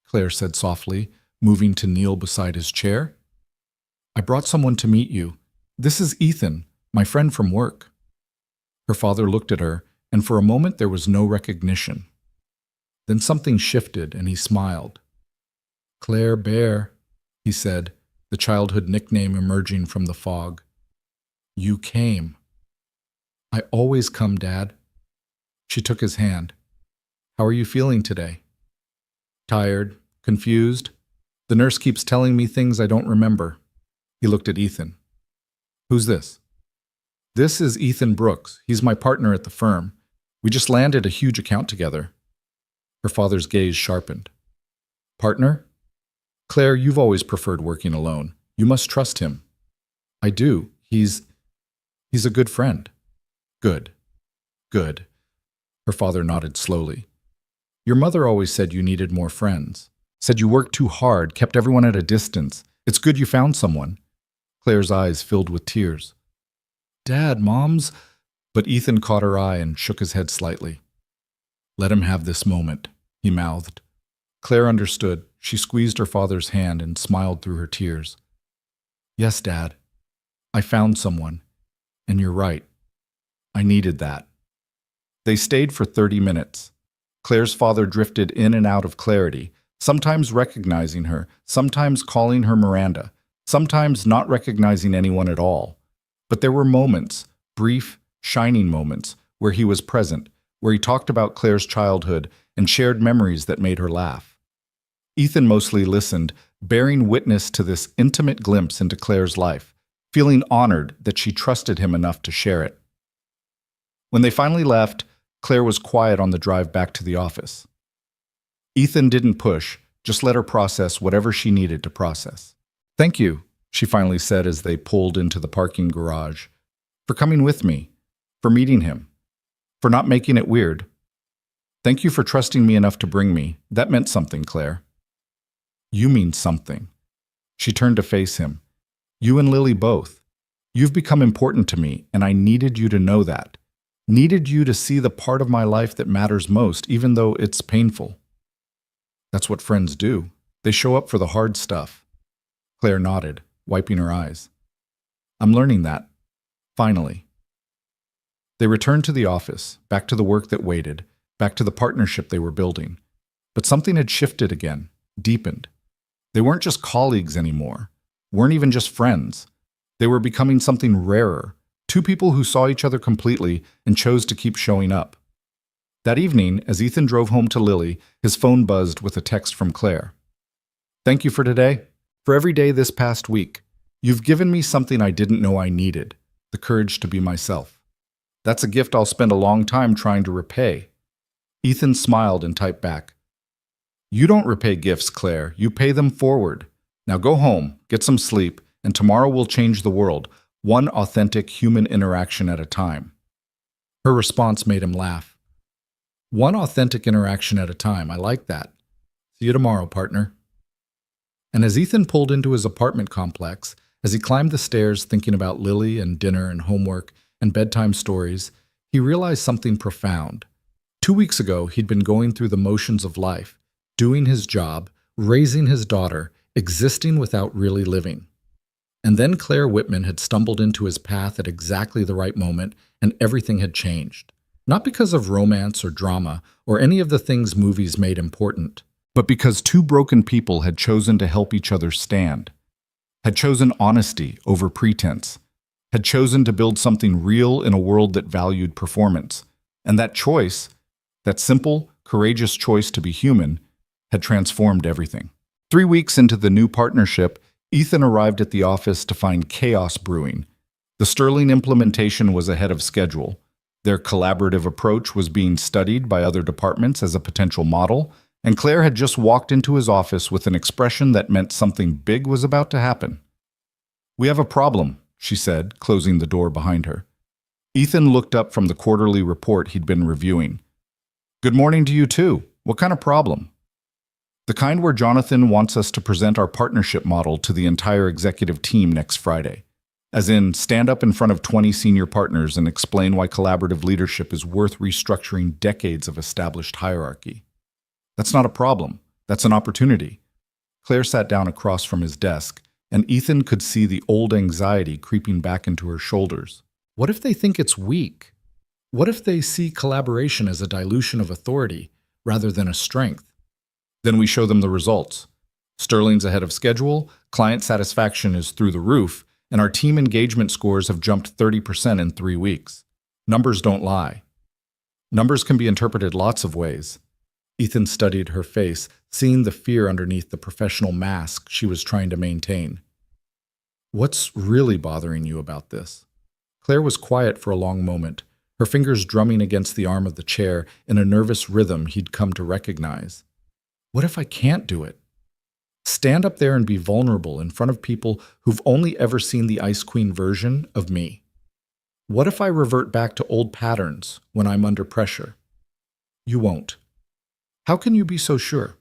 Claire said softly, moving to kneel beside his chair. I brought someone to meet you. This is Ethan, my friend from work. Her father looked at her, and for a moment there was no recognition. Then something shifted, and he smiled. Claire Bear, he said, the childhood nickname emerging from the fog. You came. I always come, Dad. She took his hand. How are you feeling today? Tired, confused. The nurse keeps telling me things I don't remember. He looked at Ethan. Who's this? This is Ethan Brooks. He's my partner at the firm. We just landed a huge account together. Her father's gaze sharpened. Partner? Claire, you've always preferred working alone. You must trust him. I do. He's a good friend. Good. Good. Her father nodded slowly. Your mother always said you needed more friends. Said you worked too hard, kept everyone at a distance. It's good you found someone. Claire's eyes filled with tears. Dad, Mom's... But Ethan caught her eye and shook his head slightly. Let him have this moment, he mouthed. Claire understood. She squeezed her father's hand and smiled through her tears. Yes, Dad. I found someone. And you're right. I needed that. They stayed for 30 minutes. Claire's father drifted in and out of clarity, sometimes recognizing her, sometimes calling her Miranda, sometimes not recognizing anyone at all. But there were moments, brief, shining moments, where he was present, where he talked about Claire's childhood and shared memories that made her laugh. Ethan mostly listened, bearing witness to this intimate glimpse into Claire's life, feeling honored that she trusted him enough to share it. When they finally left, Claire was quiet on the drive back to the office. Ethan didn't push, just let her process whatever she needed to process. "Thank you," she finally said as they pulled into the parking garage, "for coming with me, for meeting him, for not making it weird. Thank you for trusting me enough to bring me. That meant something, Claire." "You mean something." She turned to face him. "You and Lily both. You've become important to me, and I needed you to know that. Needed you to see the part of my life that matters most, even though it's painful." "That's what friends do. They show up for the hard stuff." Claire nodded, wiping her eyes. "I'm learning that. Finally." They returned to the office, back to the work that waited, back to the partnership they were building. But something had shifted again, deepened. They weren't just colleagues anymore, weren't even just friends. They were becoming something rarer, two people who saw each other completely and chose to keep showing up. That evening, as Ethan drove home to Lily, his phone buzzed with a text from Claire. "Thank you for today, for every day this past week. You've given me something I didn't know I needed, the courage to be myself. That's a gift I'll spend a long time trying to repay." Ethan smiled and typed back, "You don't repay gifts, Claire. You pay them forward. Now go home, get some sleep, and tomorrow we'll change the world, one authentic human interaction at a time." Her response made him laugh. "One authentic interaction at a time. I like that. See you tomorrow, partner." And as Ethan pulled into his apartment complex, as he climbed the stairs thinking about Lily and dinner and homework and bedtime stories, he realized something profound. 2 weeks ago, he'd been going through the motions of life, doing his job, raising his daughter, existing without really living. And then Claire Whitman had stumbled into his path at exactly the right moment, and everything had changed. Not because of romance or drama or any of the things movies made important, but because two broken people had chosen to help each other stand, had chosen honesty over pretense, had chosen to build something real in a world that valued performance. And that choice, that simple, courageous choice to be human, had transformed everything. 3 weeks into the new partnership, Ethan arrived at the office to find chaos brewing. The Sterling implementation was ahead of schedule. Their collaborative approach was being studied by other departments as a potential model, and Claire had just walked into his office with an expression that meant something big was about to happen. "We have a problem," she said, closing the door behind her. Ethan looked up from the quarterly report he'd been reviewing. "Good morning to you too. What kind of problem?" "The kind where Jonathan wants us to present our partnership model to the entire executive team next Friday. As in, stand up in front of 20 senior partners and explain why collaborative leadership is worth restructuring decades of established hierarchy." "That's not a problem. That's an opportunity." Claire sat down across from his desk, and Ethan could see the old anxiety creeping back into her shoulders. What if they think it's weak? What if they see collaboration as a dilution of authority rather than a strength? Then we show them the results. Sterling's ahead of schedule, client satisfaction is through the roof, and our team engagement scores have jumped 30% in 3 weeks. Numbers don't lie. Numbers can be interpreted lots of ways. Ethan studied her face, seeing the fear underneath the professional mask she was trying to maintain. "What's really bothering you about this?" Claire was quiet for a long moment, her fingers drumming against the arm of the chair in a nervous rhythm he'd come to recognize. "What if I can't do it? Stand up there and be vulnerable in front of people who've only ever seen the Ice Queen version of me? What if I revert back to old patterns when I'm under pressure?" "You won't." "How can you be so sure?"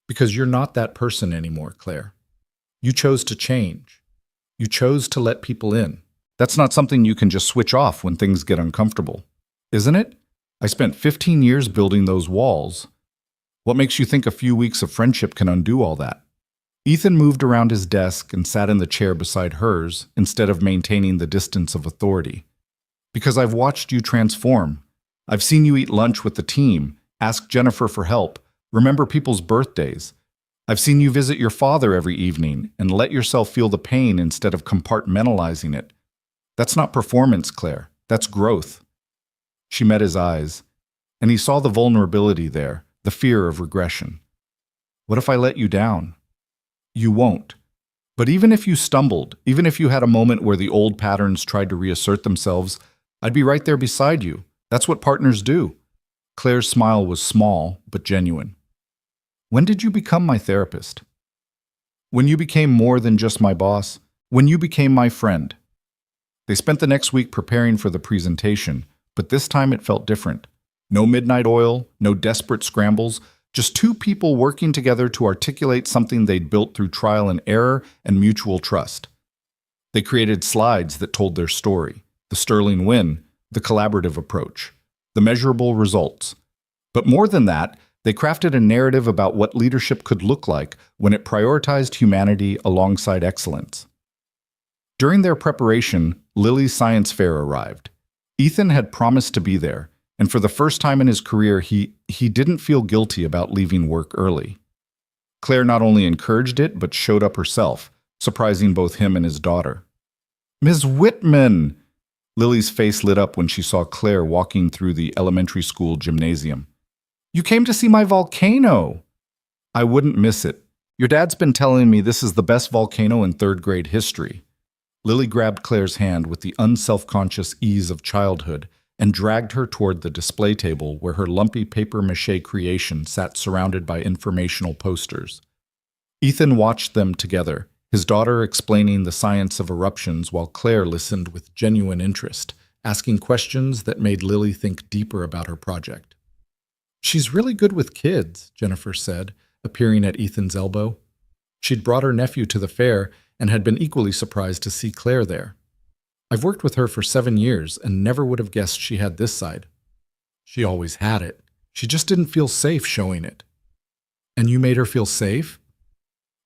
"Because you're not that person anymore, Claire. You chose to change. You chose to let people in. That's not something you can just switch off when things get uncomfortable, isn't it? I spent 15 years building those walls. What makes you think a few weeks of friendship can undo all that?" Ethan moved around his desk and sat in the chair beside hers instead of maintaining the distance of authority. "Because I've watched you transform. I've seen you eat lunch with the team, Ask Jennifer for help. Remember people's birthdays. I've seen you visit your father every evening and let yourself feel the pain instead of compartmentalizing it. That's not performance, Claire. That's growth. She met his eyes, and he saw the vulnerability there, the fear of regression. What if I let you down? You won't. But even if you stumbled, even if you had a moment where the old patterns tried to reassert themselves, I'd be right there beside you. That's what partners do. Claire's smile was small, but genuine. When did you become my therapist? When you became more than just my boss. When you became my friend. They spent the next week preparing for the presentation, but this time it felt different. No midnight oil, no desperate scrambles, just two people working together to articulate something they'd built through trial and error and mutual trust. They created slides that told their story, the sterling win, the collaborative approach, the measurable results. But more than that, they crafted a narrative about what leadership could look like when it prioritized humanity alongside excellence. During their preparation, Lily's science fair arrived. Ethan had promised to be there, and for the first time in his career, he didn't feel guilty about leaving work early. Claire not only encouraged it, but showed up herself, surprising both him and his daughter. "Ms. Whitman!" Lily's face lit up when she saw Claire walking through the elementary school gymnasium. "You came to see my volcano!" "I wouldn't miss it. Your dad's been telling me this is the best volcano in third-grade history." Lily grabbed Claire's hand with the unselfconscious ease of childhood and dragged her toward the display table where her lumpy papier-mâché creation sat surrounded by informational posters. Ethan watched them together, his daughter explaining the science of eruptions while Claire listened with genuine interest, asking questions that made Lily think deeper about her project. "She's really good with kids," Jennifer said, appearing at Ethan's elbow. She'd brought her nephew to the fair and had been equally surprised to see Claire there. "I've worked with her for 7 years and never would have guessed she had this side." "She always had it. She just didn't feel safe showing it." "And you made her feel safe?"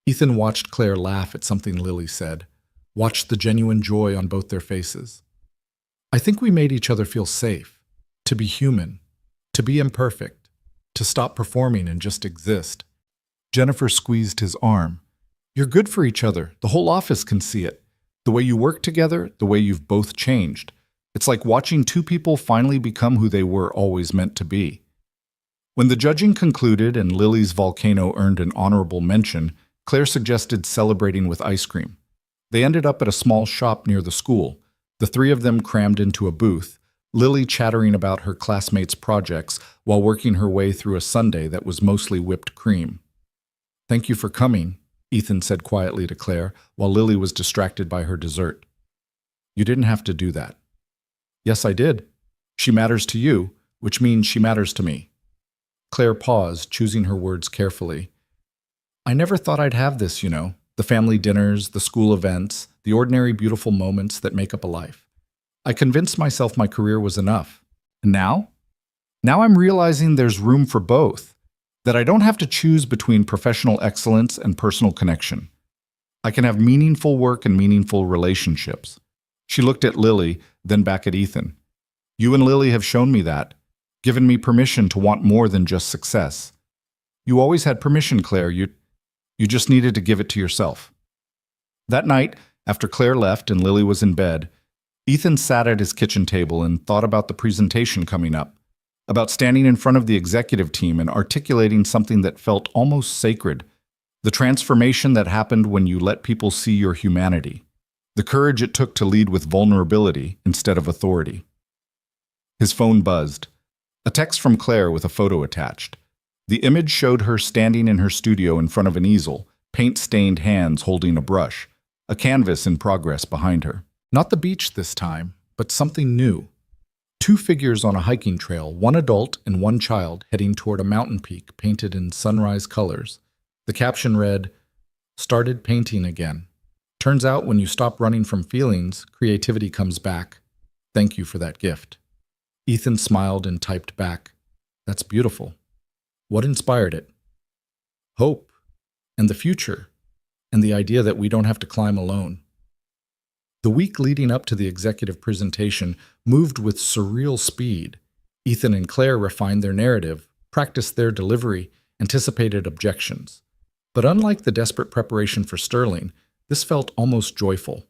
Ethan watched Claire laugh at something Lily said, watched the genuine joy on both their faces. "I think we made each other feel safe, to be human, to be imperfect, to stop performing and just exist." Jennifer squeezed his arm. "You're good for each other. The whole office can see it. The way you work together, the way you've both changed. It's like watching two people finally become who they were always meant to be." When the judging concluded and Lily's volcano earned an honorable mention, Claire suggested celebrating with ice cream. They ended up at a small shop near the school, the three of them crammed into a booth, Lily chattering about her classmates' projects while working her way through a sundae that was mostly whipped cream. "Thank you for coming," Ethan said quietly to Claire, while Lily was distracted by her dessert. "You didn't have to do that." "Yes, I did. She matters to you, which means she matters to me." Claire paused, choosing her words carefully. "I never thought I'd have this, the family dinners, the school events, the ordinary beautiful moments that make up a life. I convinced myself my career was enough. And now? Now I'm realizing there's room for both, that I don't have to choose between professional excellence and personal connection. I can have meaningful work and meaningful relationships." She looked at Lily, then back at Ethan. "You and Lily have shown me that, given me permission to want more than just success. You always had permission, Claire. You just needed to give it to yourself." That night, after Claire left and Lily was in bed, Ethan sat at his kitchen table and thought about the presentation coming up, about standing in front of the executive team and articulating something that felt almost sacred, the transformation that happened when you let people see your humanity, the courage it took to lead with vulnerability instead of authority. His phone buzzed. A text from Claire with a photo attached. The image showed her standing in her studio in front of an easel, paint-stained hands holding a brush, a canvas in progress behind her. Not the beach this time, but something new. Two figures on a hiking trail, one adult and one child, heading toward a mountain peak painted in sunrise colors. The caption read, "Started painting again. Turns out when you stop running from feelings, creativity comes back. Thank you for that gift." Ethan smiled and typed back, "That's beautiful." What inspired it? Hope, and the future, and the idea that we don't have to climb alone. The week leading up to the executive presentation moved with surreal speed. Ethan and Claire refined their narrative, practiced their delivery, anticipated objections. But unlike the desperate preparation for Sterling, this felt almost joyful.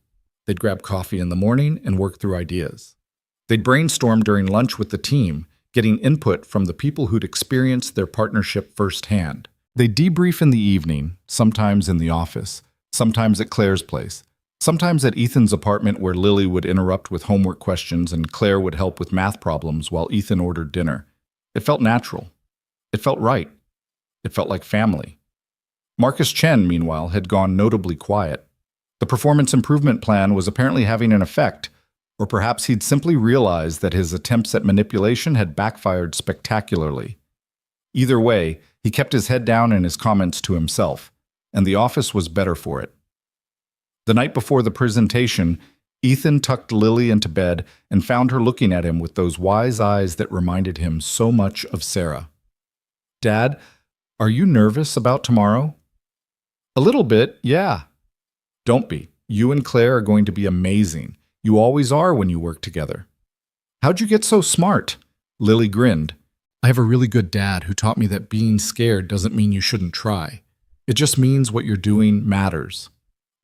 They'd grab coffee in the morning and work through ideas. They'd brainstorm during lunch with the team, getting input from the people who'd experienced their partnership firsthand. They'd debrief in the evening, sometimes in the office, sometimes at Claire's place, sometimes at Ethan's apartment where Lily would interrupt with homework questions and Claire would help with math problems while Ethan ordered dinner. It felt natural. It felt right. It felt like family. Marcus Chen, meanwhile, had gone notably quiet. The performance improvement plan was apparently having an effect, or perhaps he'd simply realized that his attempts at manipulation had backfired spectacularly. Either way, he kept his head down and his comments to himself, and the office was better for it. The night before the presentation, Ethan tucked Lily into bed and found her looking at him with those wise eyes that reminded him so much of Sarah. "Dad, are you nervous about tomorrow?" "A little bit, yeah." "Don't be. You and Claire are going to be amazing. You always are when you work together." "How'd you get so smart?" Lily grinned. "I have a really good dad who taught me that being scared doesn't mean you shouldn't try. It just means what you're doing matters."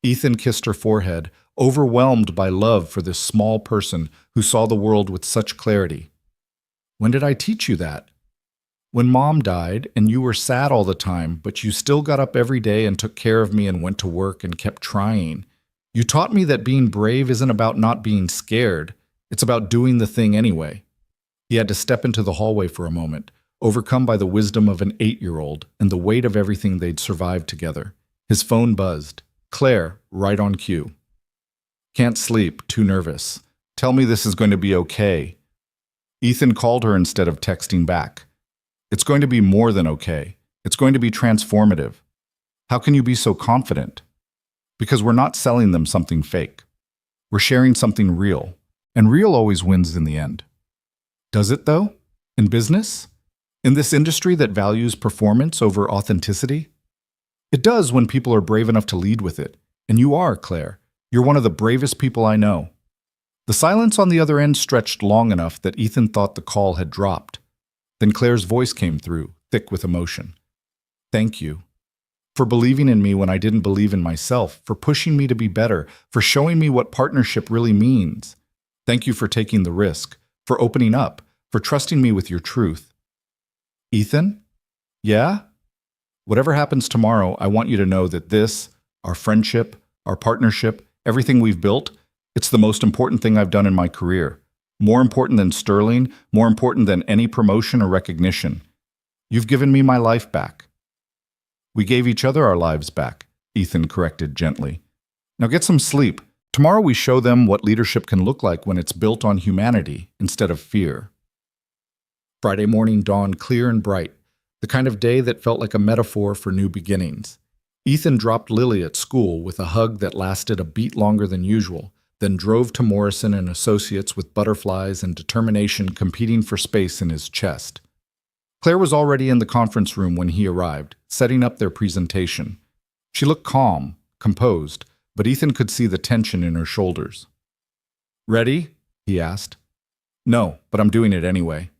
Ethan kissed her forehead, overwhelmed by love for this small person who saw the world with such clarity. "When did I teach you that?" "When Mom died and you were sad all the time, but you still got up every day and took care of me and went to work and kept trying. You taught me that being brave isn't about not being scared. It's about doing the thing anyway." He had to step into the hallway for a moment, overcome by the wisdom of an 8-year-old and the weight of everything they'd survived together. His phone buzzed. Claire, right on cue. "Can't sleep, too nervous. Tell me this is going to be okay." Ethan called her instead of texting back. "It's going to be more than okay. It's going to be transformative." "How can you be so confident?" "Because we're not selling them something fake. We're sharing something real, and real always wins in the end." "Does it, though? In business? In this industry that values performance over authenticity?" "It does when people are brave enough to lead with it. And you are, Claire. You're one of the bravest people I know." The silence on the other end stretched long enough that Ethan thought the call had dropped. Then Claire's voice came through, thick with emotion. "Thank you. For believing in me when I didn't believe in myself, for pushing me to be better, for showing me what partnership really means. Thank you for taking the risk, for opening up, for trusting me with your truth." "Ethan? Yeah? Whatever happens tomorrow, I want you to know that this, our friendship, our partnership, everything we've built, it's the most important thing I've done in my career. More important than Sterling, more important than any promotion or recognition. You've given me my life back." "We gave each other our lives back," Ethan corrected gently. "Now get some sleep. Tomorrow we show them what leadership can look like when it's built on humanity instead of fear." Friday morning dawned clear and bright, the kind of day that felt like a metaphor for new beginnings. Ethan dropped Lily at school with a hug that lasted a beat longer than usual, then drove to Morrison and Associates with butterflies and determination competing for space in his chest. Claire was already in the conference room when he arrived, setting up their presentation. She looked calm, composed, but Ethan could see the tension in her shoulders. "Ready?" he asked. "No, but I'm doing it anyway."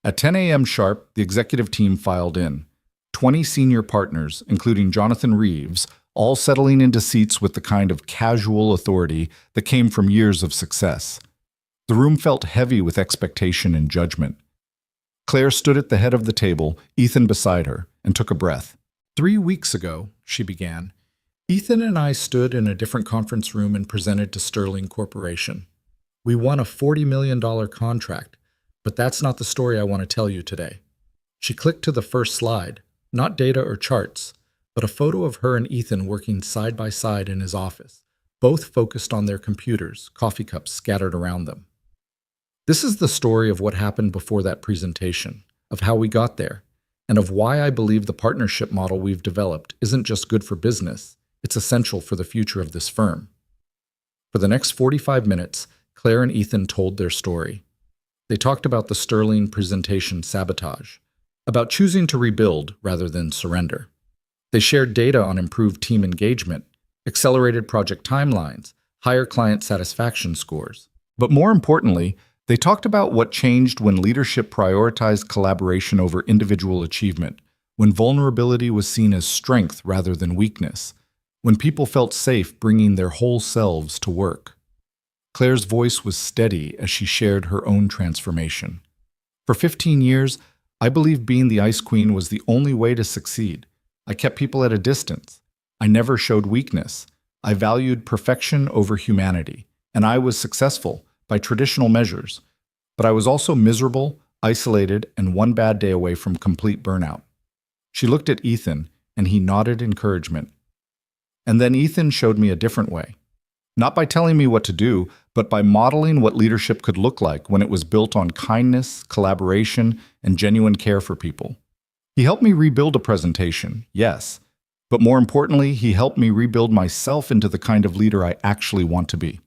At 10 a.m. sharp, the executive team filed in. 20 senior partners, including Jonathan Reeves, all settling into seats with the kind of casual authority that came from years of success. The room felt heavy with expectation and judgment. Claire stood at the head of the table, Ethan beside her, and took a breath. 3 weeks ago, she began, Ethan and I stood in a different conference room and presented to Sterling Corporation. We won a $40 million contract, but that's not the story I want to tell you today. She clicked to the first slide, not data or charts, but a photo of her and Ethan working side by side in his office, both focused on their computers, coffee cups scattered around them. This is the story of what happened before that presentation, of how we got there, and of why I believe the partnership model we've developed isn't just good for business, it's essential for the future of this firm. For the next 45 minutes, Claire and Ethan told their story. They talked about the Sterling presentation sabotage, about choosing to rebuild rather than surrender. They shared data on improved team engagement, accelerated project timelines, higher client satisfaction scores. But more importantly, They talked about what changed when leadership prioritized collaboration over individual achievement, when vulnerability was seen as strength rather than weakness, when people felt safe bringing their whole selves to work. Claire's voice was steady as she shared her own transformation. For 15 years, I believed being the Ice Queen was the only way to succeed. I kept people at a distance. I never showed weakness. I valued perfection over humanity, and I was successful by traditional measures. But I was also miserable, isolated, and one bad day away from complete burnout. She looked at Ethan, and he nodded encouragement. And then Ethan showed me a different way. Not by telling me what to do, but by modeling what leadership could look like when it was built on kindness, collaboration, and genuine care for people. He helped me rebuild a presentation, yes, but more importantly, he helped me rebuild myself into the kind of leader I actually want to be.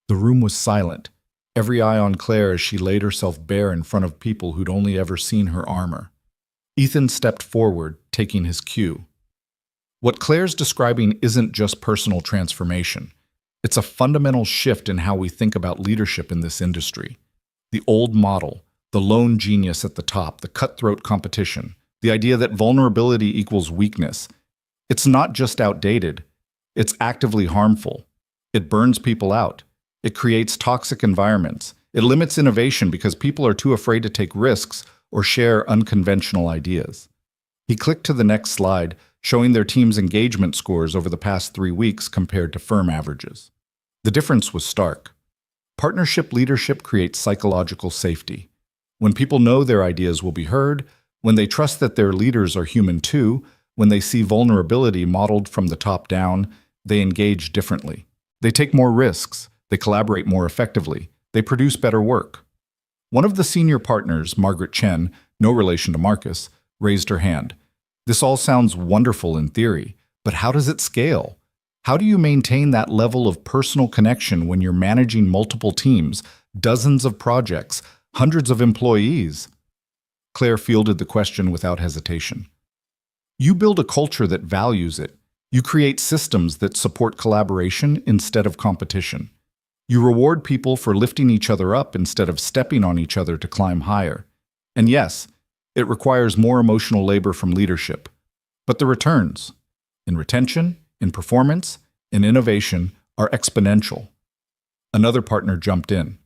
The room was silent, every eye on Claire as she laid herself bare in front of people who'd only ever seen her armor. Ethan stepped forward, taking his cue. What Claire's describing isn't just personal transformation. It's a fundamental shift in how we think about leadership in this industry. The old model, the lone genius at the top, the cutthroat competition, the idea that vulnerability equals weakness, it's not just outdated, it's actively harmful. It burns people out. It creates toxic environments. It limits innovation because people are too afraid to take risks or share unconventional ideas. He clicked to the next slide, showing their team's engagement scores over the past 3 weeks compared to firm averages. The difference was stark. Partnership leadership creates psychological safety. When people know their ideas will be heard, when they trust that their leaders are human too, when they see vulnerability modeled from the top down, they engage differently. They take more risks. They collaborate more effectively. They produce better work. One of the senior partners, Margaret Chen, no relation to Marcus, raised her hand. This all sounds wonderful in theory, but how does it scale? How do you maintain that level of personal connection when you're managing multiple teams, dozens of projects, hundreds of employees? Claire fielded the question without hesitation. You build a culture that values it. You create systems that support collaboration instead of competition. You reward people for lifting each other up instead of stepping on each other to climb higher. And yes, it requires more emotional labor from leadership. But the returns, in retention, in performance, in innovation, are exponential. Another partner jumped in.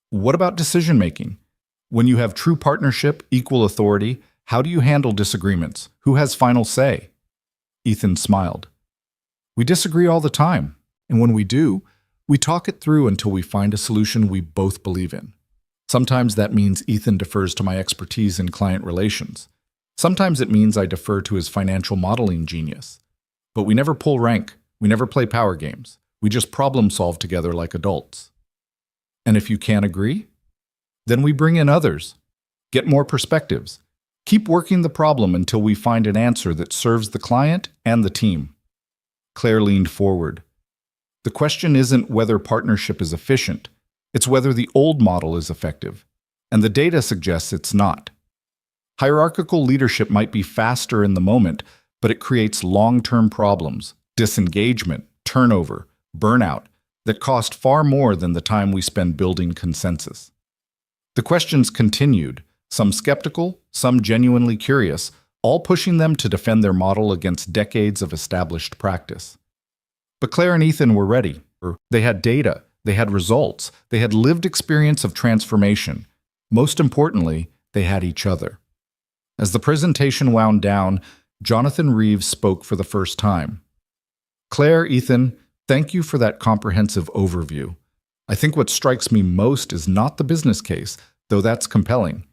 What about decision-making? When you have true partnership, equal authority, how do you handle disagreements? Who has final say? Ethan smiled. We disagree all the time, and when we do, we talk it through until we find a solution we both believe in. Sometimes that means Ethan defers to my expertise in client relations. Sometimes it means I defer to his financial modeling genius. But we never pull rank. We never play power games. We just problem solve together like adults. And if you can't agree, then we bring in others. Get more perspectives. Keep working the problem until we find an answer that serves the client and the team. Claire leaned forward. The question isn't whether partnership is efficient. It's whether the old model is effective. And the data suggests it's not. Hierarchical leadership might be faster in the moment, but it creates long-term problems, disengagement, turnover, burnout, that cost far more than the time we spend building consensus. The questions continued, some skeptical, some genuinely curious, all pushing them to defend their model against decades of established practice. But Claire and Ethan were ready. They had data, they had results, they had lived experience of transformation. Most importantly, they had each other. As the presentation wound down, Jonathan Reeves spoke for the first time. Claire, Ethan, thank you for that comprehensive overview. I think what strikes me most is not the business case, though that's compelling.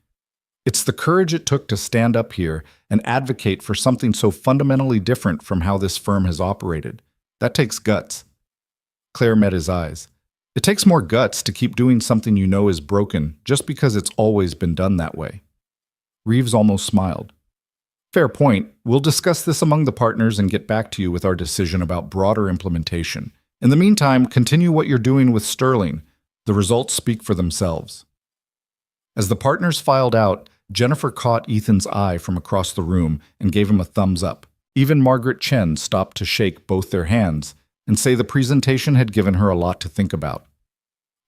It's the courage it took to stand up here and advocate for something so fundamentally different from how this firm has operated. That takes guts. Claire met his eyes. It takes more guts to keep doing something you know is broken just because it's always been done that way. Reeves almost smiled. Fair point. We'll discuss this among the partners and get back to you with our decision about broader implementation. In the meantime, continue what you're doing with Sterling. The results speak for themselves. As the partners filed out, Jennifer caught Ethan's eye from across the room and gave him a thumbs up. Even Margaret Chen stopped to shake both their hands and say the presentation had given her a lot to think about.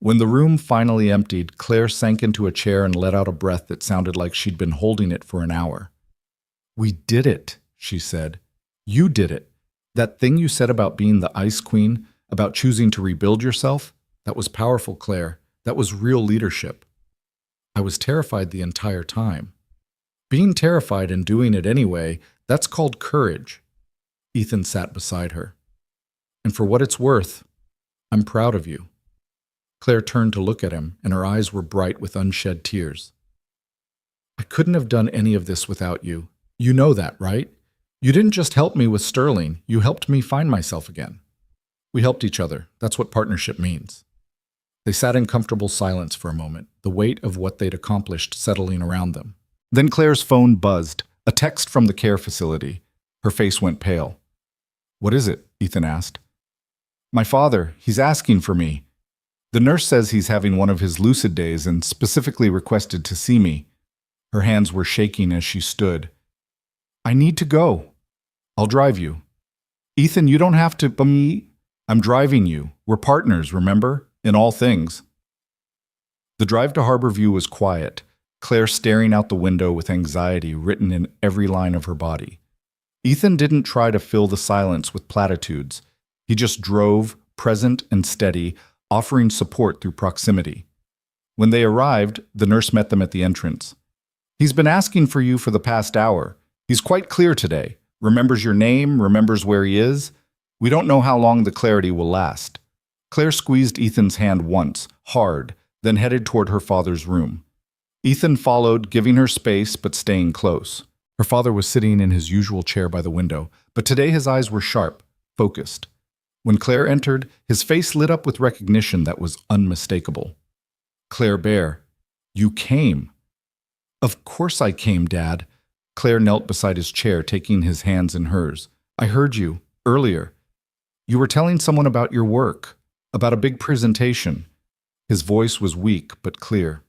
When the room finally emptied, Claire sank into a chair and let out a breath that sounded like she'd been holding it for an hour. "We did it," she said. "You did it. That thing you said about being the Ice Queen, about choosing to rebuild yourself, that was powerful, Claire. That was real leadership." "I was terrified the entire time." "Being terrified and doing it anyway, that's called courage." Ethan sat beside her. "And for what it's worth, I'm proud of you." Claire turned to look at him, and her eyes were bright with unshed tears. "I couldn't have done any of this without you. You know that, right? You didn't just help me with Sterling, you helped me find myself again. We helped each other. That's what partnership means." They sat in comfortable silence for a moment, the weight of what they'd accomplished settling around them. Then Claire's phone buzzed, a text from the care facility. Her face went pale. "What is it?" Ethan asked. "My father, he's asking for me. The nurse says he's having one of his lucid days and specifically requested to see me." Her hands were shaking as she stood. "I need to go. I'll drive you." "Ethan, you don't have to, I'm driving you. We're partners, remember? In all things." The drive to Harborview was quiet, Claire staring out the window with anxiety written in every line of her body. Ethan didn't try to fill the silence with platitudes. He just drove, present and steady, offering support through proximity. When they arrived, the nurse met them at the entrance. "He's been asking for you for the past hour. He's quite clear today. Remembers your name, remembers where he is. We don't know how long the clarity will last." Claire squeezed Ethan's hand once, hard, then headed toward her father's room. Ethan followed, giving her space but staying close. Her father was sitting in his usual chair by the window, but today his eyes were sharp, focused. When Claire entered, his face lit up with recognition that was unmistakable. "Claire Bear, you came." "Of course I came, Dad." Claire knelt beside his chair, taking his hands in hers. "I heard you, earlier. You were telling someone about your work, about a big presentation." His voice was weak but clear.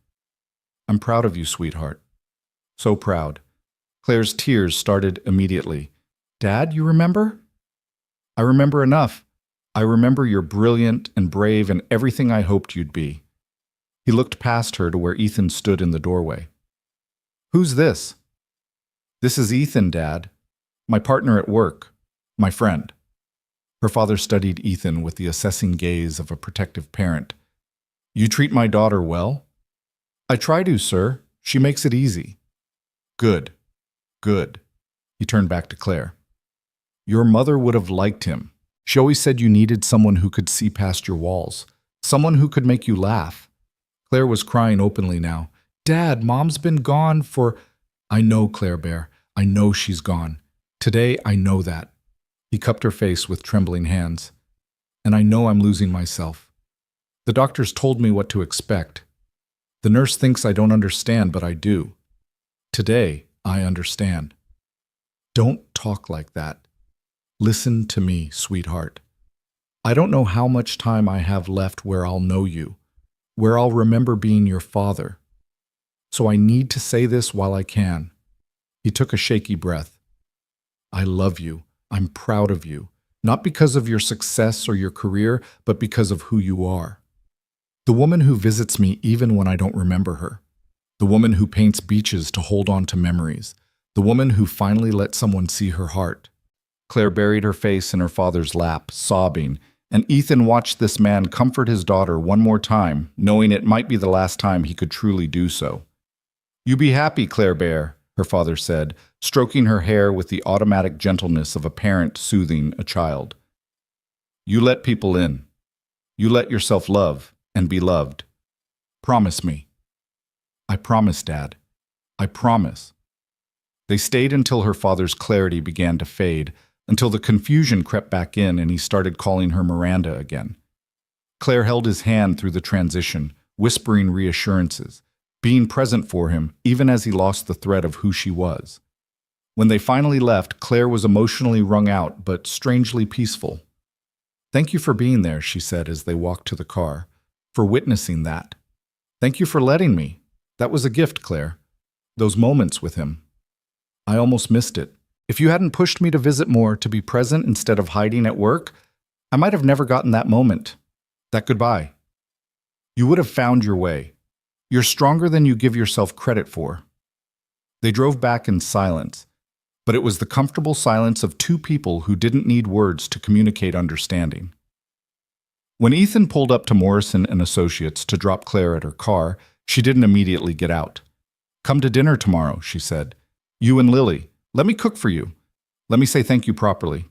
"I'm proud of you, sweetheart. So proud." Claire's tears started immediately. "Dad, you remember?" "I remember enough. I remember you're brilliant and brave and everything I hoped you'd be." He looked past her to where Ethan stood in the doorway. "Who's this?" "This is Ethan, Dad. My partner at work. My friend." Her father studied Ethan with the assessing gaze of a protective parent. "You treat my daughter well?" "I try to, sir. She makes it easy." "Good. Good." He turned back to Claire. "Your mother would have liked him. She always said you needed someone who could see past your walls, someone who could make you laugh." Claire was crying openly now. "Dad, Mom's been gone for—" "I know, Claire Bear. I know she's gone. Today, I know that." He cupped her face with trembling hands. "And I know I'm losing myself. The doctors told me what to expect. The nurse thinks I don't understand, but I do. Today, I understand." "Don't talk like that. Listen to me, sweetheart. I don't know how much time I have left where I'll know you, where I'll remember being your father. So I need to say this while I can." He took a shaky breath. "I love you. I'm proud of you, not because of your success or your career, but because of who you are. The woman who visits me even when I don't remember her. The woman who paints beaches to hold on to memories. The woman who finally let someone see her heart." Claire buried her face in her father's lap, sobbing, and Ethan watched this man comfort his daughter one more time, knowing it might be the last time he could truly do so. "You be happy, Claire Bear," her father said, stroking her hair with the automatic gentleness of a parent soothing a child. "You let people in. You let yourself love and be loved. Promise me." "I promise, Dad. I promise." They stayed until her father's clarity began to fade, until the confusion crept back in and he started calling her Miranda again. Claire held his hand through the transition, whispering reassurances, being present for him even as he lost the thread of who she was. When they finally left, Claire was emotionally wrung out but strangely peaceful. "Thank you for being there," she said as they walked to the car, "for witnessing that. Thank you for letting me. That was a gift, Claire. Those moments with him. I almost missed it. If you hadn't pushed me to visit more, to be present instead of hiding at work, I might have never gotten that moment. That goodbye." You would have found your way. You're stronger than you give yourself credit for." They drove back in silence, but it was the comfortable silence of two people who didn't need words to communicate understanding. When Ethan pulled up to Morrison and Associates to drop Claire at her car, she didn't immediately get out. "Come to dinner tomorrow," she said. "You and Lily. Let me cook for you. Let me say thank you properly."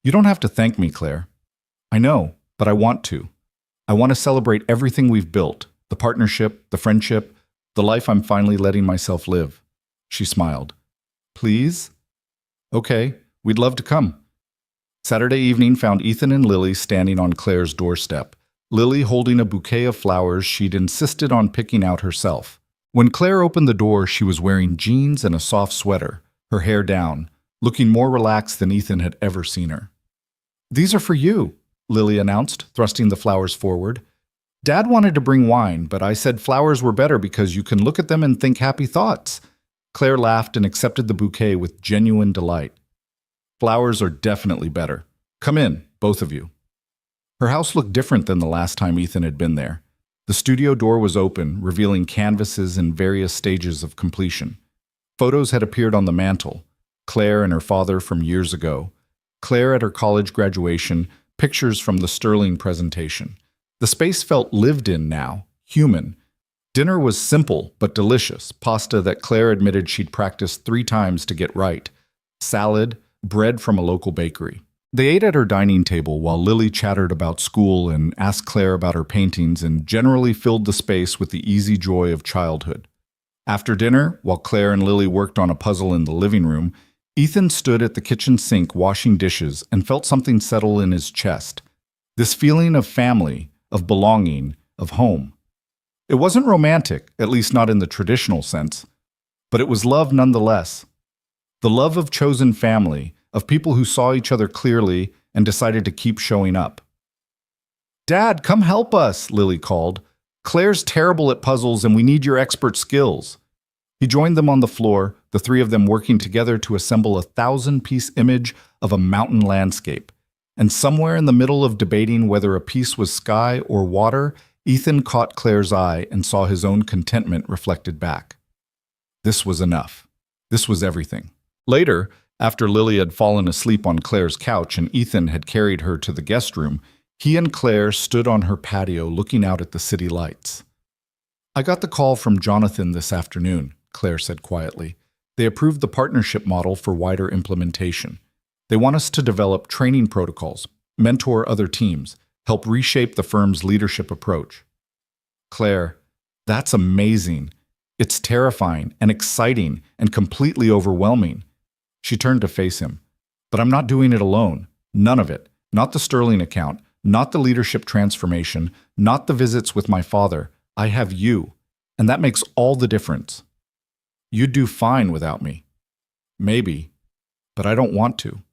"You don't have to thank me, Claire." "I know, but I want to. I want to celebrate everything we've built, the partnership, the friendship, the life I'm finally letting myself live." She smiled. "Please?" "Okay, we'd love to come." Saturday evening found Ethan and Lily standing on Claire's doorstep, Lily holding a bouquet of flowers she'd insisted on picking out herself. When Claire opened the door, she was wearing jeans and a soft sweater, her hair down, looking more relaxed than Ethan had ever seen her. "These are for you," Lily announced, thrusting the flowers forward. "Dad wanted to bring wine, but I said flowers were better because you can look at them and think happy thoughts." Claire laughed and accepted the bouquet with genuine delight. "Flowers are definitely better. Come in, both of you." Her house looked different than the last time Ethan had been there. The studio door was open, revealing canvases in various stages of completion. Photos had appeared on the mantel. Claire and her father from years ago. Claire at her college graduation, pictures from the Sterling presentation. The space felt lived in now, human. Dinner was simple but delicious, pasta that Claire admitted she'd practiced 3 times to get right. Salad, bread from a local bakery. They ate at her dining table while Lily chattered about school and asked Claire about her paintings and generally filled the space with the easy joy of childhood. After dinner, while Claire and Lily worked on a puzzle in the living room, Ethan stood at the kitchen sink washing dishes and felt something settle in his chest. This feeling of family, of belonging, of home. It wasn't romantic, at least not in the traditional sense, but it was love nonetheless. The love of chosen family, of people who saw each other clearly and decided to keep showing up. "Dad, come help us," Lily called. "Claire's terrible at puzzles and we need your expert skills." He joined them on the floor, the 3 of them working together to assemble a 1,000-piece image of a mountain landscape. And somewhere in the middle of debating whether a piece was sky or water, Ethan caught Claire's eye and saw his own contentment reflected back. This was enough. This was everything. Later, after Lily had fallen asleep on Claire's couch and Ethan had carried her to the guest room, he and Claire stood on her patio looking out at the city lights. "I got the call from Jonathan this afternoon," Claire said quietly. "They approved the partnership model for wider implementation. They want us to develop training protocols, mentor other teams, help reshape the firm's leadership approach." "Claire, that's amazing. It's terrifying and exciting and completely overwhelming." She turned to face him. "But I'm not doing it alone. None of it. Not the Sterling account, not the leadership transformation, not the visits with my father. I have you, and that makes all the difference. You'd do fine without me." "Maybe, but I don't want to.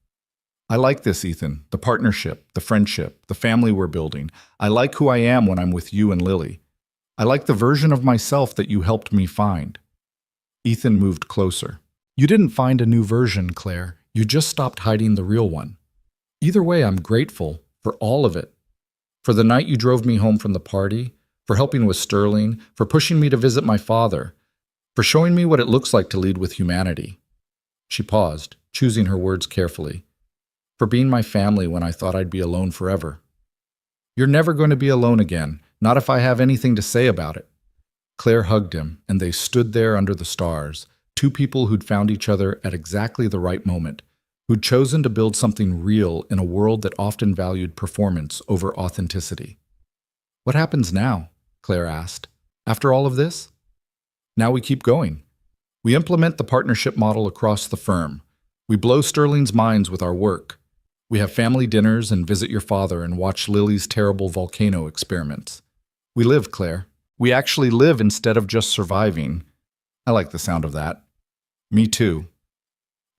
I like this, Ethan, the partnership, the friendship, the family we're building. I like who I am when I'm with you and Lily. I like the version of myself that you helped me find." Ethan moved closer. "You didn't find a new version, Claire. You just stopped hiding the real one. Either way, I'm grateful for all of it. For the night you drove me home from the party, for helping with Sterling, for pushing me to visit my father, for showing me what it looks like to lead with humanity." She paused, choosing her words carefully. "For being my family when I thought I'd be alone forever." "You're never going to be alone again, not if I have anything to say about it." Claire hugged him, and they stood there under the stars, 2 people who'd found each other at exactly the right moment, who'd chosen to build something real in a world that often valued performance over authenticity. "What happens now?" Claire asked. "After all of this?" "Now we keep going. We implement the partnership model across the firm. We blow Sterling's minds with our work. We have family dinners and visit your father and watch Lily's terrible volcano experiments. We live, Claire. We actually live instead of just surviving." I like the sound of that. "Me too."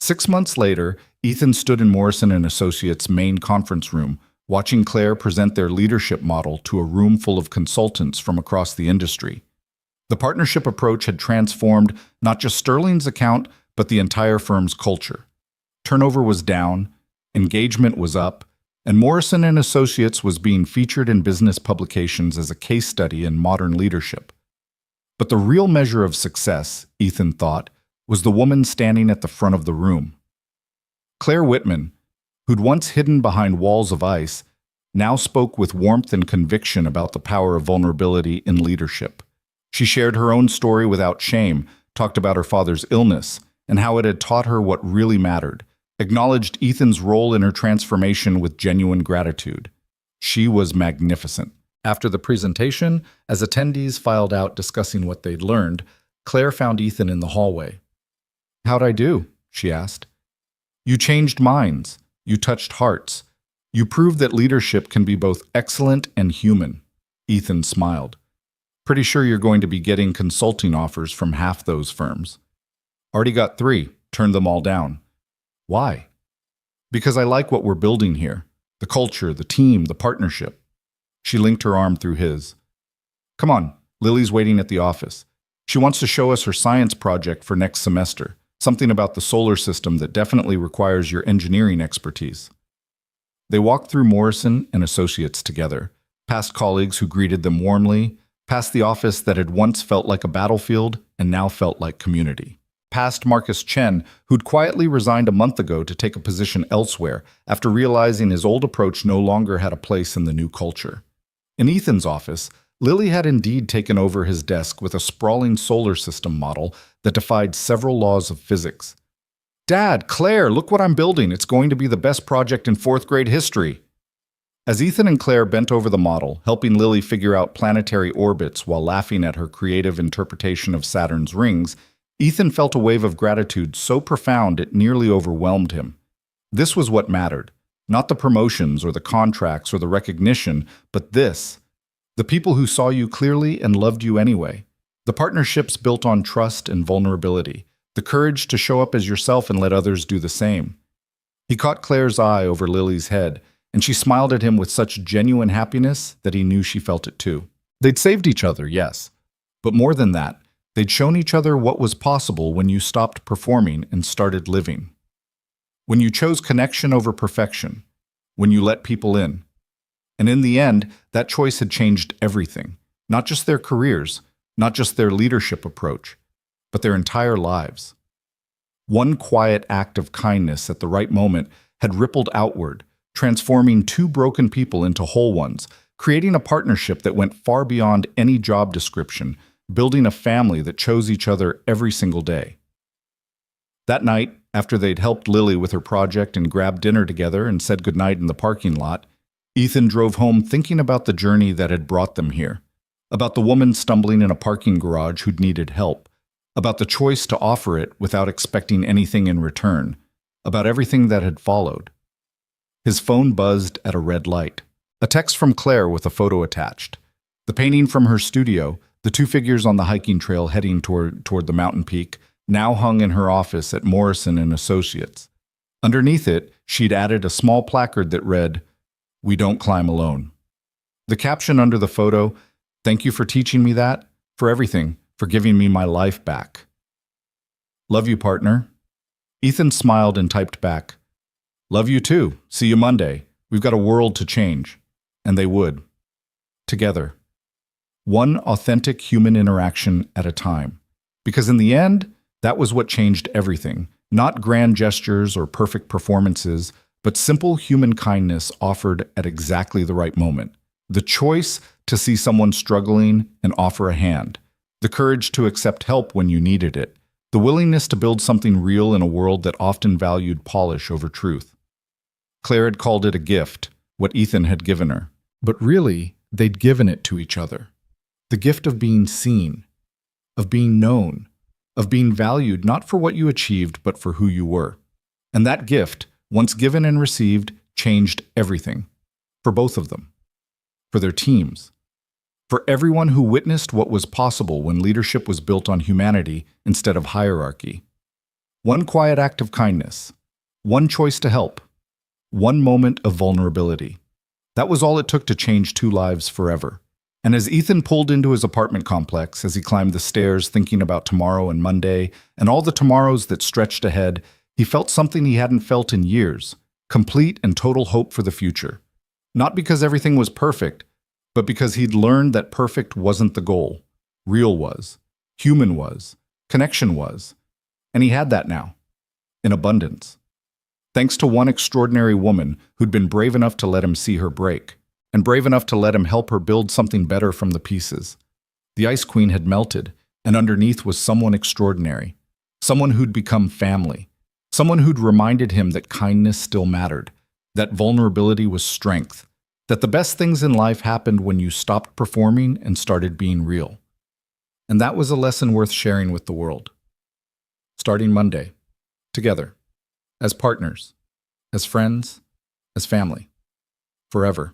6 months later, Ethan stood in Morrison and Associates' main conference room, watching Claire present their leadership model to a room full of consultants from across the industry. The partnership approach had transformed not just Sterling's account, but the entire firm's culture. Turnover was down, engagement was up, and Morrison and Associates was being featured in business publications as a case study in modern leadership. But the real measure of success, Ethan thought, was the woman standing at the front of the room. Claire Whitman, who'd once hidden behind walls of ice, now spoke with warmth and conviction about the power of vulnerability in leadership. She shared her own story without shame, talked about her father's illness and how it had taught her what really mattered, acknowledged Ethan's role in her transformation with genuine gratitude. She was magnificent. After the presentation, as attendees filed out discussing what they'd learned, Claire found Ethan in the hallway. "How'd I do?" she asked. "You changed minds. You touched hearts. You proved that leadership can be both excellent and human." Ethan smiled. "Pretty sure you're going to be getting consulting offers from half those firms." "Already got 3. Turned them all down." "Why?" "Because I like what we're building here. The culture, the team, the partnership." She linked her arm through his. "Come on, Lily's waiting at the office. She wants to show us her science project for next semester, something about the solar system that definitely requires your engineering expertise." They walked through Morrison and Associates together, past colleagues who greeted them warmly, past the office that had once felt like a battlefield and now felt like community, past Marcus Chen, who'd quietly resigned a month ago to take a position elsewhere after realizing his old approach no longer had a place in the new culture. In Ethan's office, Lily had indeed taken over his desk with a sprawling solar system model that defied several laws of physics. "Dad, Claire, look what I'm building. It's going to be the best project in 4th grade history." As Ethan and Claire bent over the model, helping Lily figure out planetary orbits while laughing at her creative interpretation of Saturn's rings, Ethan felt a wave of gratitude so profound it nearly overwhelmed him. This was what mattered. Not the promotions or the contracts or the recognition, but this. The people who saw you clearly and loved you anyway. The partnerships built on trust and vulnerability. The courage to show up as yourself and let others do the same. He caught Claire's eye over Lily's head, and she smiled at him with such genuine happiness that he knew she felt it too. They'd saved each other, yes. But more than that, they'd shown each other what was possible when you stopped performing and started living. When you chose connection over perfection, when you let people in. And in the end, that choice had changed everything. Not just their careers, not just their leadership approach, but their entire lives. One quiet act of kindness at the right moment had rippled outward, transforming 2 broken people into whole ones, creating a partnership that went far beyond any job description, building a family that chose each other every single day. That night, after they'd helped Lily with her project and grabbed dinner together and said goodnight in the parking lot, Ethan drove home thinking about the journey that had brought them here, about the woman stumbling in a parking garage who'd needed help, about the choice to offer it without expecting anything in return, about everything that had followed. His phone buzzed at a red light. A text from Claire with a photo attached. The painting from her studio, the 2 figures on the hiking trail heading toward the mountain peak, now hung in her office at Morrison and Associates. Underneath it, she'd added a small placard that read, "We don't climb alone." The caption under the photo, "Thank you for teaching me that, for everything, for giving me my life back." "Love you, partner." Ethan smiled and typed back, "Love you too. See you Monday. We've got a world to change." And they would. Together. One authentic human interaction at a time. Because in the end, that was what changed everything. Not grand gestures or perfect performances, but simple human kindness offered at exactly the right moment. The choice to see someone struggling and offer a hand. The courage to accept help when you needed it. The willingness to build something real in a world that often valued polish over truth. Claire had called it a gift, what Ethan had given her. But really, they'd given it to each other. The gift of being seen, of being known, of being valued not for what you achieved, but for who you were. And that gift, once given and received, changed everything. For both of them. For their teams. For everyone who witnessed what was possible when leadership was built on humanity instead of hierarchy. One quiet act of kindness. One choice to help. One moment of vulnerability. That was all it took to change 2 lives forever. And as Ethan pulled into his apartment complex, as he climbed the stairs thinking about tomorrow and Monday, and all the tomorrows that stretched ahead, he felt something he hadn't felt in years. complete and total hope for the future. Not because everything was perfect, but because he'd learned that perfect wasn't the goal. Real was, human was, connection was, and he had that now, in abundance. Thanks to one extraordinary woman who'd been brave enough to let him see her break, and brave enough to let him help her build something better from the pieces. The Ice Queen had melted, and underneath was someone extraordinary, someone who'd become family, someone who'd reminded him that kindness still mattered, that vulnerability was strength, that the best things in life happened when you stopped performing and started being real. And that was a lesson worth sharing with the world. Starting Monday, together, as partners, as friends, as family, forever.